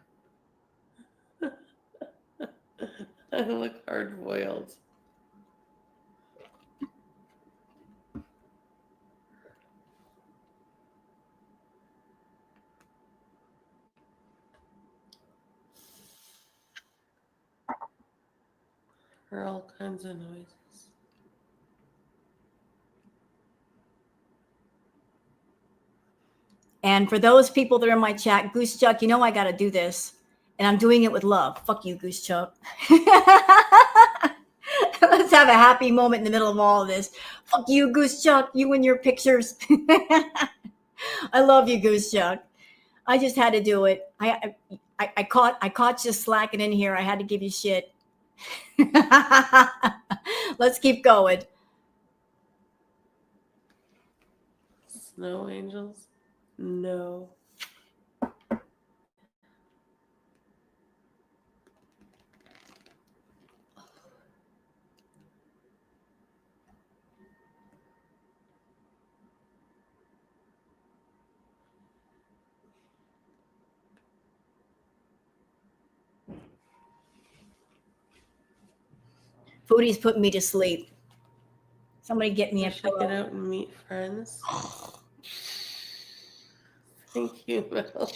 Speaker 2: I look hard boiled. There are all kinds of noises.
Speaker 1: And for those people that are in my chat, Goose Chuck, you know I got to do this. And I'm doing it with love. Fuck you, Goose Chuck. Let's have a happy moment in the middle of all of this. Fuck you, Goose Chuck. You and your pictures. I love you, Goose Chuck. I just had to do it. I caught you slacking in here. I had to give you shit. Let's keep going.
Speaker 2: Snow angels? No.
Speaker 1: Foodie's putting me to sleep. Somebody get me
Speaker 2: We
Speaker 1: a
Speaker 2: should
Speaker 1: pillow.
Speaker 2: get out and meet friends. Thank you, Bill.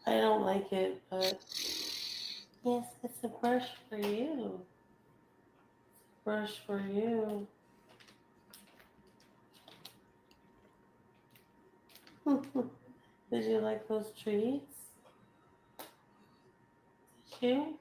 Speaker 2: I don't like it, but yes, it's a brush for you. Brush for you. Did you like those treats? Did you?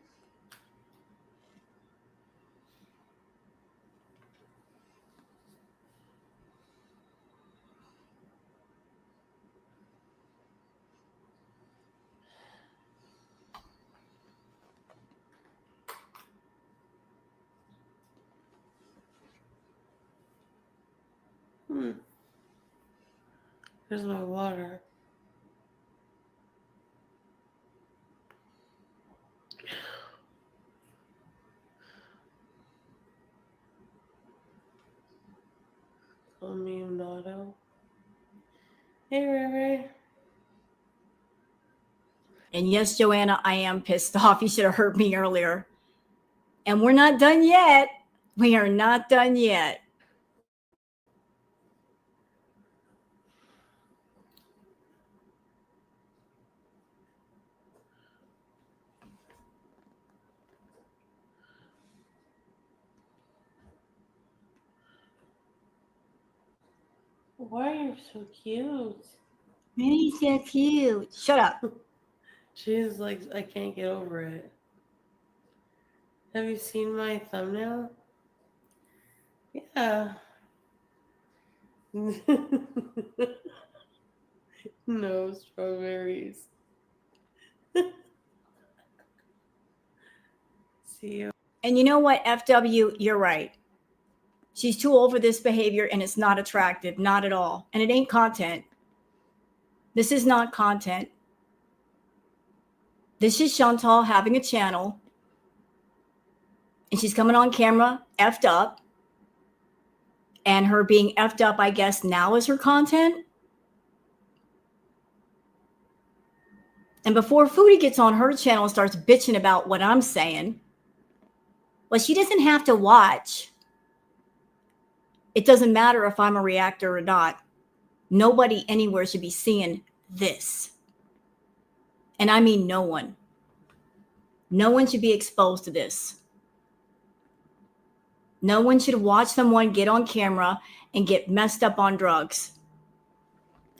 Speaker 2: Here's my water. Hey, Ray Ray.
Speaker 1: And yes, Joanna, I am pissed off. You should have heard me earlier. And we're not done yet. We are not done yet.
Speaker 2: Why are you so cute?
Speaker 1: He's so cute. Shut up.
Speaker 2: She's like, I can't get over it. Have you seen my thumbnail? Yeah. No strawberries. See you.
Speaker 1: And you know what, FW, you're right. She's too old for this behavior and it's not attractive, not at all. And it ain't content. This is not content. This is Chantal having a channel and she's coming on camera effed up. And her being effed up, I guess, now is her content. And before Foodie gets on her channel and starts bitching about what I'm saying, well, she doesn't have to watch. It doesn't matter if I'm a reactor or not. Nobody anywhere should be seeing this. And I mean no one. No one should be exposed to this. No one should watch someone get on camera and get messed up on drugs.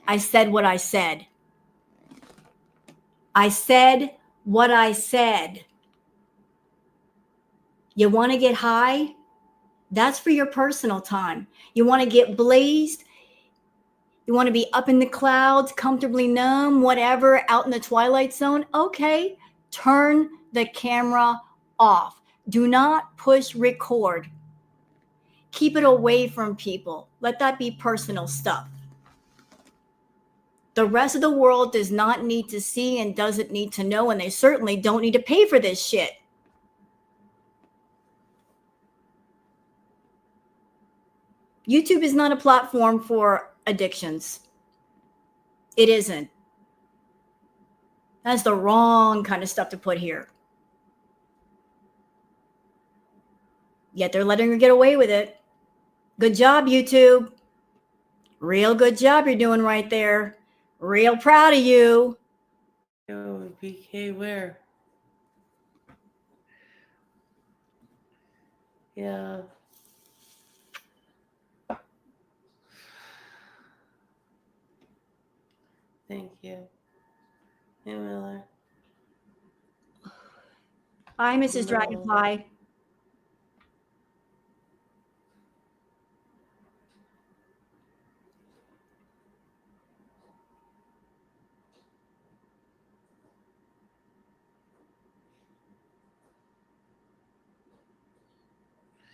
Speaker 1: I said what I said. I said what I said. You want to get high? That's for your personal time. You want to get blazed? You want to be up in the clouds, comfortably numb, whatever, out in the twilight zone? Okay, turn the camera off. Do not push record. Keep it away from people. Let that be personal stuff. The rest of the world does not need to see and doesn't need to know, and they certainly don't need to pay for this shit. YouTube is not a platform for addictions. It isn't. That's the wrong kind of stuff to put here. Yet they're letting her get away with it. Good job, YouTube. Real good job you're doing right there. Real proud of you.
Speaker 2: Yo, BK, where? Yeah. Thank you. Hey, Miller.
Speaker 1: Hi, Mrs.
Speaker 2: No.
Speaker 1: Dragonfly.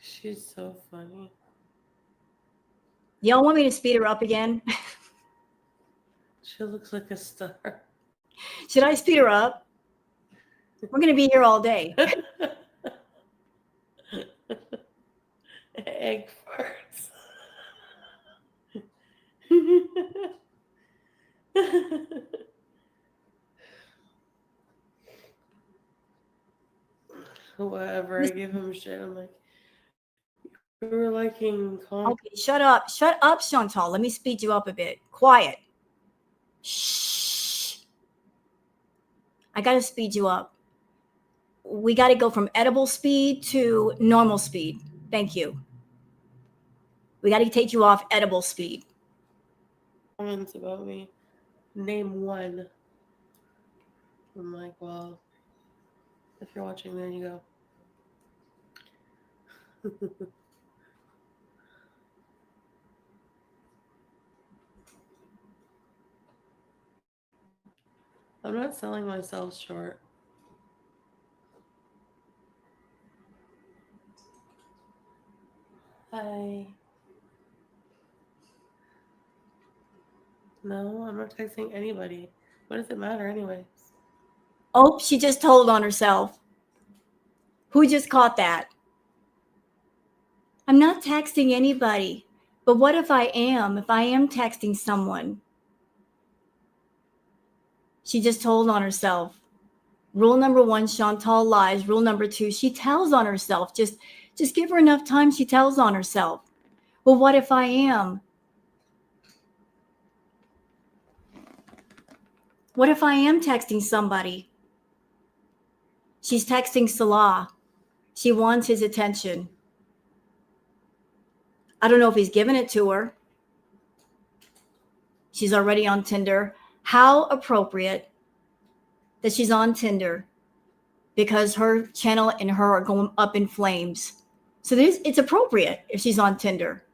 Speaker 2: She's so funny.
Speaker 1: Y'all want me to speed her up again?
Speaker 2: She looks like a star.
Speaker 1: Should I speed her up? We're going to be here all day.
Speaker 2: Egg farts. Whatever, I give him shit. I'm like, we were liking
Speaker 1: Okay, shut up. Shut up, Chantal. Let me speed you up a bit. Quiet. Shh. I got to speed you up. We got to go from edible speed to normal speed. Thank you. We got to take you off edible speed.
Speaker 2: comments about me. Name one. I'm like, well, if you're watching, there you go. I'm not selling myself short. Hi. No, I'm not texting anybody. What does it matter anyways?
Speaker 1: Oh, she just told on herself. Who just caught that? I'm not texting anybody. But what if I am? If I am texting someone? She just told on herself. Rule number 1, Chantal lies. Rule number 2, she tells on herself. Just give her enough time, she tells on herself. Well, what if I am? What if I am texting somebody? She's texting Salah. She wants his attention. I don't know if he's given it to her. She's already on Tinder. How appropriate that she's on Tinder, because her channel and her are going up in flames. So it's appropriate if she's on Tinder.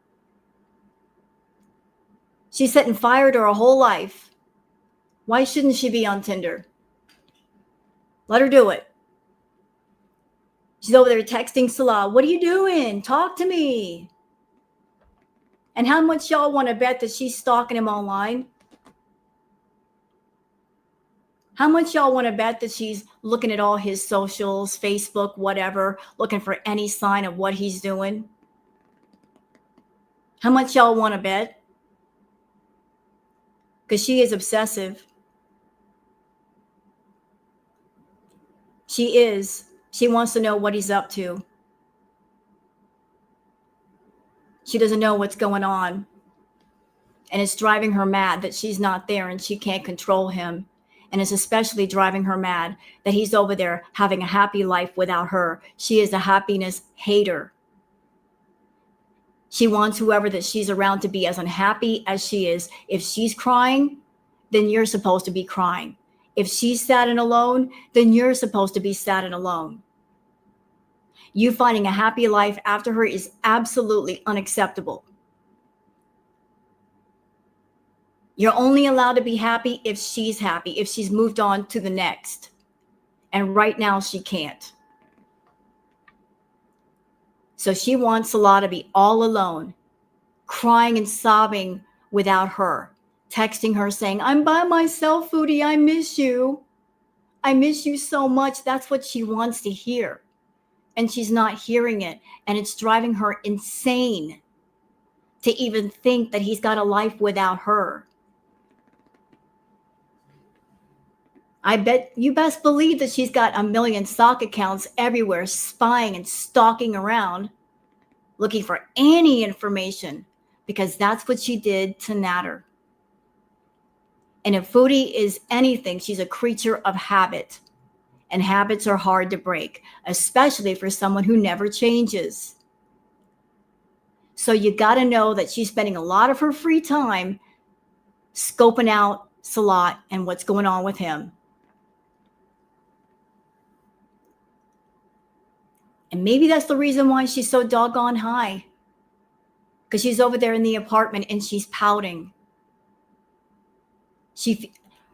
Speaker 1: She's setting fire to her whole life. Why shouldn't she be on Tinder? Let her do it. She's over there texting Salah. What are you doing? Talk to me. And how much y'all want to bet that she's stalking him online? How much y'all want to bet that she's looking at all his socials, Facebook, whatever, looking for any sign of what he's doing? How much y'all want to bet? Because she is obsessive. She is. She wants to know what he's up to. She doesn't know what's going on. And it's driving her mad that she's not there and she can't control him. And it's especially driving her mad that he's over there having a happy life without her. She is a happiness hater. She wants whoever that she's around to be as unhappy as she is. If she's crying, then you're supposed to be crying. If she's sad and alone, then you're supposed to be sad and alone. You finding a happy life after her is absolutely unacceptable. You're only allowed to be happy if she's happy, if she's moved on to the next. And right now she can't. So she wants Salah to be all alone, crying and sobbing without her, texting her saying, I'm by myself, Foodie, I miss you. I miss you so much. That's what she wants to hear. And she's not hearing it. And it's driving her insane to even think that he's got a life without her. I bet you best believe that she's got a million sock accounts everywhere, spying and stalking around, looking for any information, because that's what she did to Natter. And if Foodie is anything, she's a creature of habit. And habits are hard to break, especially for someone who never changes. So you got to know that she's spending a lot of her free time scoping out Salah and what's going on with him. And maybe that's the reason why she's so doggone high. Because she's over there in the apartment and she's pouting.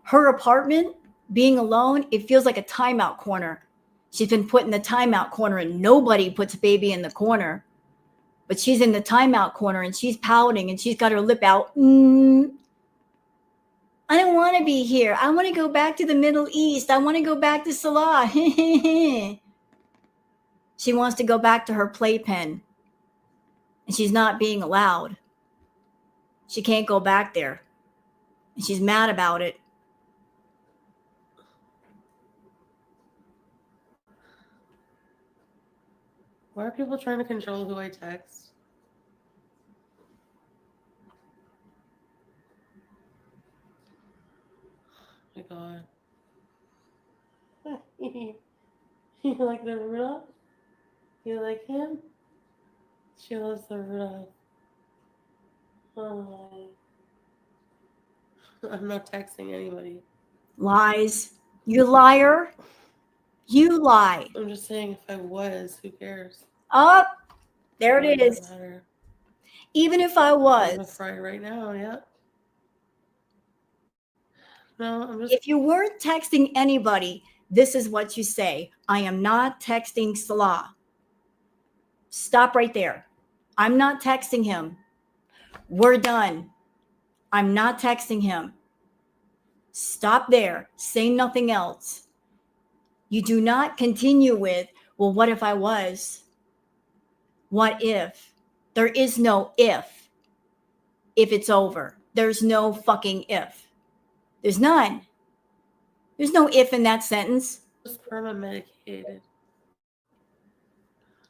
Speaker 1: Her apartment, being alone, it feels like a timeout corner. She's been put in the timeout corner and nobody puts baby in the corner. But she's in the timeout corner and she's pouting and she's got her lip out. I don't want to be here. I want to go back to the Middle East. I want to go back to Salah. She wants to go back to her playpen. And she's not being allowed. She can't go back there. And she's mad about it.
Speaker 2: Why are people trying to control who I text? Oh my God. You like the Rudolph? You like him? She loves the Rudolph. Oh. I'm not texting anybody.
Speaker 1: Lies. You liar. You lie.
Speaker 2: I'm just saying, if I was, who cares?
Speaker 1: Oh, there it is.
Speaker 2: Matter.
Speaker 1: Even if I was.
Speaker 2: I'm a fry right now, yeah. No, I'm just.
Speaker 1: If you weren't texting anybody, this is what you say. I am not texting Salah. Stop right there. I'm not texting him. We're done. I'm not texting him. Stop there. Say nothing else. You do not continue with, well, what if I was? What if? There is no if it's over. There's no fucking if. There's none. There's no if in that sentence.
Speaker 2: Just perma medicated.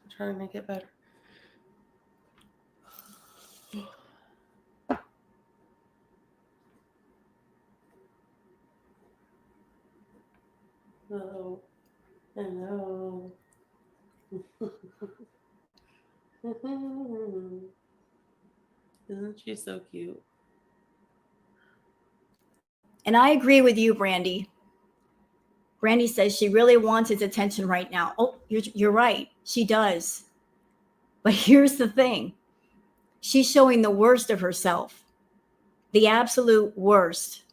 Speaker 2: I'm trying to make it better. Hello. Hello. Isn't she so cute?
Speaker 1: And I agree with you, Brandy. Brandy says she really wants his attention right now. Oh, you're right. She does. But here's the thing. She's showing the worst of herself. The absolute worst.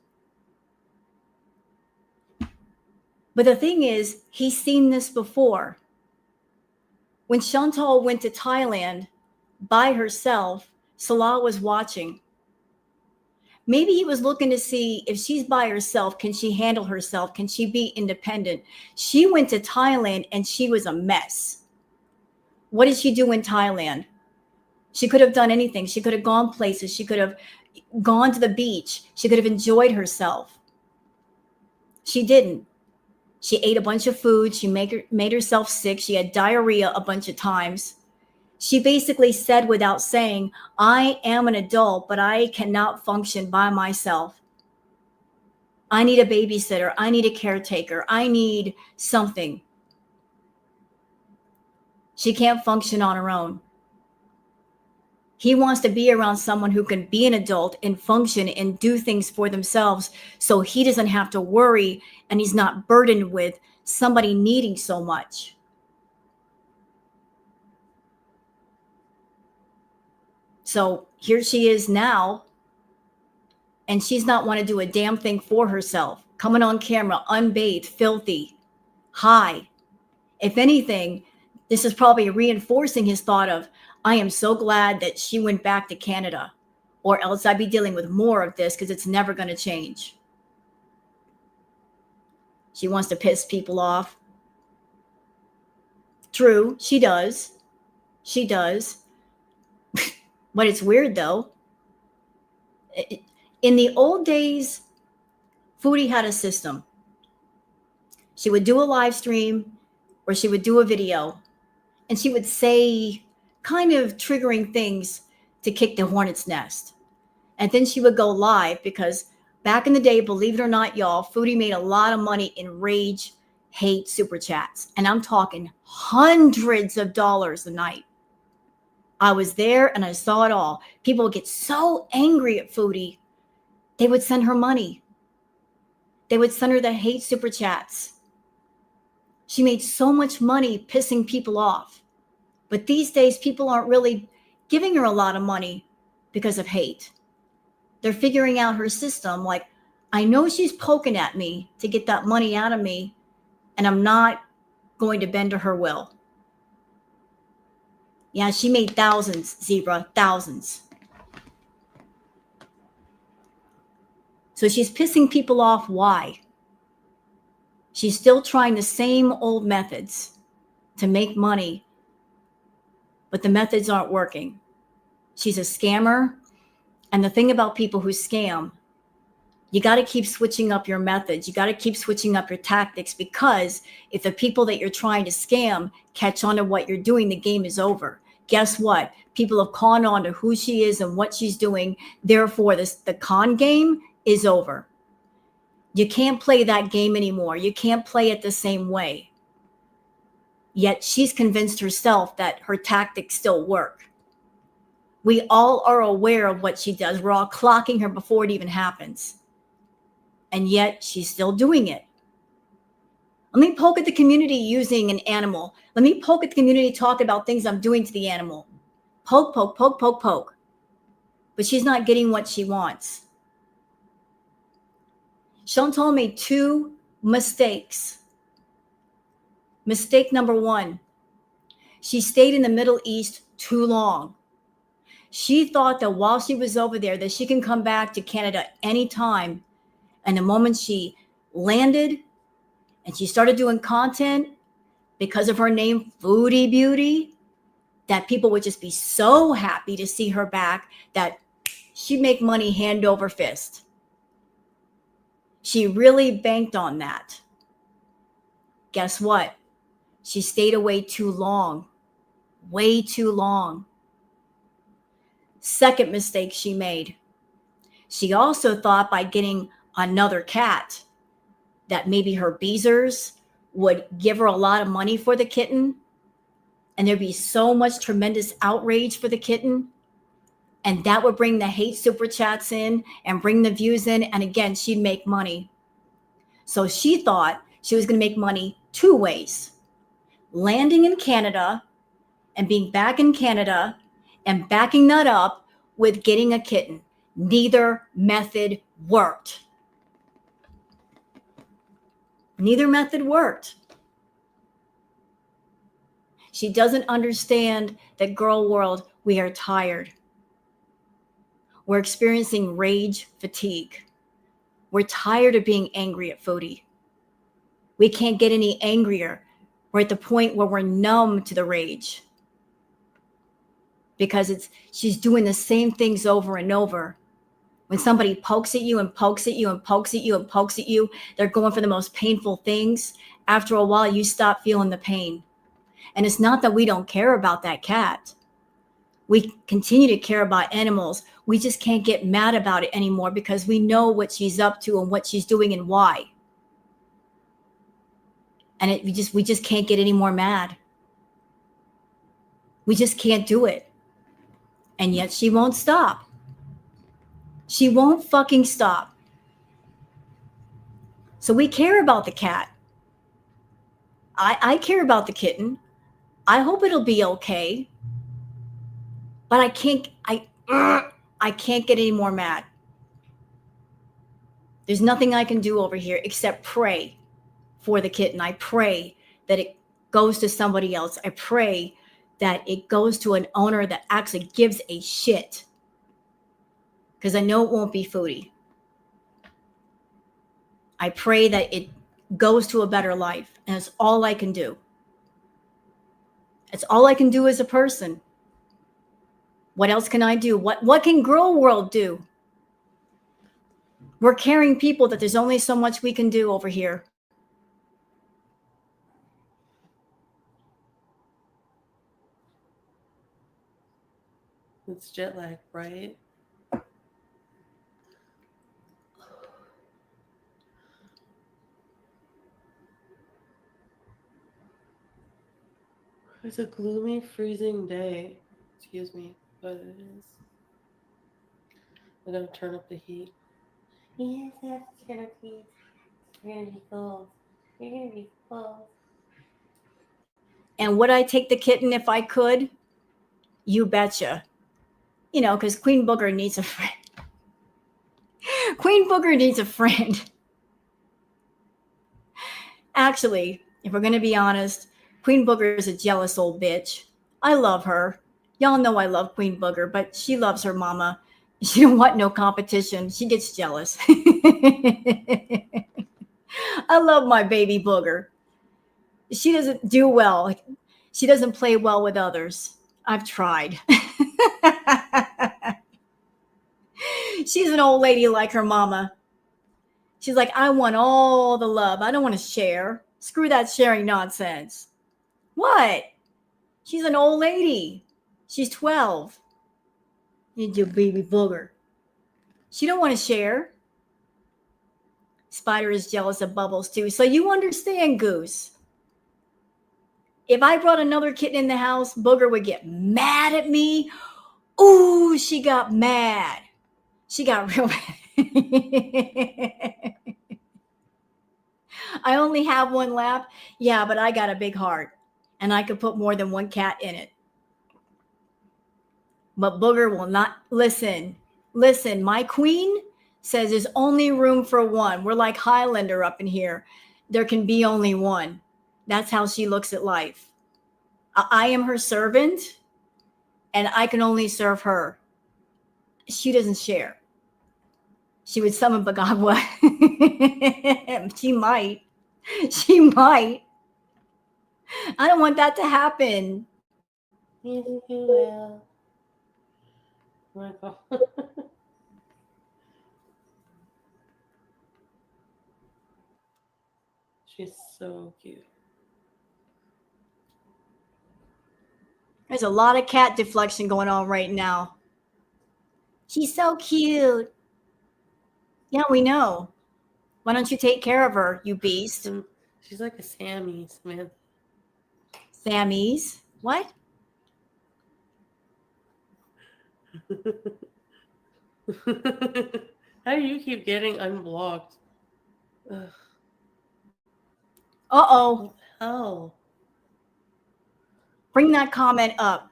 Speaker 1: But the thing is, he's seen this before. When Chantal went to Thailand by herself, Salah was watching. Maybe he was looking to see if she's by herself, can she handle herself? Can she be independent? She went to Thailand and she was a mess. What did she do in Thailand? She could have done anything. She could have gone places. She could have gone to the beach. She could have enjoyed herself. She didn't. She ate a bunch of food. She made herself sick. She had diarrhea a bunch of times. She basically said without saying, I am an adult, but I cannot function by myself. I need a babysitter. I need a caretaker. I need something. She can't function on her own. He wants to be around someone who can be an adult and function and do things for themselves so he doesn't have to worry and he's not burdened with somebody needing so much. So here she is now, and she's not want to do a damn thing for herself, coming on camera, unbathed, filthy, high. If anything, this is probably reinforcing his thought of, I am so glad that she went back to Canada, or else I'd be dealing with more of this because it's never going to change. She wants to piss people off. True, she does. She does. But it's weird though. In the old days, FOODIE had a system. She would do a live stream or she would do a video and she would say kind of triggering things to kick the hornet's nest. And then she would go live because back in the day, believe it or not, y'all, FOODIE made a lot of money in rage, hate, super chats. And I'm talking hundreds of dollars a night. I was there and I saw it all. People would get so angry at FOODIE, they would send her money. They would send her the hate super chats. She made so much money pissing people off. But these days, people aren't really giving her a lot of money because of hate. They're figuring out her system. Like, I know she's poking at me to get that money out of me, and I'm not going to bend to her will. Yeah, she made thousands, Zebra, thousands. So she's pissing people off. Why? She's still trying the same old methods to make money, but the methods aren't working. She's a scammer. And the thing about people who scam, you got to keep switching up your methods. You got to keep switching up your tactics, because if the people that you're trying to scam catch on to what you're doing, the game is over. Guess what? People have caught on to who she is and what she's doing. Therefore, the con game is over. You can't play that game anymore. You can't play it the same way. Yet she's convinced herself that her tactics still work. We all are aware of what she does. We're all clocking her before it even happens. And yet she's still doing it. Let me poke at the community using an animal. Let me poke at the community, talk about things I'm doing to the animal. Poke, poke, poke, poke, poke. But she's not getting what she wants. Chantal made two mistakes. Mistake number one, she stayed in the Middle East too long. She thought that while she was over there, that she can come back to Canada anytime. And the moment she landed and she started doing content because of her name, Foodie Beauty, that people would just be so happy to see her back that she'd make money hand over fist. She really banked on that. Guess what? She stayed away too long. Way too long. Second mistake she made. She also thought by getting another cat that maybe her beezers would give her a lot of money for the kitten, and there'd be so much tremendous outrage for the kitten, and that would bring the hate super chats in and bring the views in, and again, she'd make money. So she thought she was going to make money two ways: landing in Canada and being back in Canada and backing that up with getting a kitten. Neither method worked. Neither method worked. She doesn't understand that, girl world, we are tired. We're experiencing rage fatigue. We're tired of being angry at FOODIE. We can't get any angrier. We're at the point where we're numb to the rage because she's doing the same things over and over. When somebody pokes at you and pokes at you and pokes at you and pokes at you, they're going for the most painful things. After a while, you stop feeling the pain. And it's not that we don't care about that cat. We continue to care about animals. We just can't get mad about it anymore because we know what she's up to and what she's doing and why. And we just can't get any more mad. We just can't do it. And yet she won't stop. She won't fucking stop. So we care about the cat. I care about the kitten. I hope it'll be okay. But I can't get any more mad. There's nothing I can do over here except pray for the kitten. I pray that it goes to somebody else. I pray that it goes to an owner that actually gives a shit. Because I know it won't be FOODIE. I pray that it goes to a better life. And it's all I can do. It's all I can do as a person. What else can I do? What can Girl World do? We're caring people that there's only so much we can do over here.
Speaker 2: It's jet lag, right? It's a gloomy, freezing day. Excuse me, but it is. I'm gonna turn up the heat. Yes, it's gonna be. You're gonna be cold. You're gonna be cold.
Speaker 1: And would I take the kitten if I could? You betcha. You know, because Queen Booger needs a friend. Queen Booger needs a friend. Actually, if we're going to be honest, Queen Booger is a jealous old bitch. I love her. Y'all know I love Queen Booger, but she loves her mama. She don't want no competition. She gets jealous. I love my baby Booger. She doesn't do well. She doesn't play well with others. I've tried. She's an old lady like her mama. She's like, I want all the love. I don't want to share. Screw that sharing nonsense. What? She's an old lady. She's 12. You your baby Booger. She don't want to share. Spider is jealous of Bubbles too. So you understand, Goose. If I brought another kitten in the house, Booger would get mad at me. Ooh, she got mad. She got real mad. I only have one lap. Yeah, but I got a big heart. And I could put more than one cat in it. But Booger will not listen. Listen, my queen says there's only room for one. We're like Highlander up in here. There can be only one. That's how she looks at life. I am her servant, and I can only serve her. She doesn't share. She would summon Bagagwa. She might. She might. I don't want that to happen.
Speaker 2: Yes, you will. Oh my God. She's so cute.
Speaker 1: There's a lot of cat deflection going on right now. She's so cute. Yeah, we know. Why don't you take care of her, you beast?
Speaker 2: She's like a Sammy, Samantha.
Speaker 1: Sammy's? What?
Speaker 2: How do you keep getting unblocked? Ugh.
Speaker 1: Uh-oh.
Speaker 2: What the hell?
Speaker 1: Bring that comment up.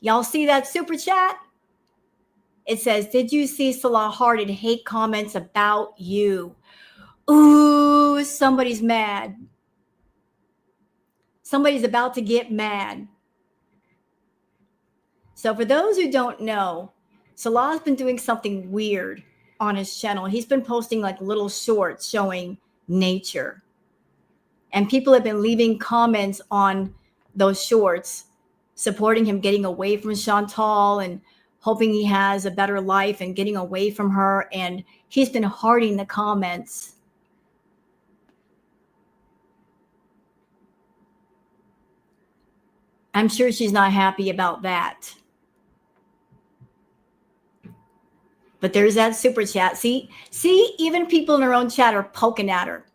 Speaker 1: Y'all see that super chat? It says, did you see Salah Hearted hate comments about you? Ooh, somebody's mad. Somebody's about to get mad. So for those who don't know, Salah's been doing something weird on his channel. He's been posting like little shorts showing nature. And people have been leaving comments on those shorts, supporting him getting away from Chantal and hoping he has a better life and getting away from her. And he's been hearting the comments. I'm sure she's not happy about that. But there's that super chat. See, even people in her own chat are poking at her.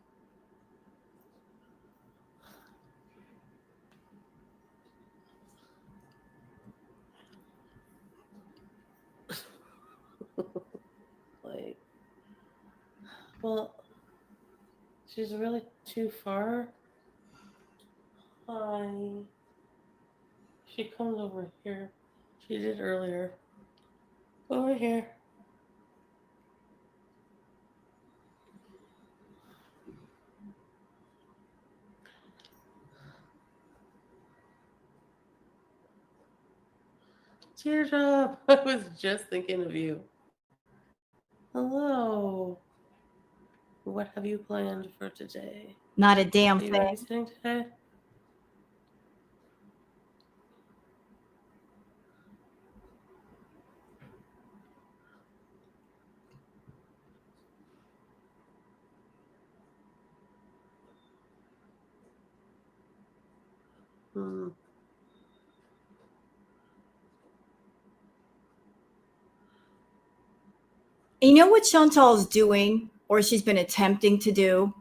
Speaker 2: Like, well, she's really too far. Hi. She comes over here. She did earlier. Over here. Teardrop. I was just thinking of you. Hello. What have you planned for today?
Speaker 1: Not a damn
Speaker 2: Are you
Speaker 1: thing.
Speaker 2: babysitting today? Hmm.
Speaker 1: You know what Chantal's doing, or she's been attempting to do?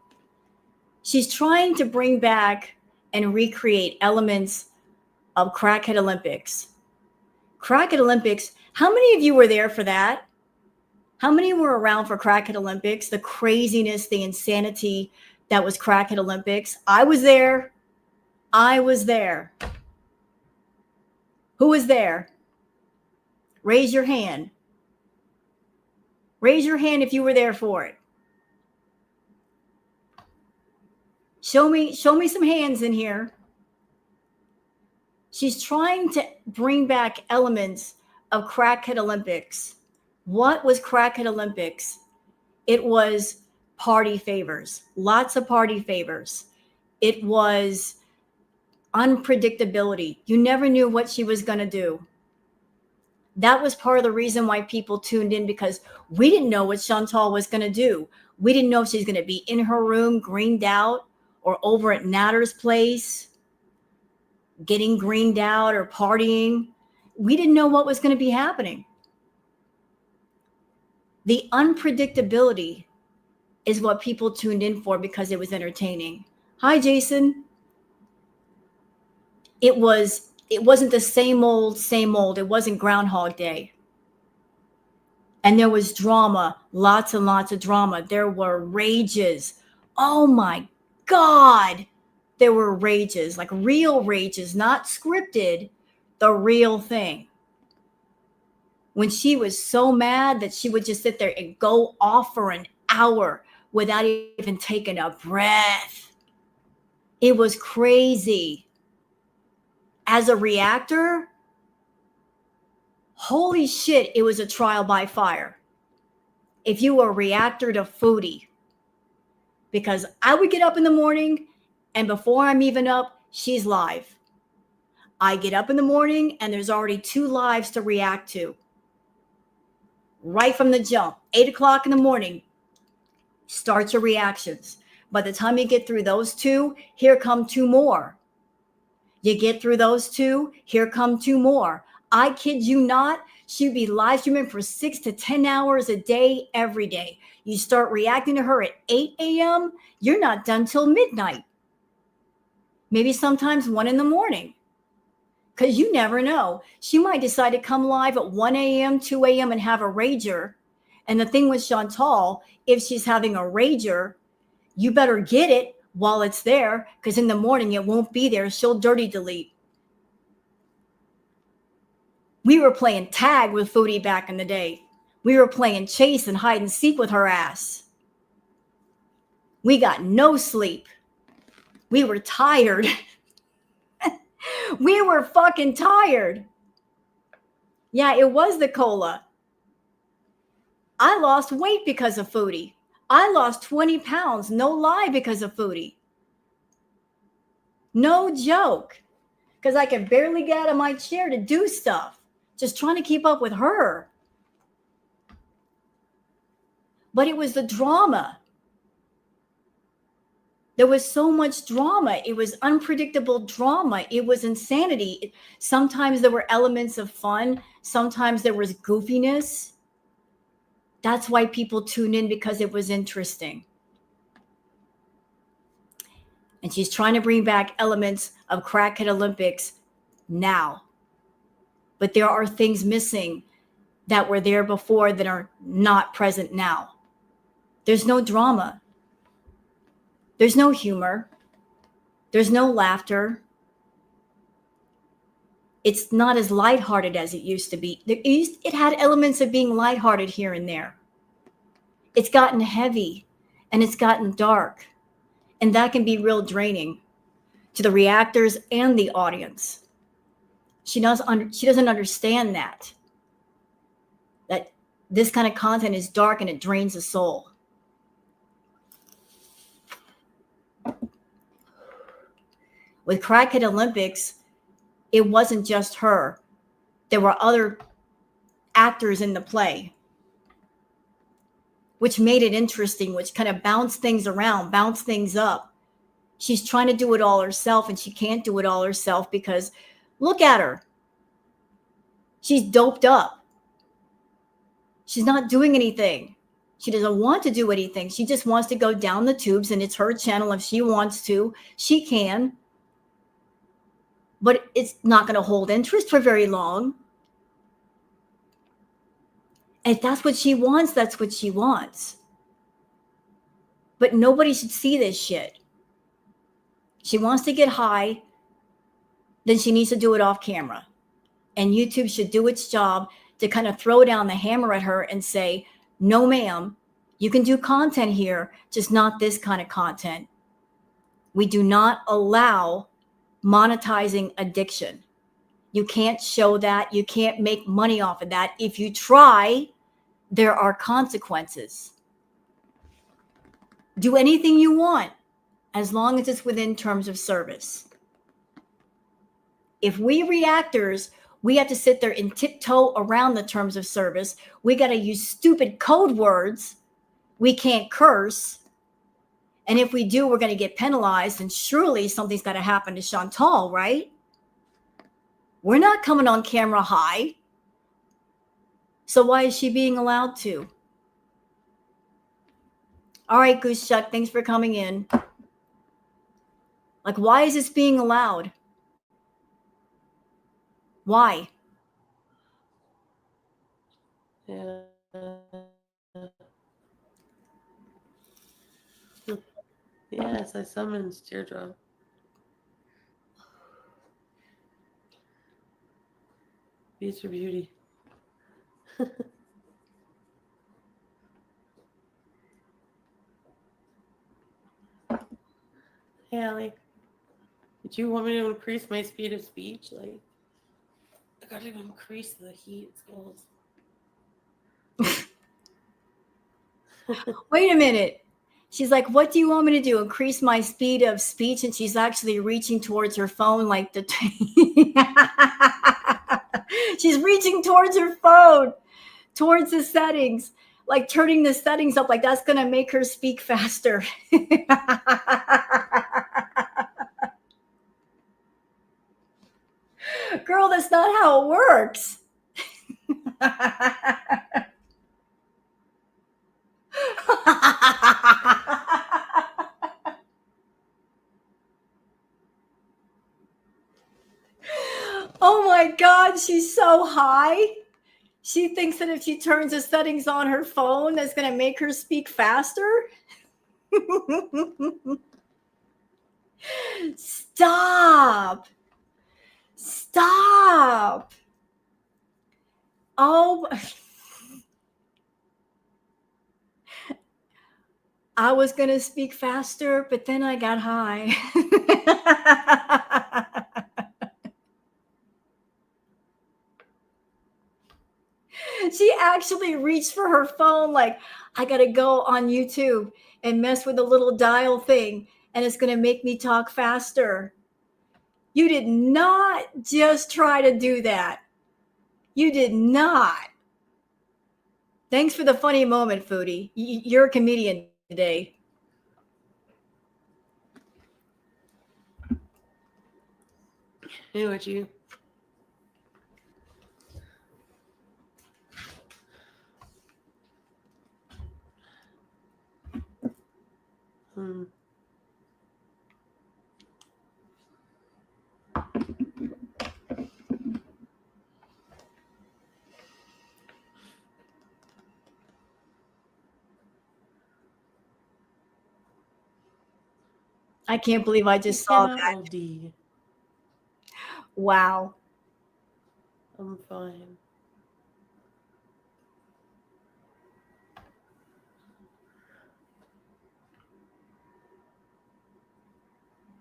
Speaker 1: She's trying to bring back and recreate elements of Crackhead Olympics. Crackhead Olympics, how many of you were there for that? How many were around for Crackhead Olympics? The craziness, the insanity that was Crackhead Olympics. I was there. I was there. Who was there? Raise your hand. Raise your hand if you were there for it. Show me some hands in here. She's trying to bring back elements of Crackhead Olympics. What was Crackhead Olympics? It was party favors, lots of party favors. It was unpredictability. You never knew what she was going to do. That was part of the reason why people tuned in, because we didn't know what Chantal was going to do. We didn't know if she's going to be in her room, greened out, or over at Natter's place, getting greened out or partying. We didn't know what was going to be happening. The unpredictability is what people tuned in for because it was entertaining. Hi, Jason. It wasn't the same old. It wasn't Groundhog Day. And there was drama, lots and lots of drama. There were rages. Oh my God. There were rages, like real rages, not scripted, the real thing. When she was so mad that she would just sit there and go off for an hour without even taking a breath. It was crazy. As a reactor, holy shit, it was a trial by fire. If you were a reactor to FOODIE, because I would get up in the morning and before I'm even up, she's live. I get up in the morning and there's already 2 lives to react to. Right from the jump, 8 o'clock in the morning, start your reactions. By the time you get through those 2, here come 2 more. You get through those 2, here come 2 more. I kid you not, she'd be live streaming for 6 to 10 hours a day, every day. You start reacting to her at 8 a.m., you're not done till midnight. Maybe sometimes 1 in the morning. Because you never know. She might decide to come live at 1 a.m., 2 a.m. and have a rager. And the thing with Chantal, if she's having a rager, you better get it while it's there, because in the morning it won't be there. She'll dirty delete. We were playing tag with Foodie back in the day. We were playing chase and hide and seek with her ass. We got no sleep. We were tired. We were fucking tired. Yeah, it was the cola. I lost weight because of Foodie. I lost 20 pounds, no lie, because of Foodie. No joke. Because I could barely get out of my chair to do stuff. Just trying to keep up with her. But it was the drama. There was so much drama. It was unpredictable drama. It was insanity. Sometimes there were elements of fun. Sometimes there was goofiness. That's why people tuned in, because it was interesting. And she's trying to bring back elements of Crackhead Olympics now. But there are things missing that were there before that are not present now. There's no drama. There's no humor. There's no laughter. It's not as lighthearted as it used to be. It had elements of being lighthearted here and there. It's gotten heavy and it's gotten dark. And that can be real draining to the reactors and the audience. She doesn't understand that this kind of content is dark and it drains the soul. With Crackhead Olympics, it wasn't just her. There were other actors in the play, which made it interesting, which kind of bounced things around, bounced things up. She's trying to do it all herself, and she can't do it all herself because look at her. She's doped up. She's not doing anything. She doesn't want to do anything. She just wants to go down the tubes, and it's her channel. If she wants to, she can. But it's not going to hold interest for very long. And if that's what she wants, that's what she wants. But nobody should see this shit. She wants to get high, then she needs to do it off camera. And YouTube should do its job to kind of throw down the hammer at her and say, no, ma'am, you can do content here, just not this kind of content. We do not allow monetizing addiction. You can't show that. You can't make money off of that. If you try, there are consequences. Do anything you want, as long as it's within terms of service. If we reactors, we have to sit there and tiptoe around the terms of service. We got to use stupid code words. We can't curse. And if we do, we're going to get penalized. And surely something's got to happen to Chantal, right? We're not coming on camera high. So why is she being allowed to? All right, Goose Chuck, thanks for coming in. Like, why is this being allowed? Why?
Speaker 2: Yeah. Yes, I summoned Teardrop. Beats her beauty. Hey, Allie. Did you want me to increase my speed of speech? Like, I gotta increase the heat skills.
Speaker 1: Wait a minute. She's like, what do you want me to do? Increase my speed of speech? And she's actually reaching towards her phone like the... She's reaching towards her phone, towards the settings. like turning the settings up, like that's going to make her speak faster. Girl, that's not how it works. Oh my God, she's so high. She thinks that if she turns the settings on her phone, that's going to make her speak faster. Stop. Stop. Oh, I was going to speak faster, but then I got high. She actually reached for her phone, like, I got to go on YouTube and mess with the little dial thing, and it's going to make me talk faster. You did not just try to do that. You did not. Thanks for the funny moment, Foodie. You're a comedian today.
Speaker 2: Hey, what you?
Speaker 1: I can't believe I just saw
Speaker 2: cannot
Speaker 1: that.
Speaker 2: OD.
Speaker 1: Wow.
Speaker 2: I'm fine.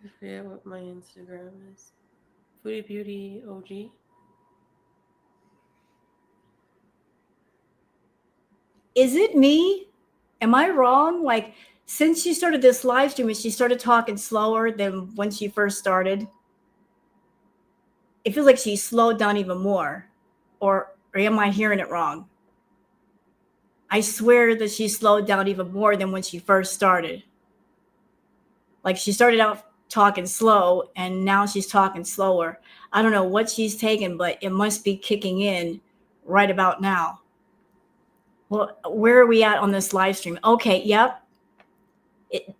Speaker 2: I forget what my Instagram is. Foodie Beauty OG.
Speaker 1: Is it me? Am I wrong? Like, since she started this live stream and she started talking slower than when she first started, it feels like she slowed down even more. Or am I hearing it wrong? I swear that she slowed down even more than when she first started. Like, she started out talking slow and now she's talking slower. I don't know what she's taking, but it must be kicking in right about now. Well, where are we at on this live stream? Okay, yep.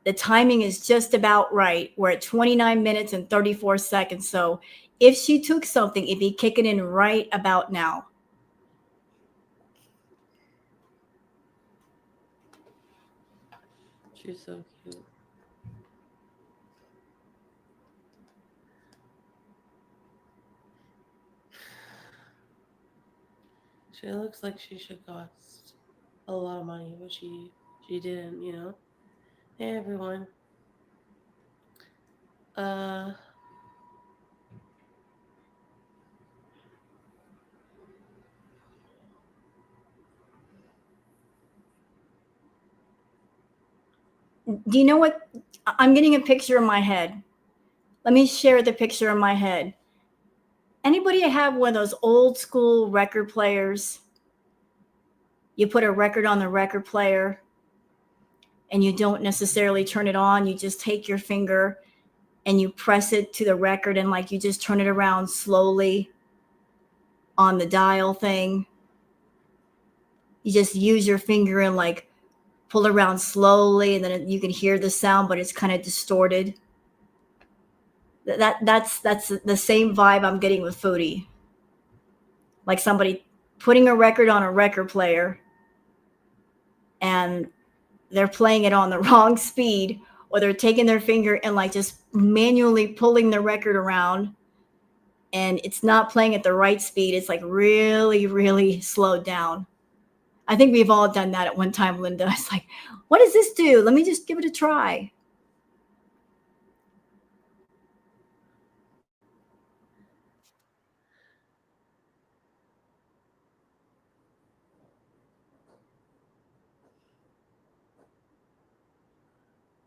Speaker 1: The timing is just about right. We're at 29 minutes and 34 seconds. So if she took something, it'd be kicking in right about now.
Speaker 2: She's so cute. She looks like she should cost a lot of money, but she didn't, you know. Hey everyone.
Speaker 1: Do you know what? I'm getting a picture in my head. Let me share the picture in my head. Anybody have one of those old school record players? You put a record on the record player and you don't necessarily turn it on. You just take your finger and you press it to the record and like you just turn it around slowly on the dial thing. You just use your finger and like pull around slowly and then you can hear the sound, but it's kind of distorted. That's the same vibe I'm getting with Foodie. Like somebody putting a record on a record player and they're playing it on the wrong speed, or they're taking their finger and like just manually pulling the record around and it's not playing at the right speed. It's like really, really slowed down. I think we've all done that at one time, Linda. It's like, what does this do? Let me just give it a try.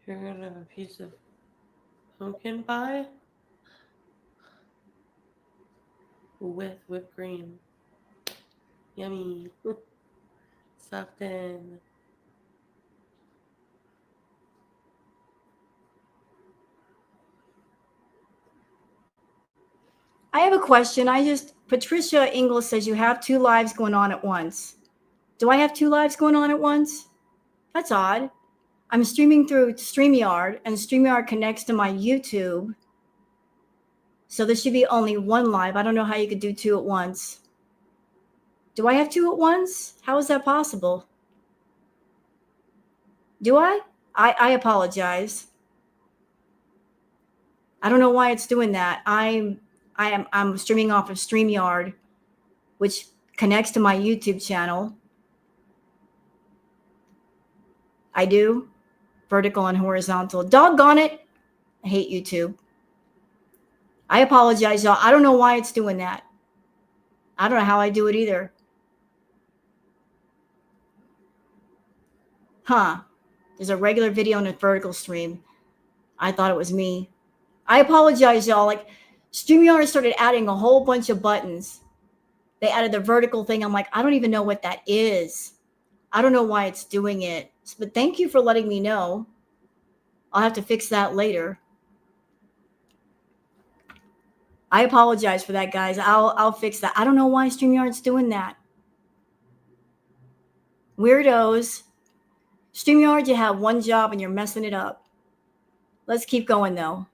Speaker 2: You're gonna have a piece of pumpkin pie with whipped cream. Yummy. sucked in.
Speaker 1: I have a question. Patricia Ingles says you have two lives going on at once. Do I have two lives going on at once? That's odd. I'm streaming through StreamYard, and StreamYard connects to my YouTube. So there should be only one live. I don't know how you could do two at once. Do I have two at once? How is that possible? Do I? I apologize. I don't know why it's doing that. I'm streaming off of StreamYard, which connects to my YouTube channel. I do. Vertical and horizontal. Doggone it. I hate YouTube. I apologize, y'all. I don't know why it's doing that. I don't know how I do it either. Huh. There's a regular video and a vertical stream. I thought it was me. I apologize, y'all. Like, StreamYard started adding a whole bunch of buttons. They added the vertical thing. I'm like, I don't even know what that is. I don't know why it's doing it. But thank you for letting me know. I'll have to fix that later. I apologize for that, guys. I'll fix that. I don't know why StreamYard's doing that. Weirdos. StreamYard, you have one job and you're messing it up. Let's keep going, though.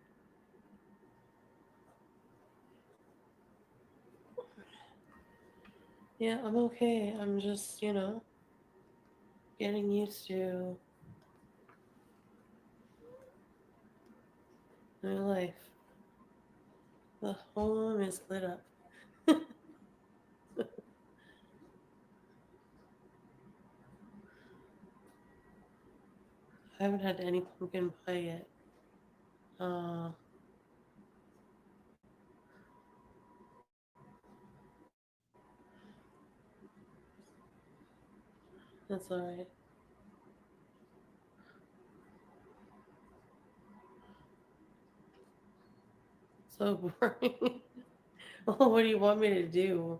Speaker 2: Yeah, I'm okay. I'm just, getting used to my life. The home is lit up. I haven't had any pumpkin pie yet. That's all right. So boring. Oh, what do you want me to do?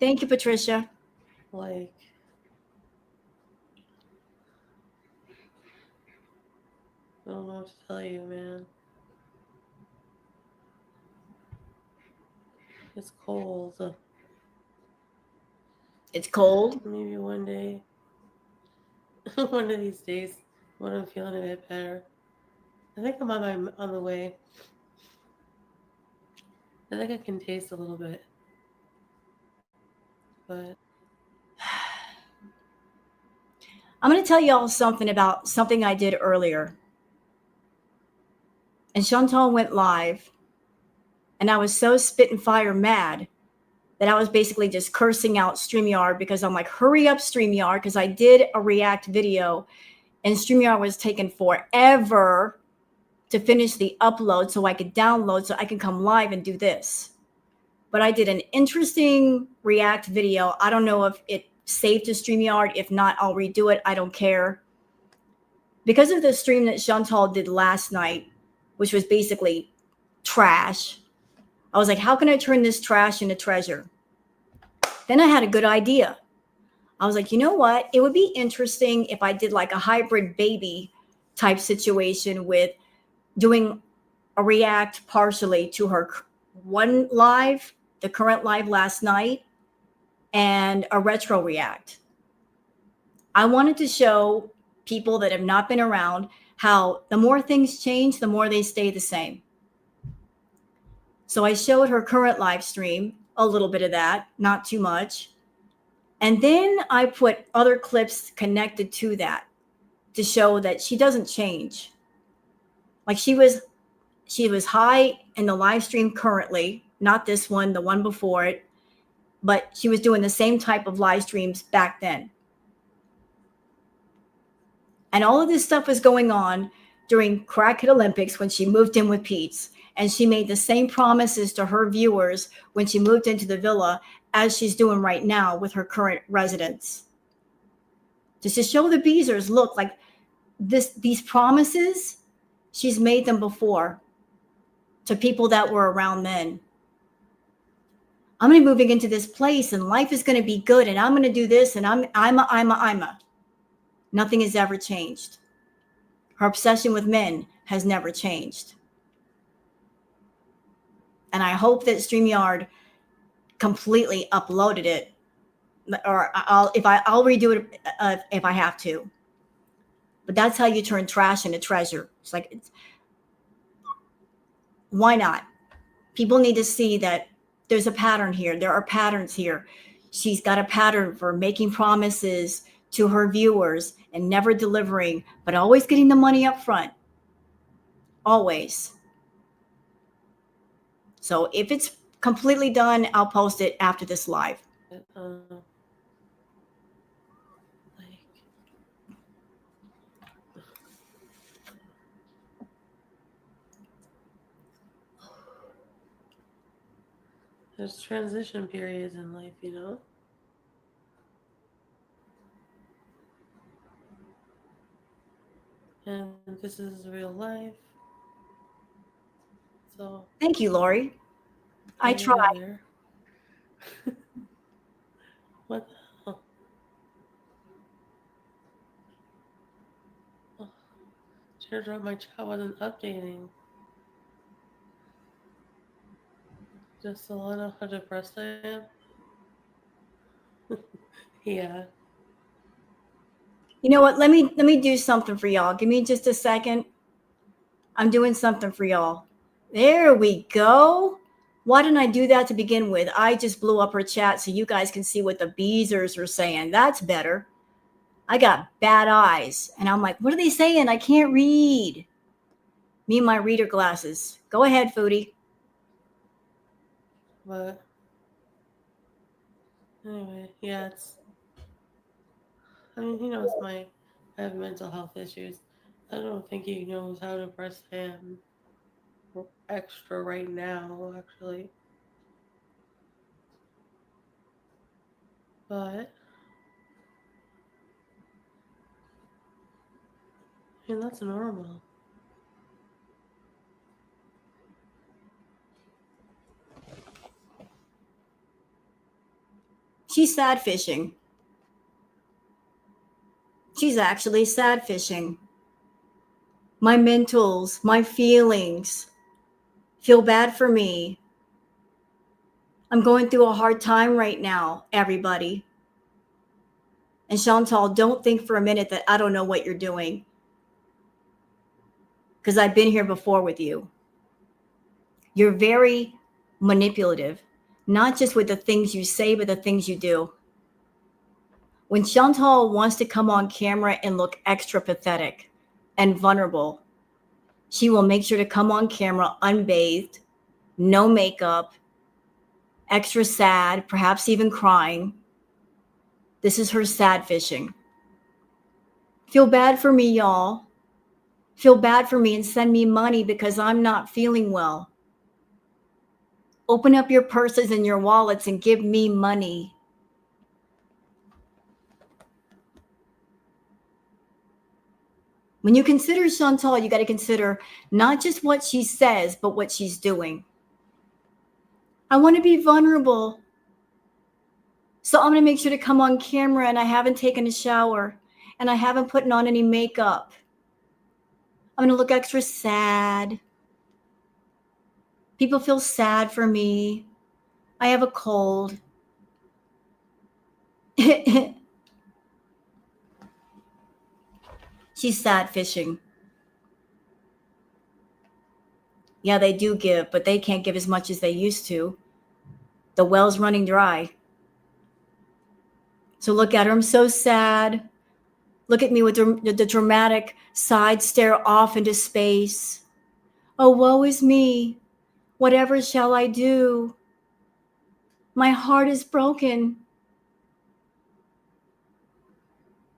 Speaker 1: Thank you, Patricia.
Speaker 2: Like, I don't know what to tell you, man. It's cold.
Speaker 1: It's cold.
Speaker 2: Maybe one day, one of these days, when I'm feeling a bit better. I think I'm on the way. I think I can taste a little bit, but
Speaker 1: I'm going to tell y'all something about something I did earlier. And Chantal went live, and I was so spit and fire mad that I was basically just cursing out StreamYard because I'm like, hurry up, StreamYard, because I did a React video, and StreamYard was taking forever to finish the upload so I could download so I can come live and do this. But I did an interesting React video. I don't know if it saved to StreamYard. If not, I'll redo it. I don't care. Because of the stream that Chantal did last night, which was basically trash, I was like, how can I turn this trash into treasure? Then I had a good idea. I was like, you know what? It would be interesting if I did like a hybrid baby type situation with doing a react partially to her one live, the current live last night, and a retro react. I wanted to show people that have not been around how the more things change, the more they stay the same. So I showed her current live stream, a little bit of that, not too much. And then I put other clips connected to that to show that she doesn't change. Like she was high in the live stream currently, not this one, the one before it, but she was doing the same type of live streams back then. And all of this stuff was going on during Crackhead Olympics when she moved in with Pete's. And she made the same promises to her viewers when she moved into the villa as she's doing right now with her current residents. Just to show the Beezers, look, like these promises, she's made them before to people that were around then. I'm going to be moving into this place and life is going to be good and I'm going to do this and I'm a. Nothing has ever changed. Her obsession with men has never changed. And I hope that StreamYard completely uploaded it, or I'll redo it if I have to. But that's how you turn trash into treasure. It's like, why not? People need to see that there's a pattern here. There are patterns here. She's got a pattern for making promises to her viewers and never delivering, but always getting the money up front. Always. So if it's completely done, I'll post it after this live.
Speaker 2: There's transition periods in life, you know? And this is real life. So
Speaker 1: thank you, Lori. I tried.
Speaker 2: What the hell? Oh, Teardrop, my chat wasn't updating. Just to let know how depressed I am. Yeah.
Speaker 1: You know what? Let me do something for y'all. Give me just a second. I'm doing something for y'all. There we go. Why didn't I do that to begin with? I just blew up her chat so you guys can see what the beezers are saying. That's better. I got bad eyes. And I'm like, what are they saying? I can't read. Me and my reader glasses. Go ahead, Foodie.
Speaker 2: But anyway, yeah, he knows I have mental health issues. I don't think he knows how depressed I am extra right now, actually. But that's normal.
Speaker 1: She's sad fishing. She's actually sad fishing. My mentals, my feelings feel bad for me. I'm going through a hard time right now, everybody. And Chantal, don't think for a minute that I don't know what you're doing. Because I've been here before with you. You're very manipulative, not just with the things you say, but the things you do. When Chantal wants to come on camera and look extra pathetic and vulnerable, she will make sure to come on camera unbathed, no makeup, extra sad, perhaps even crying. This is her sad fishing. Feel bad for me, y'all. Feel bad for me and send me money because I'm not feeling well. Open up your purses and your wallets and give me money. When you consider Chantal, you got to consider not just what she says, but what she's doing. I want to be vulnerable. So I'm going to make sure to come on camera and I haven't taken a shower and I haven't put on any makeup. I'm going to look extra sad. People feel sad for me. I have a cold. She's sad fishing. Yeah, they do give, but they can't give as much as they used to. The well's running dry. So look at her. I'm so sad. Look at me with the dramatic side stare off into space. Oh, woe is me. Whatever shall I do? My heart is broken.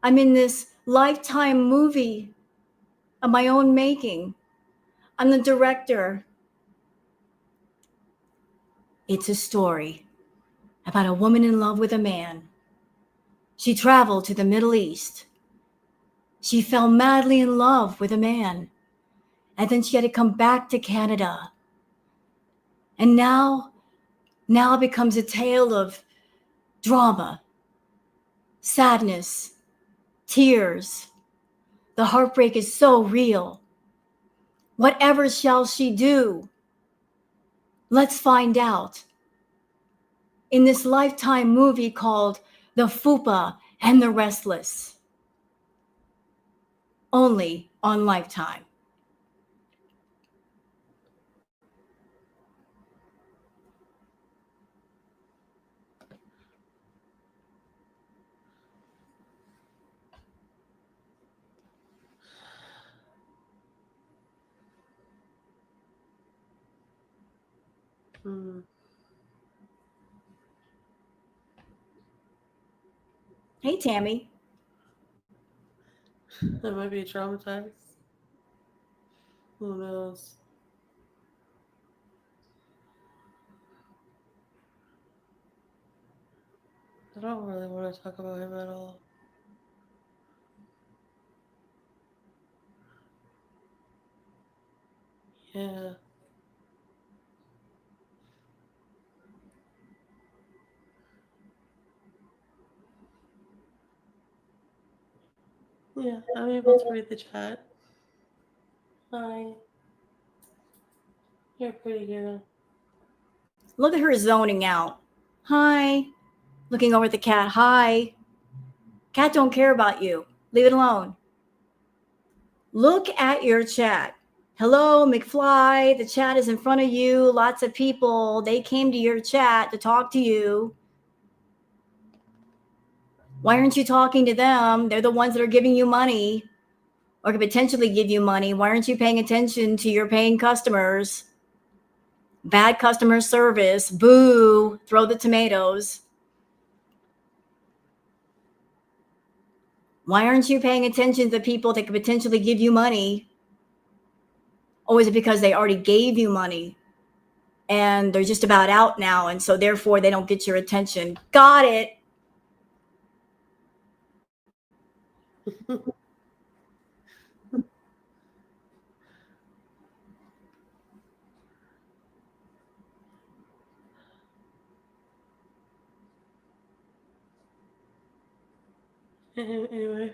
Speaker 1: I'm in this Lifetime movie of my own making. I'm the director. It's a story about a woman in love with a man. She traveled to the Middle East. She fell madly in love with a man. And then she had to come back to Canada. And now now becomes a tale of drama, sadness, tears. The heartbreak is so real. Whatever shall she do? Let's find out. In this Lifetime movie called The Fupa and the Restless. Only on Lifetime. Hey, Tammy.
Speaker 2: I might be traumatized. Who knows? I don't really want to talk about him at all. Yeah. Yeah, I'm able to read the chat. Hi. You're pretty good.
Speaker 1: Look at her zoning out. Hi. Looking over at the cat. Hi. Cat don't care about you. Leave it alone. Look at your chat. Hello, McFly. The chat is in front of you. Lots of people. They came to your chat to talk to you. Why aren't you talking to them? They're the ones that are giving you money or could potentially give you money. Why aren't you paying attention to your paying customers? Bad customer service. Boo. Throw the tomatoes. Why aren't you paying attention to the people that could potentially give you money? Or is it because they already gave you money and they're just about out now, and so therefore they don't get your attention? Got it.
Speaker 2: Anyway,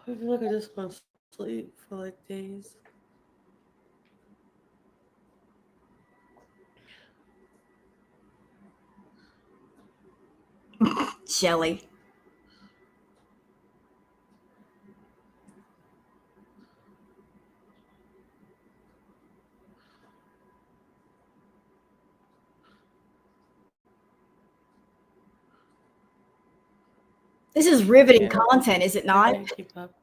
Speaker 2: I feel like I just want to sleep for like days.
Speaker 1: Shelly. This is riveting content, is it
Speaker 2: I
Speaker 1: not?
Speaker 2: can't keep up.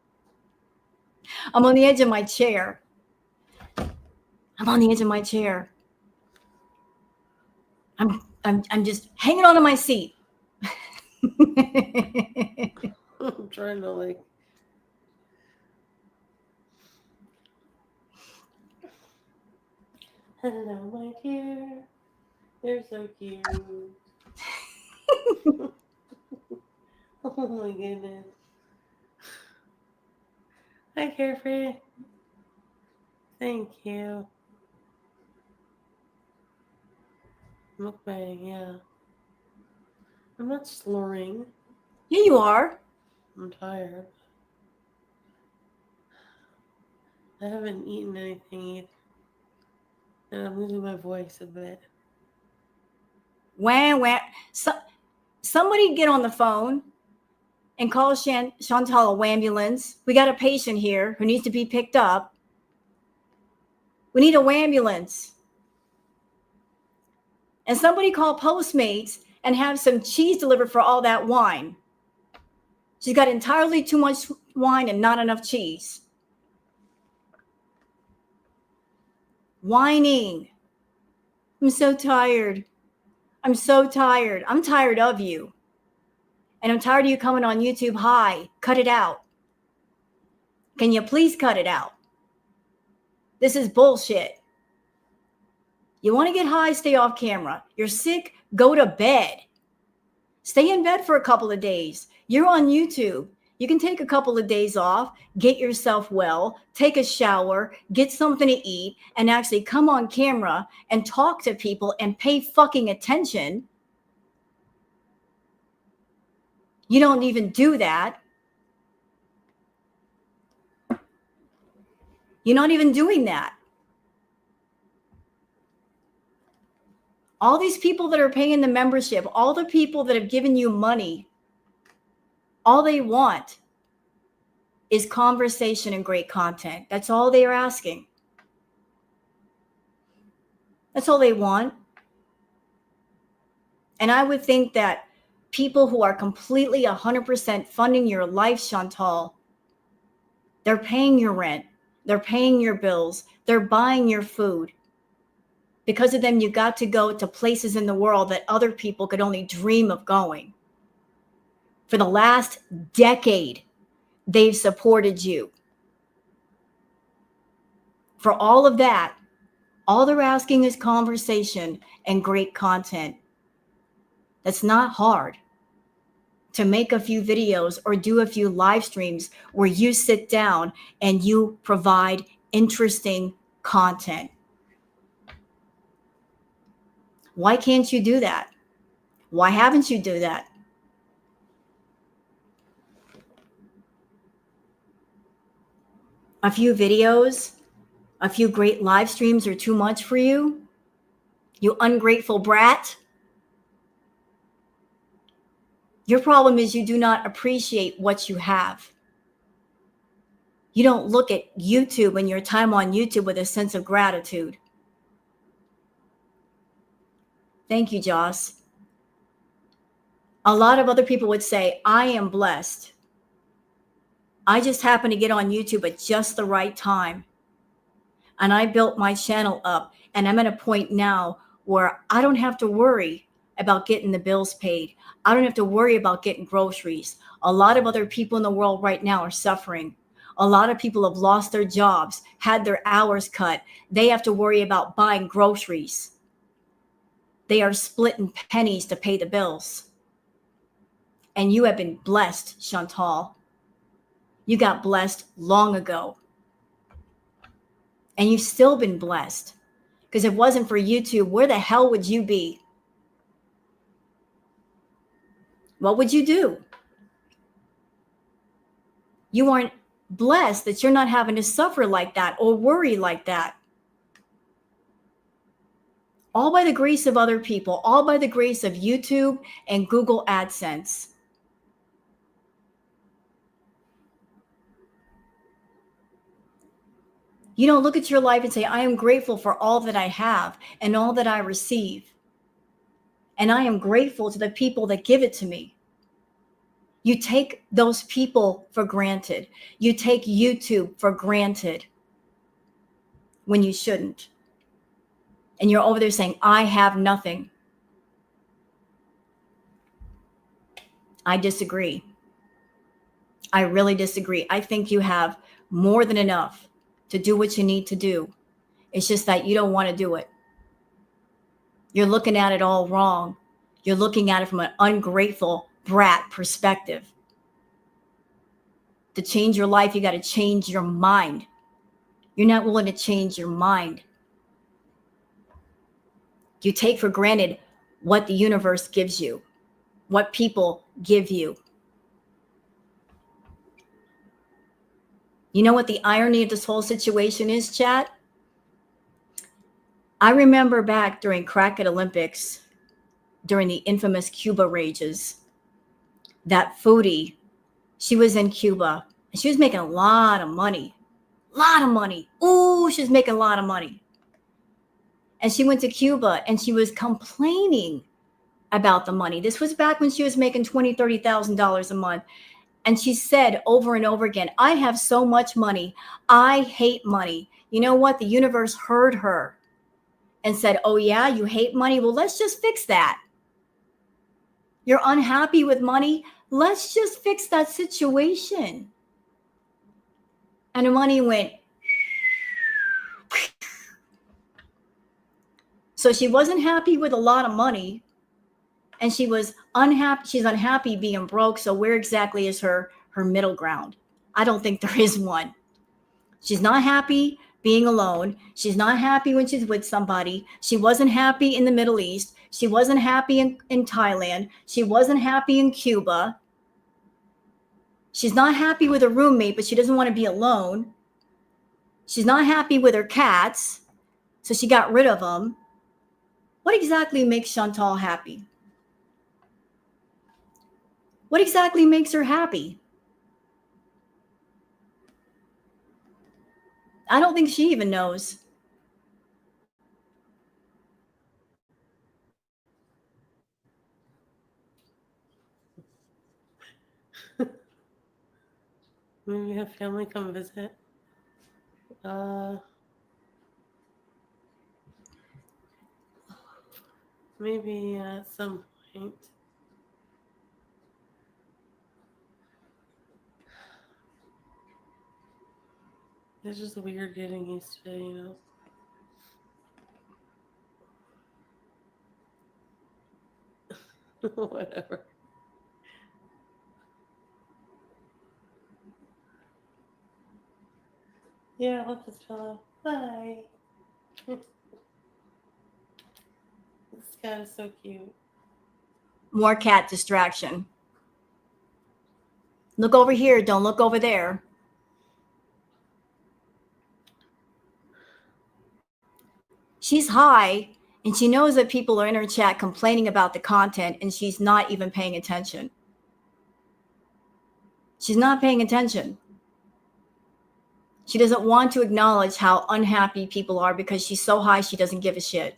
Speaker 1: I'm on the edge of my chair. I'm on the edge of my chair. I'm just hanging on to my seat.
Speaker 2: I'm trying to like. Hello, my dear. They're so cute. Oh my goodness. Hi, Carefree. Thank you. Mukbang, yeah. I'm not slurring.
Speaker 1: Here you are.
Speaker 2: I'm tired. I haven't eaten anything either. And I'm losing my voice a bit.
Speaker 1: Wah, wah. Somebody get on the phone and call Chantal a ambulance. We got a patient here who needs to be picked up. We need a ambulance. And somebody call Postmates and have some cheese delivered for all that wine. She's got entirely too much wine and not enough cheese. Whining. I'm so tired. I'm so tired. I'm tired of you. And I'm tired of you coming on YouTube. Hi, cut it out. Can you please cut it out? This is bullshit. You want to get high, stay off camera. You're sick, go to bed. Stay in bed for a couple of days. You're on YouTube. You can take a couple of days off, get yourself well, take a shower, get something to eat, and actually come on camera and talk to people and pay fucking attention. You don't even do that. You're not even doing that. All these people that are paying the membership, all the people that have given you money, all they want is conversation and great content. That's all they are asking. That's all they want. And I would think that people who are completely 100% funding your life, Chantal, they're paying your rent, they're paying your bills, they're buying your food. Because of them, you got to go to places in the world that other people could only dream of going. For the last decade, they've supported you. For all of that, all they're asking is conversation and great content. That's not hard. To make a few videos or do a few live streams where you sit down and you provide interesting content. Why can't you do that? Why haven't you do that? A few videos, a few great live streams are too much for you? You ungrateful brat? Your problem is you do not appreciate what you have. You don't look at YouTube and your time on YouTube with a sense of gratitude. Thank you, Joss. A lot of other people would say, I am blessed. I just happened to get on YouTube at just the right time. And I built my channel up. And I'm at a point now where I don't have to worry about getting the bills paid. I don't have to worry about getting groceries. A lot of other people in the world right now are suffering. A lot of people have lost their jobs, had their hours cut. They have to worry about buying groceries. They are splitting pennies to pay the bills. And you have been blessed, Chantal. You got blessed long ago. And you've still been blessed. Because if it wasn't for YouTube, where the hell would you be? What would you do? You aren't blessed that you're not having to suffer like that or worry like that. All by the grace of other people, all by the grace of YouTube and Google AdSense. You don't look at your life and say, I am grateful for all that I have and all that I receive. And I am grateful to the people that give it to me. You take those people for granted. You take YouTube for granted when you shouldn't. And you're over there saying, I have nothing. I disagree. I really disagree. I think you have more than enough to do what you need to do. It's just that you don't want to do it. You're looking at it all wrong. You're looking at it from an ungrateful brat perspective. To change your life, you got to change your mind. You're not willing to change your mind. You take for granted what the universe gives you, what people give you. You know what the irony of this whole situation is, chat? I remember back during Crackhead Olympics, during the infamous Cuba rages, that FOODIE, she was in Cuba and she was making a lot of money. Ooh, she was making a lot of money. And she went to Cuba and she was complaining about the money. This was back when she was making $20,000, $30,000 a month. And she said over and over again, I have so much money. I hate money. You know what? The universe heard her and said, oh yeah, you hate money? Well, let's just fix that. You're unhappy with money? Let's just fix that situation. And the money went. So she wasn't happy with a lot of money. And she was unhappy. She's unhappy being broke. So where exactly is her her middle ground. I don't think there is one. She's not happy being alone. She's not happy when she's with somebody. She wasn't happy in the Middle East. She wasn't happy in Thailand. She wasn't happy in Cuba. She's not happy with her roommate, but she doesn't want to be alone. She's not happy with her cats, so she got rid of them. What exactly makes Chantal happy? What exactly makes her happy? I don't think she even knows.
Speaker 2: Maybe have family come visit. Maybe at some point. It's just weird getting used to it, you know. Whatever. Yeah, I'll just chill out. Bye. This cat is so cute.
Speaker 1: More cat distraction. Look over here. Don't look over there. She's high and she knows that people are in her chat complaining about the content and she's not even paying attention. She's not paying attention. She doesn't want to acknowledge how unhappy people are because she's so high she doesn't give a shit.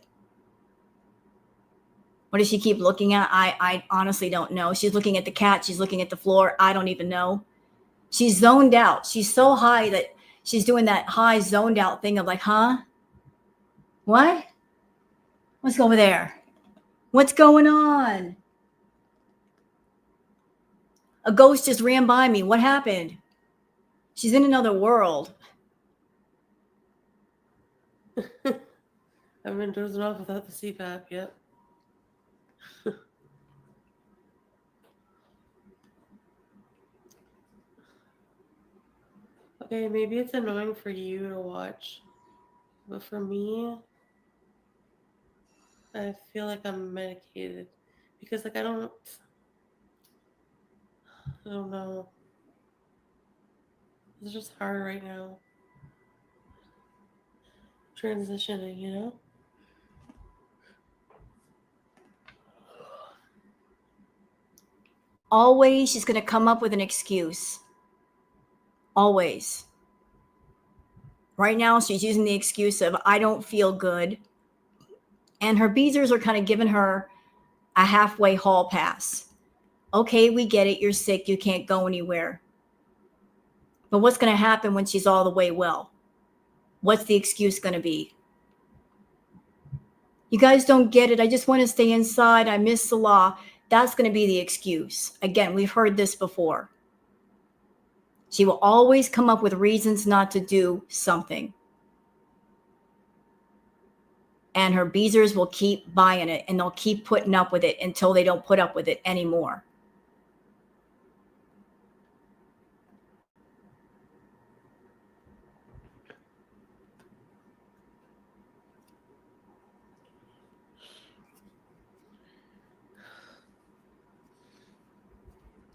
Speaker 1: What does she keep looking at? I honestly don't know. She's looking at the cat. She's looking at the floor. I don't even know. She's zoned out. She's so high that she's doing that high zoned out thing of like, huh? What? Let's go over there. What's going on? A ghost just ran by me. What happened? She's in another world.
Speaker 2: I've been dozing off without the CPAP yet. Okay, maybe it's annoying for you to watch, but for me, I feel like I'm medicated because like I don't know. It's just hard right now. Transitioning, you know?
Speaker 1: Always she's going to come up with an excuse. Always. Right now she's using the excuse of I don't feel good. And her beezers are kind of giving her a halfway hall pass. Okay, we get it. You're sick. You can't go anywhere. But what's going to happen when she's all the way well? What's the excuse going to be? You guys don't get it. I just want to stay inside. I miss Salah. That's going to be the excuse. Again, we've heard this before. She will always come up with reasons not to do something. And her beezers will keep buying it and they'll keep putting up with it until they don't put up with it anymore.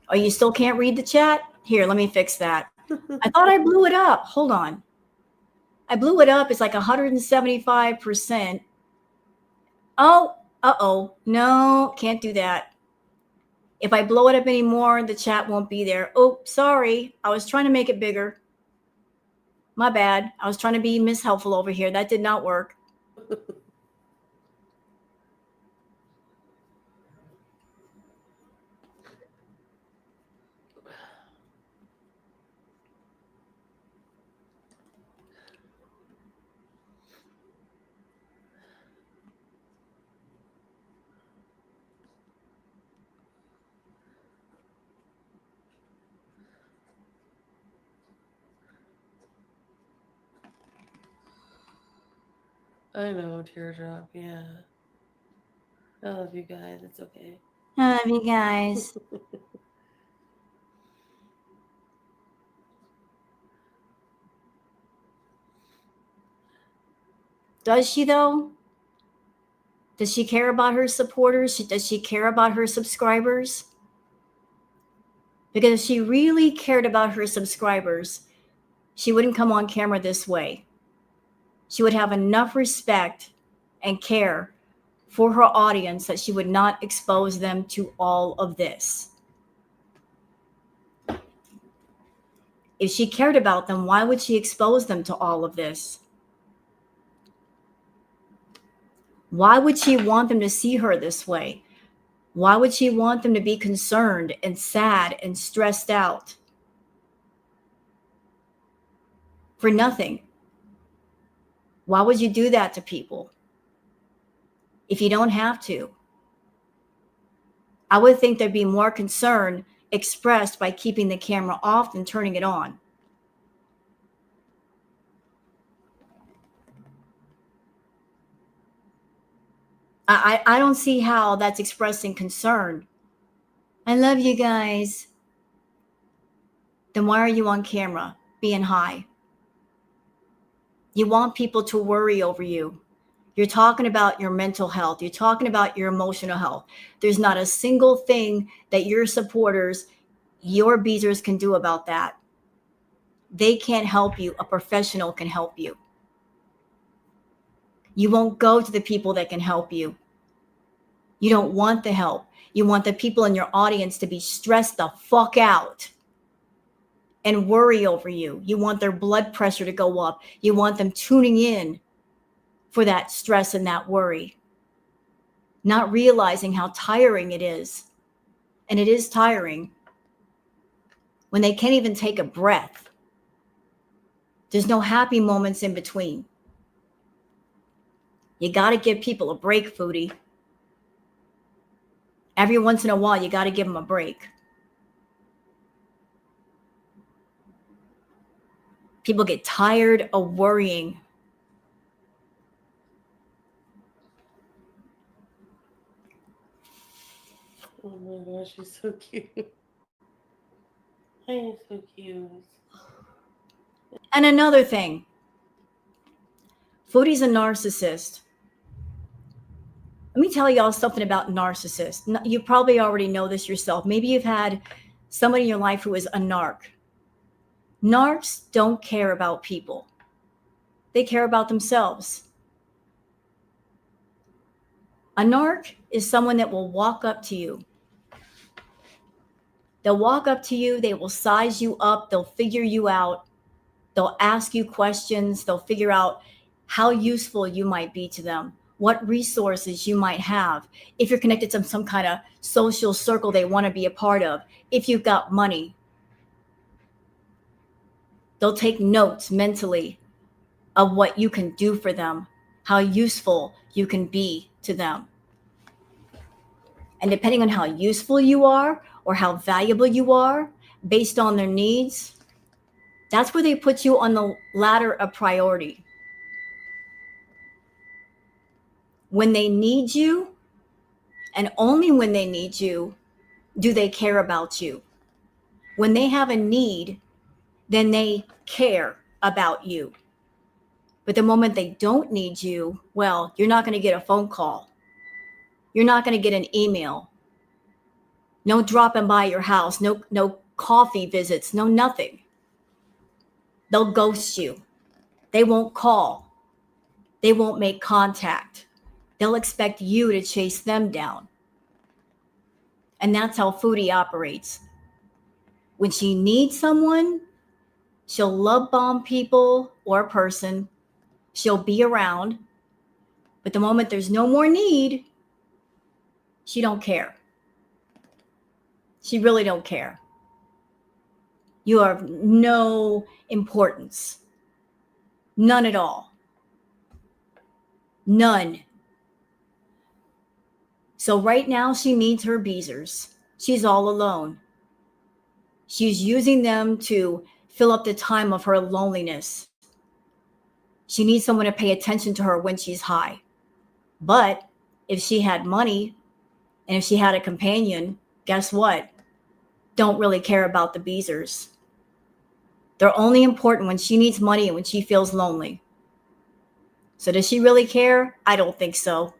Speaker 1: Oh, you still can't read the chat? Here, let me fix that. I thought I blew it up. Hold on. I blew it up. It's like 175%. Oh, uh-oh. No, can't do that. If I blow it up anymore, the chat won't be there. Oh, sorry. I was trying to make it bigger. My bad. I was trying to be Miss Helpful over here. That did not work.
Speaker 2: I know, teardrop, yeah. I love you guys. It's okay.
Speaker 1: I love you guys. Does she though? Does she care about her supporters? Does she care about her subscribers? Because if she really cared about her subscribers, she wouldn't come on camera this way. She would have enough respect and care for her audience that she would not expose them to all of this. If she cared about them, why would she expose them to all of this? Why would she want them to see her this way? Why would she want them to be concerned and sad and stressed out? For nothing. Why would you do that to people if you don't have to? I would think there'd be more concern expressed by keeping the camera off than turning it on. I don't see how that's expressing concern. I love you guys. Then why are you on camera being high? You want people to worry over you. You're talking about your mental health. You're talking about your emotional health. There's not a single thing that your supporters, your beezers can do about that. They can't help you. A professional can help you. You won't go to the people that can help you. You don't want the help. You want the people in your audience to be stressed the fuck out and worry over you. You want their blood pressure to go up. You want them tuning in for that stress and that worry, not realizing how tiring it is. And it is tiring when they can't even take a breath. There's no happy moments in between. You got to give people a break, Foodie. Every once in a while, you got to give them a break. People get tired of worrying.
Speaker 2: Oh my gosh, she's so cute. He's so cute.
Speaker 1: And another thing, Foodie's a narcissist. Let me tell y'all something about narcissists. You probably already know this yourself. Maybe you've had somebody in your life who is a narc. Narcs don't care about people. They care about themselves. A narc is someone that will walk up to you. They'll walk up to you. They will size you up. They'll figure you out. They'll ask you questions. They'll figure out how useful you might be to them, what resources you might have, if you're connected to some kind of social circle they want to be a part of, if you've got money. They'll take notes mentally of what you can do for them, how useful you can be to them. And depending on how useful you are or how valuable you are, based on their needs, that's where they put you on the ladder of priority. When they need you, and only when they need you, do they care about you. When they have a need, then they care about you. But the moment they don't need you, well, you're not going to get a phone call. You're not going to get an email. No dropping by your house, no coffee visits, no nothing. They'll ghost you. They won't call. They won't make contact. They'll expect you to chase them down. And that's how Foodie operates. When she needs someone, she'll love bomb people or a person. She'll be around. But the moment there's no more need, she don't care. She really don't care. You are of no importance. None at all. None. So right now she needs her beezers. She's all alone. She's using them to fill up the time of her loneliness. She needs someone to pay attention to her when she's high. But if she had money and if she had a companion, guess what? Don't really care about the beezers. They're only important when she needs money and when she feels lonely. So does she really care? I don't think so.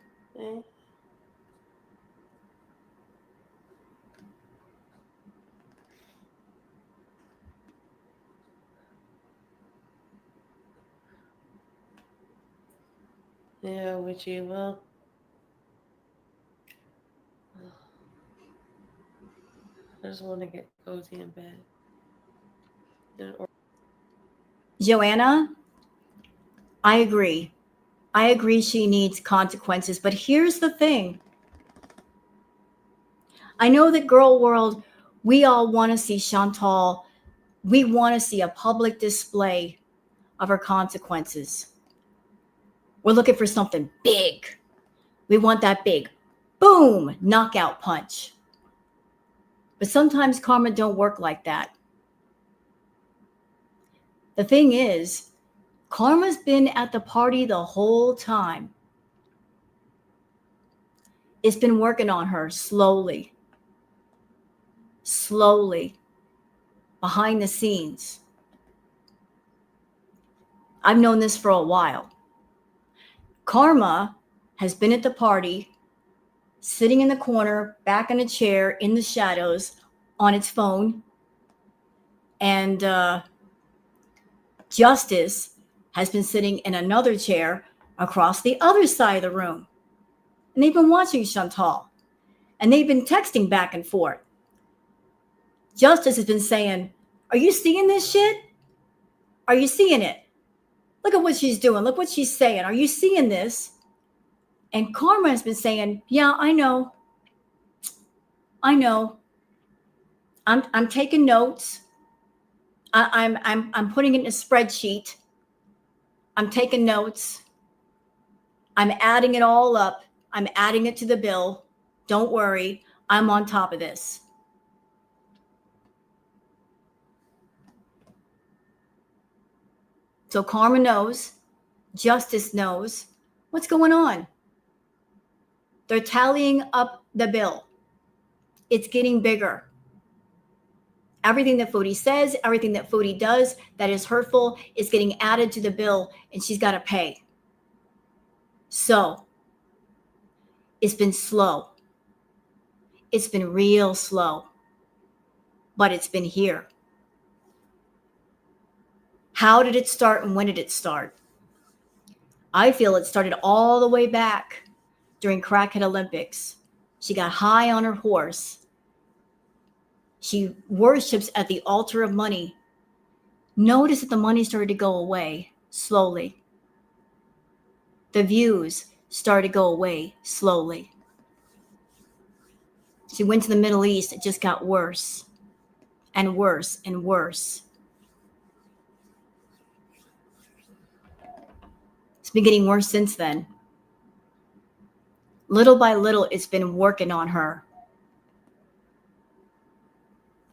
Speaker 2: Yeah, witchy. Well, I just want to get cozy in bed.
Speaker 1: Joanna, I agree. I agree she needs consequences. But here's the thing. I know that girl world, we all want to see Chantal. We want to see a public display of her consequences. We're looking for something big. We want that big, boom, knockout punch. But sometimes karma don't work like that. The thing is, karma's been at the party the whole time. It's been working on her slowly, behind the scenes. I've known this for a while. Karma has been at the party, sitting in the corner, back in a chair, in the shadows, on its phone. And Justice has been sitting in another chair across the other side of the room. And they've been watching Chantal. And they've been texting back and forth. Justice has been saying, "Are you seeing this shit? Are you seeing it? Look at what she's doing. Look what she's saying. Are you seeing this?" And Karma has been saying, "Yeah, I know. I know. I'm taking notes. I'm putting it in a spreadsheet. I'm taking notes. I'm adding it all up. I'm adding it to the bill. Don't worry. I'm on top of this." So Karma knows, Justice knows what's going on. They're tallying up the bill. It's getting bigger. Everything that FOODIE says, everything that FOODIE does that is hurtful is getting added to the bill, and she's got to pay. So it's been slow. It's been real slow, but it's been here. How did it start and when did it start? I feel it started all the way back during Crackhead Olympics. She got high on her horse. She worships at the altar of money. Notice that the money started to go away slowly. The views started to go away slowly. She went to the Middle East. It just got worse and worse and worse. It's been getting worse since then. Little by little, it's been working on her.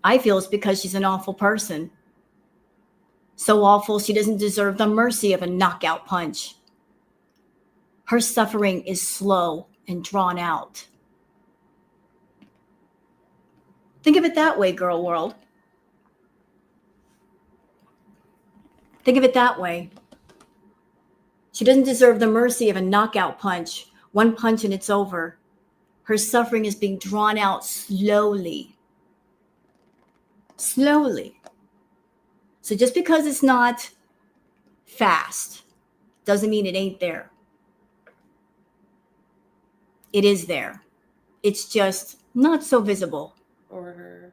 Speaker 1: I feel it's because she's an awful person. So awful, she doesn't deserve the mercy of a knockout punch. Her suffering is slow and drawn out. Think of it that way, girl world. Think of it that way. She doesn't deserve the mercy of a knockout punch. One punch and it's over. Her suffering is being drawn out slowly. Slowly. So just because it's not fast doesn't mean it ain't there. It is there. It's just not so visible.
Speaker 2: Order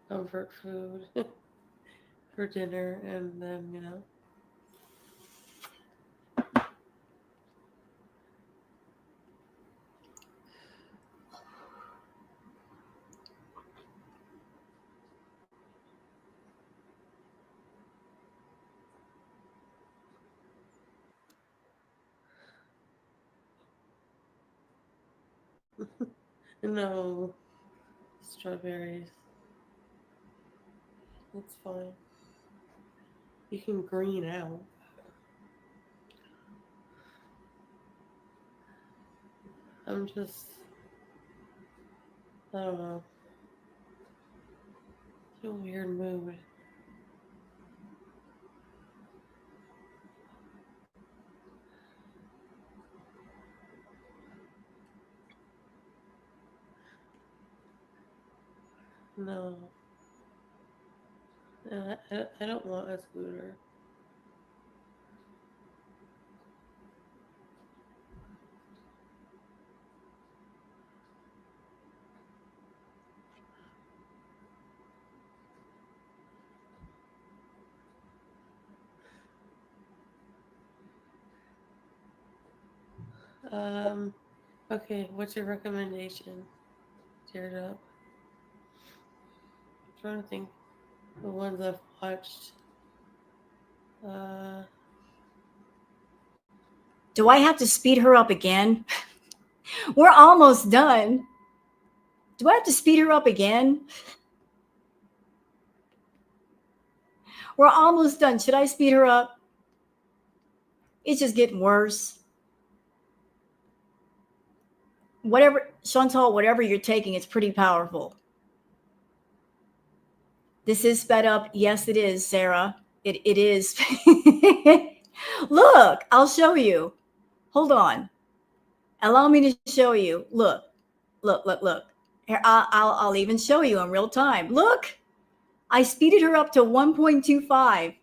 Speaker 2: comfort food for dinner, and then, no strawberries. It's fine. You can green out. I'm just, I don't know. It's a weird mood. No. I don't want a scooter. Um, okay, what's your recommendation? Teared up. I'm trying to think the ones I've watched. Uh,
Speaker 1: Do I have to speed her up again? We're almost done. Do I have to speed her up again? We're almost done. Should I speed her up? It's just getting worse. Whatever, Chantal, whatever you're taking, it's pretty powerful. This is sped up. Yes, it is, Sarah. It is. Look, I'll show you. Hold on. Allow me to show you. Look, look, look, look. Here, I'll even show you in real time. Look, I speeded her up to 1.25.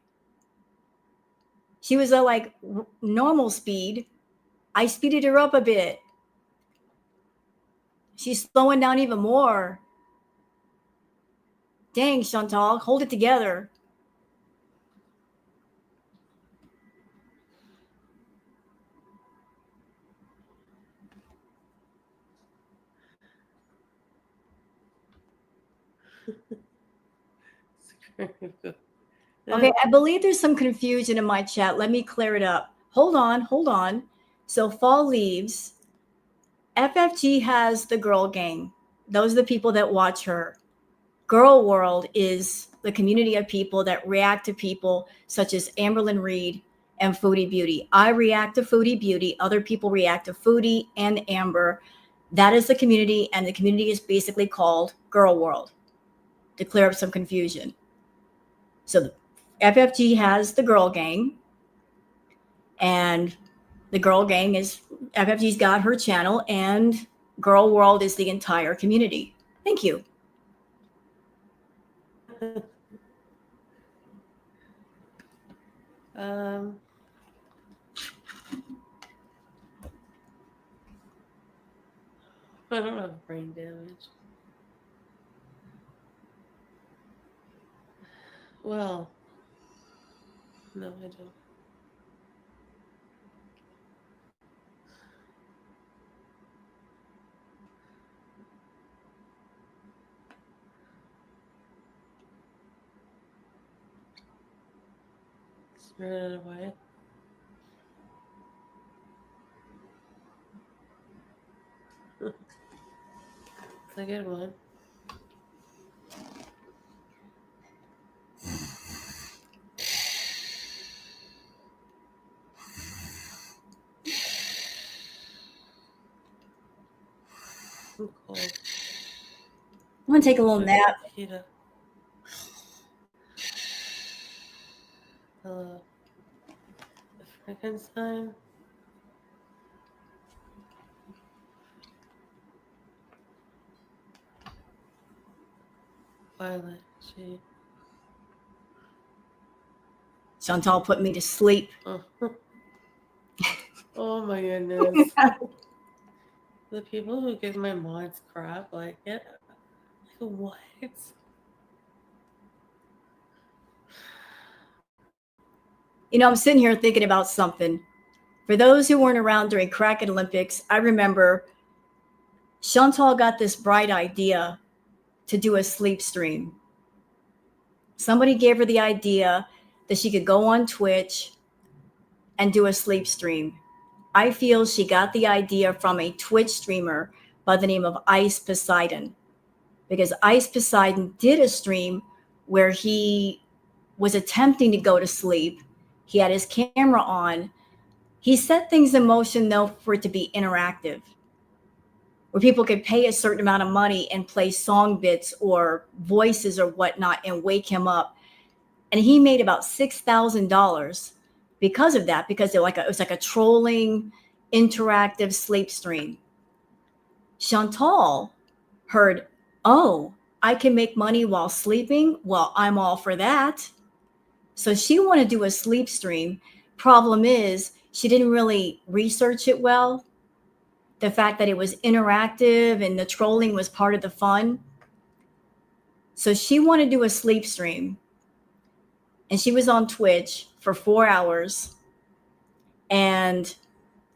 Speaker 1: She was at like normal speed. I speeded her up a bit. She's slowing down even more. Dang, Chantal, hold it together. Okay, I believe there's some confusion in my chat. Let me clear it up. Hold on, hold on. So fall leaves. FFG has the girl gang. Those are the people that watch her. Girl World is the community of people that react to people such as Amberlyn Reed and Foodie Beauty. I react to Foodie Beauty. Other people react to Foodie and Amber. That is the community, and the community is basically called Girl World, to clear up some confusion. So the FFG has the girl gang, and the girl gang is FFG's got her channel, and Girl World is the entire community. Thank you.
Speaker 2: I don't have brain damage. Well, no, I don't. Spirit it away. It's a good one. I'm cold.
Speaker 1: I'm gonna take a little nap.
Speaker 2: The Frankenstein. Violet. She.
Speaker 1: Chantal put me to sleep.
Speaker 2: Oh my goodness. The people who give my mods crap, like what?
Speaker 1: You know, I'm sitting here thinking about something. For those who weren't around during Kraken Olympics, I remember Chantal got this bright idea to do a sleep stream. Somebody gave her the idea that she could go on Twitch and do a sleep stream. I feel she got the idea from a Twitch streamer by the name of Ice Poseidon, because Ice Poseidon did a stream where he was attempting to go to sleep. He had his camera on. He set things in motion, though, for it to be interactive, where people could pay a certain amount of money and play song bits or voices or whatnot and wake him up. And he made about $6,000 because of that, because it was like a trolling, interactive sleep stream. Chantal heard, oh, I can make money while sleeping. Well, I'm all for that. So she wanted to do a sleep stream. Problem is, she didn't really research it well. The fact that it was interactive and the trolling was part of the fun. So she wanted to do a sleep stream. And she was on Twitch for 4 hours. And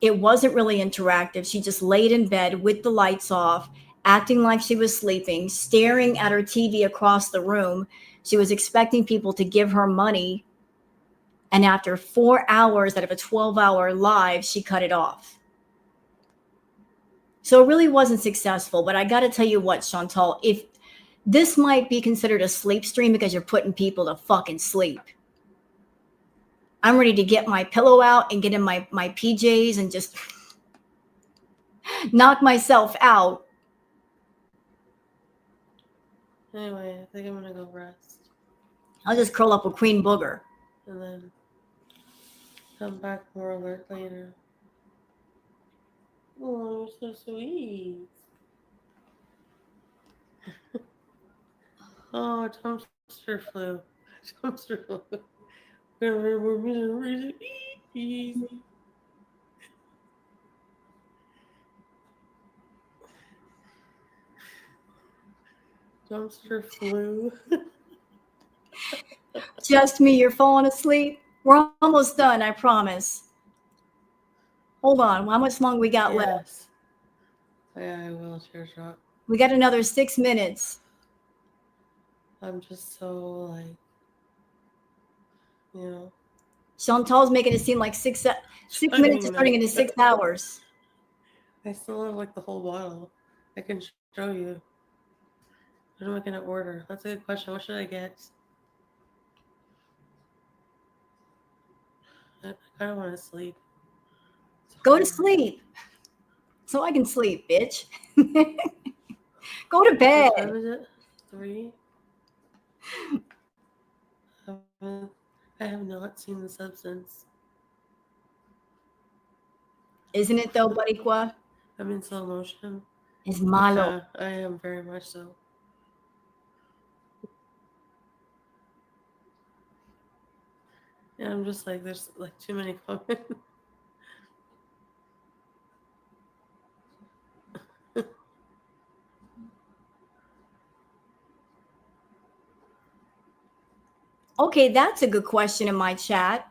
Speaker 1: it wasn't really interactive. She just laid in bed with the lights off, acting like she was sleeping, staring at her TV across the room. She was expecting people to give her money. And after 4 hours out of a 12-hour live, she cut it off. So it really wasn't successful. But I got to tell you what, Chantal, if this might be considered a sleep stream because you're putting people to fucking sleep. I'm ready to get my pillow out and get in my PJs and just knock myself out.
Speaker 2: Anyway, I think I'm gonna go rest.
Speaker 1: I'll just curl up with Queen Booger.
Speaker 2: And then come back more alert later. Oh, you're so sweet. Oh, dumpster flu. Dumpster flu. We're really easy. Dumpster flu.
Speaker 1: Just me, you're falling asleep. We're almost done, I promise. Hold on, how much longer we got left?
Speaker 2: Yeah, I will, chair shot.
Speaker 1: We got another 6 minutes.
Speaker 2: I'm just so like, you know.
Speaker 1: Chantal's making it seem like 6 minutes is turning into 6 hours.
Speaker 2: I still have like the whole bottle. I can show you. What am I gonna order? That's a good question. What should I get? I kind of want to sleep.
Speaker 1: Go to sleep. So I can sleep, bitch. Go to bed.
Speaker 2: What time is it? 3? I have not seen The Substance.
Speaker 1: Isn't it though, Boricua?
Speaker 2: I'm in slow motion.
Speaker 1: It's malo.
Speaker 2: Yeah, I am very much so. Yeah, I'm just like, there's like too many comments.
Speaker 1: Okay, that's a good question in my chat.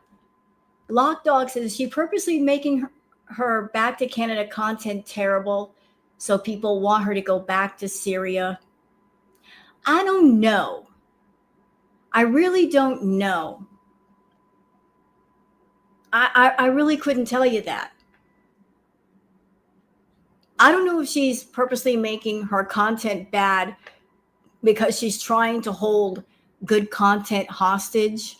Speaker 1: Lockdog says, is she purposely making her back to Canada content terrible so people want her to go back to Syria? I don't know. I really don't know. I really couldn't tell you that. I don't know if she's purposely making her content bad because she's trying to hold good content hostage.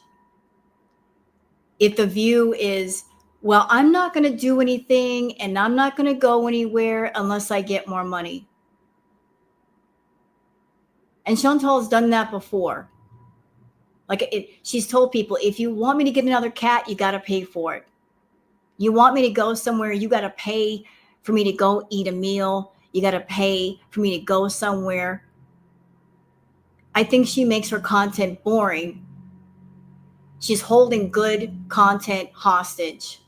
Speaker 1: If the view is, well, I'm not going to do anything and I'm not going to go anywhere unless I get more money. And Chantal's done that before. She's told people, if you want me to get another cat, you got to pay for it. You want me to go somewhere, you got to pay for me to go eat a meal. You got to pay for me to go somewhere. I think she makes her content boring. She's holding good content hostage.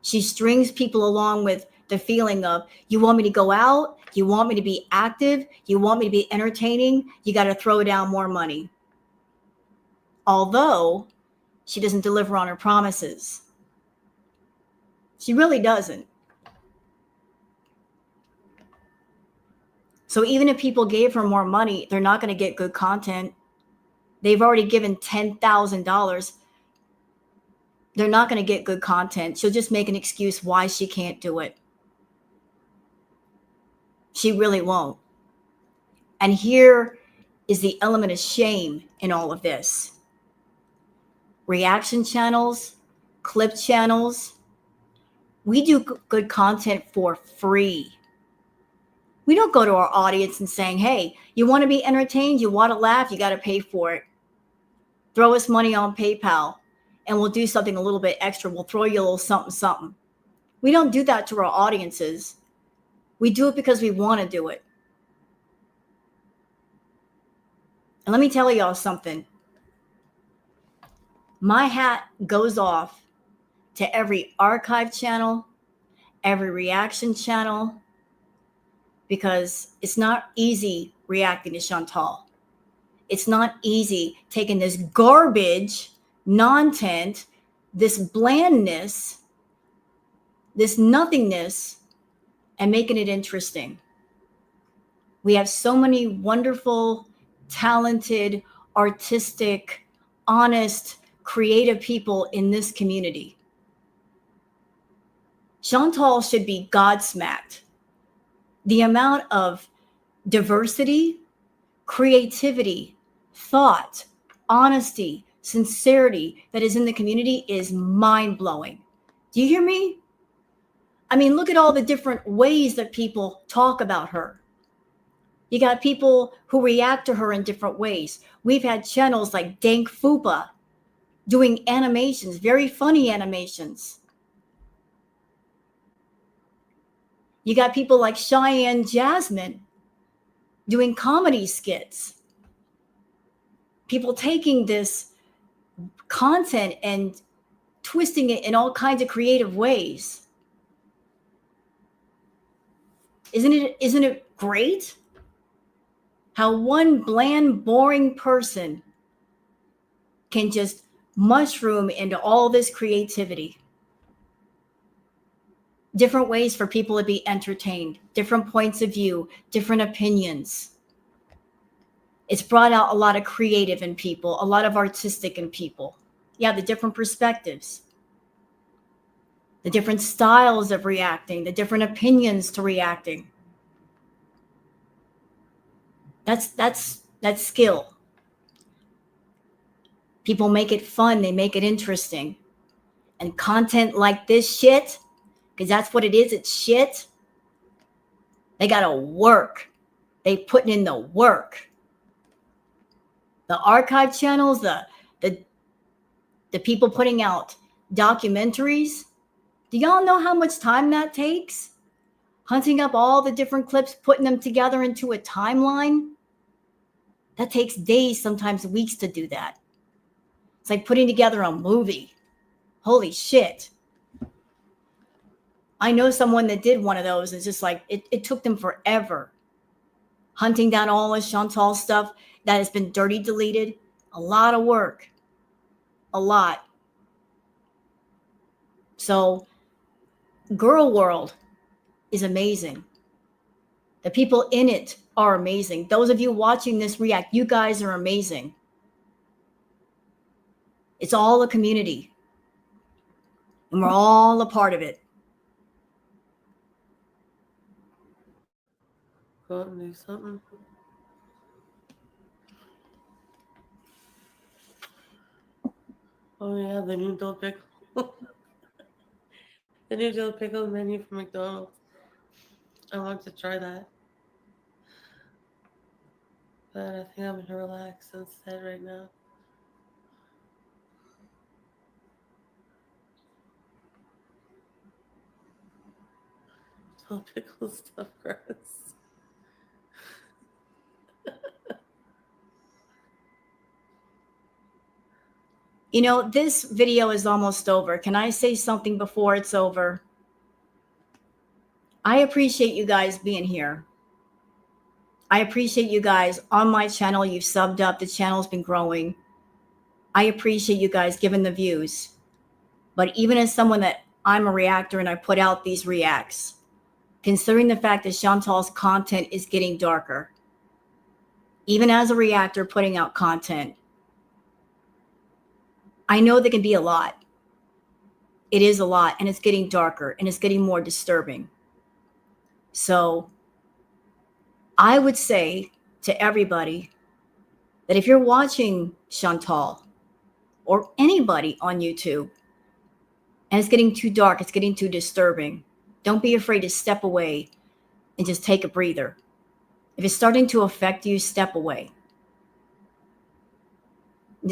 Speaker 1: She strings people along with the feeling of, you want me to go out? You want me to be active? You want me to be entertaining? You got to throw down more money. Although she doesn't deliver on her promises. She really doesn't. So even if people gave her more money, they're not going to get good content. They've already given $10,000. They're not going to get good content. She'll just make an excuse why she can't do it. She really won't. And here is the element of shame in all of this. Reaction channels, clip channels. We do good content for free. We don't go to our audience and saying, hey, you want to be entertained? You want to laugh? You got to pay for it. Throw us money on PayPal and we'll do something a little bit extra. We'll throw you a little something, something. We don't do that to our audiences. We do it because we want to do it. And let me tell y'all something. My hat goes off to every archive channel, every reaction channel, because it's not easy reacting to Chantal. It's not easy taking this garbage, non-tent, this blandness, this nothingness, and making it interesting. We have so many wonderful, talented, artistic, honest, creative people in this community. Chantal should be godsmacked. The amount of diversity, creativity, thought, honesty, sincerity that is in the community is mind-blowing. Do you hear me? I mean, look at all the different ways that people talk about her. You got people who react to her in different ways. We've had channels like Dank Fupa doing animations, very funny animations. You got people like Cheyenne Jasmine doing comedy skits. People taking this content and twisting it in all kinds of creative ways. Isn't it great? How one bland, boring person can just mushroom into all this creativity. Different ways for people to be entertained, different points of view, different opinions. It's brought out a lot of creative in people, a lot of artistic in people. Yeah, the different perspectives, the different styles of reacting, the different opinions to reacting. That's skill. People make it fun, they make it interesting. And content like this shit, because that's what it is, it's shit. They gotta work. They putting in the work. The archive channels, the people putting out documentaries. Do y'all know how much time that takes? Hunting up all the different clips, putting them together into a timeline. That takes days, sometimes weeks to do that. It's like putting together a movie. Holy shit. I know someone that did one of those. It's just like, it took them forever. Hunting down all the Chantal stuff that has been dirty deleted. A lot of work. A lot. So, Girl World is amazing. The people in it are amazing. Those of you watching this react, you guys are amazing. It's all a community. And we're all a part of it.
Speaker 2: Go out and do something. Oh yeah, the new dill pickle. The new dill pickle menu from McDonald's. I want to try that. But I think I'm gonna relax instead right now. Dill pickle stuff, gross.
Speaker 1: You know, this video is almost over. Can I say something before it's over? I appreciate you guys being here. I appreciate you guys on my channel. You've subbed up. The channel's been growing. I appreciate you guys giving the views. But even as someone that I'm a reactor and I put out these reacts, considering the fact that Chantal's content is getting darker, even as a reactor putting out content, I know there can be a lot. It is a lot, and it's getting darker, and it's getting more disturbing. So I would say to everybody that if you're watching Chantal or anybody on YouTube and it's getting too dark, it's getting too disturbing, don't be afraid to step away and just take a breather. If it's starting to affect you, step away.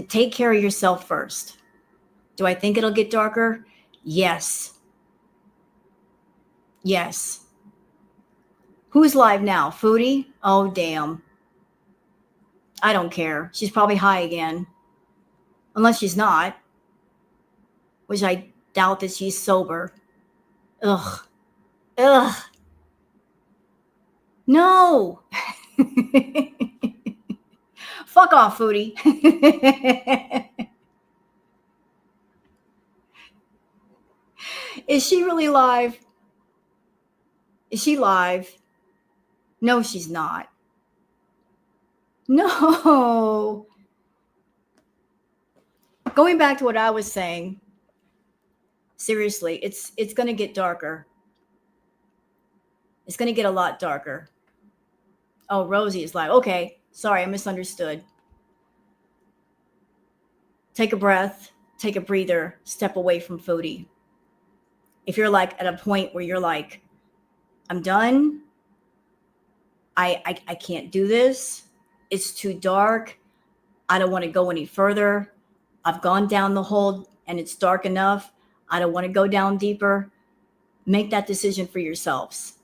Speaker 1: Take care of yourself first. Do I think it'll get darker? Yes. Yes. Who's live now? Foodie? Oh, damn. I don't care. She's probably high again. Unless she's not, which I doubt that she's sober. Ugh. Ugh. No. Fuck off, Foodie. Is she really live? Is she live? No, she's not. No. Going back to what I was saying, seriously, it's going to get darker. It's going to get a lot darker. Oh, Rosie is live. Okay, sorry, I misunderstood. Take a breath, take a breather, step away from Foodie. If you're like at a point where you're like, I'm done, I can't do this, it's too dark, I don't want to go any further, I've gone down the hole and it's dark enough, I don't want to go down deeper, make that decision for yourselves.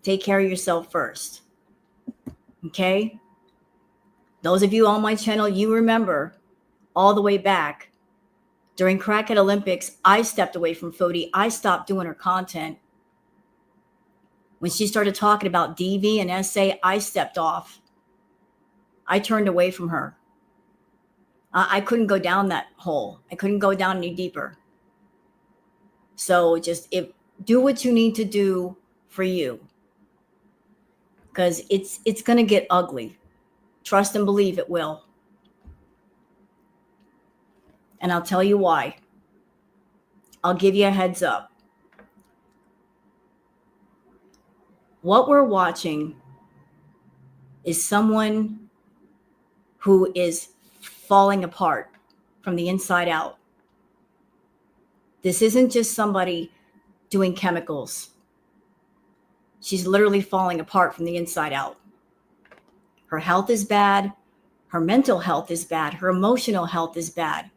Speaker 1: Take care of yourself first. Okay? Those of you on my channel, you remember all the way back during Crackhead Olympics, I stepped away from Foodie. I stopped doing her content. When she started talking about DV and SA, I stepped off. I turned away from her. I couldn't go down that hole. I couldn't go down any deeper. So just do what you need to do for you. Because it's going to get ugly. Trust and believe it will. And I'll tell you why. I'll give you a heads up. What we're watching is someone who is falling apart from the inside out. This isn't just somebody doing chemicals. She's literally falling apart from the inside out. Her health is bad. Her mental health is bad. Her emotional health is bad.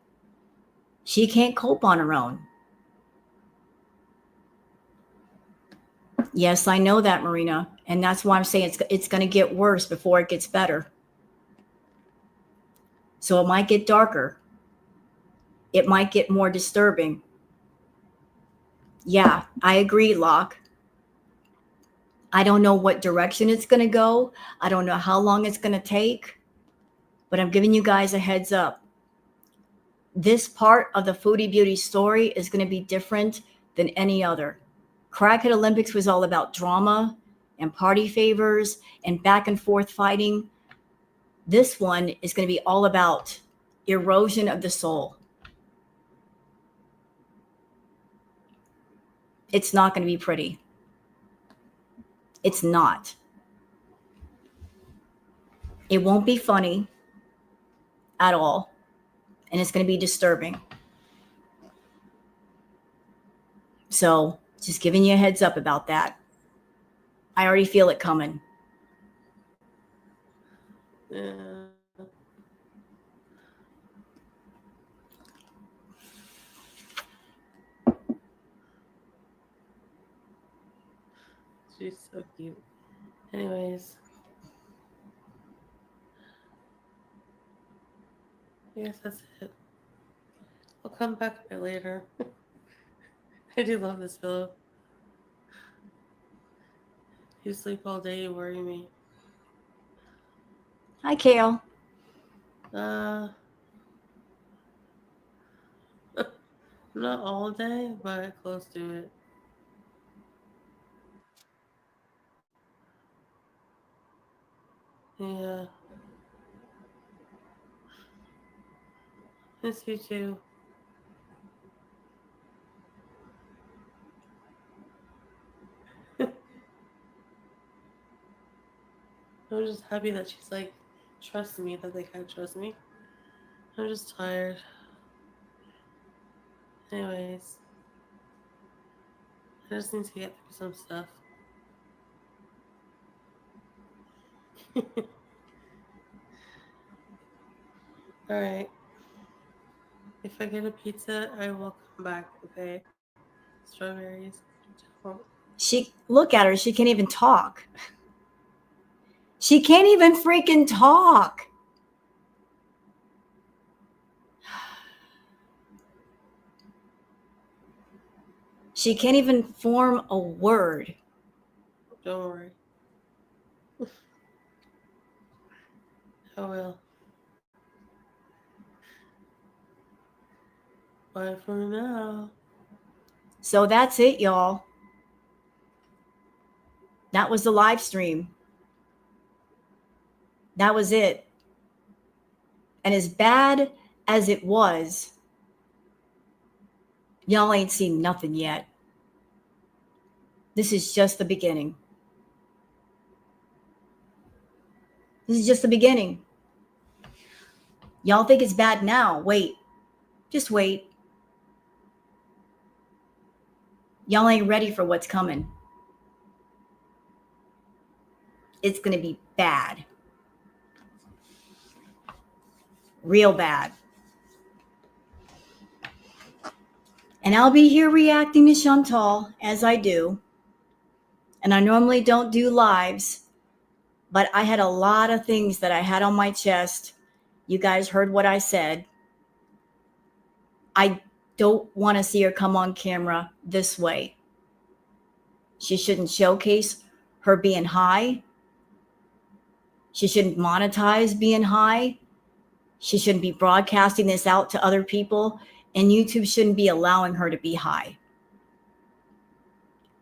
Speaker 1: She can't cope on her own. Yes, I know that, Marina. And that's why I'm saying it's going to get worse before it gets better. So it might get darker. It might get more disturbing. Yeah, I agree, Locke. I don't know what direction it's going to go. I don't know how long it's going to take. But I'm giving you guys a heads up. This part of the Foodie Beauty story is going to be different than any other. Crackhead Olympics was all about drama and party favors and back and forth fighting. This one is going to be all about erosion of the soul. It's not going to be pretty. It's not. It won't be funny at all. And it's going to be disturbing. So just giving you a heads up about that. I already feel it coming.
Speaker 2: Yeah. She's so cute. Anyways. I guess that's it. I'll come back a bit later. I do love this pillow. You sleep all day, you worry me.
Speaker 1: Hi, Kale.
Speaker 2: Not all day, but close to it. Yeah. Miss you too. I'm just happy that she's like trusting me, that they can't trust me. I'm just tired. Anyways, I just need to get through some stuff. Alright. If I get a pizza, I will come back, okay? Strawberries.
Speaker 1: Look at her. She can't even talk. She can't even freaking talk. She can't even form a word.
Speaker 2: Don't worry. I will. Bye for now.
Speaker 1: So that's it, y'all. That was the live stream. That was it. And as bad as it was, y'all ain't seen nothing yet. This is just the beginning. This is just the beginning. Y'all think it's bad now. Wait. Just wait. Y'all ain't ready for what's coming. It's going to be bad. Real bad. And I'll be here reacting to Chantal as I do. And I normally don't do lives, but I had a lot of things that I had on my chest. You guys heard what I said. I don't want to see her come on camera this way. She shouldn't showcase her being high. She shouldn't monetize being high. She shouldn't be broadcasting this out to other people. And YouTube shouldn't be allowing her to be high.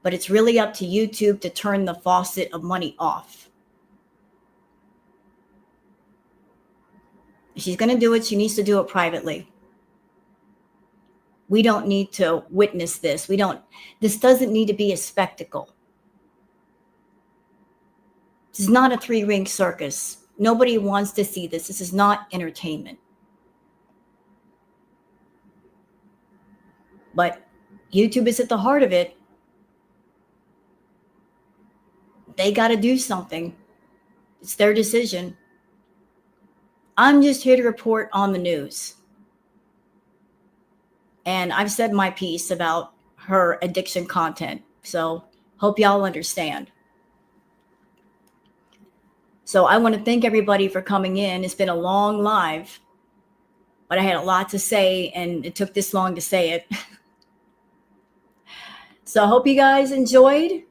Speaker 1: But it's really up to YouTube to turn the faucet of money off. If she's going to do it, she needs to do it privately. We don't need to witness this. This doesn't need to be a spectacle. This is not a three-ring circus. Nobody wants to see this. This is not entertainment. But YouTube is at the heart of it. They got to do something. It's their decision. I'm just here to report on the news. And I've said my piece about her addiction content. So hope y'all understand. So I want to thank everybody for coming in. It's been a long live, but I had a lot to say and it took this long to say it. So I hope you guys enjoyed.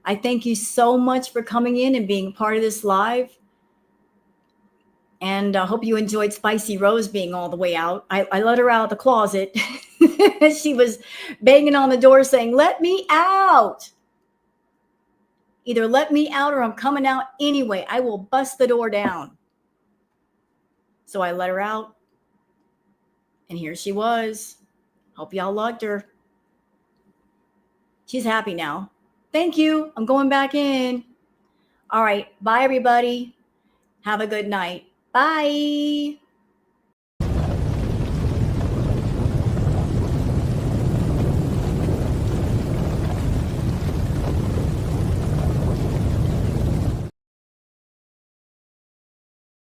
Speaker 1: I thank you so much for coming in and being part of this live. And I hope you enjoyed Spicy Rose being all the way out. I let her out of the closet. She was banging on the door saying, "Let me out. Either let me out or I'm coming out anyway. I will bust the door down." So I let her out. And here she was. Hope y'all liked her. She's happy now. Thank you. I'm going back in. All right. Bye, everybody. Have a good night. Bye.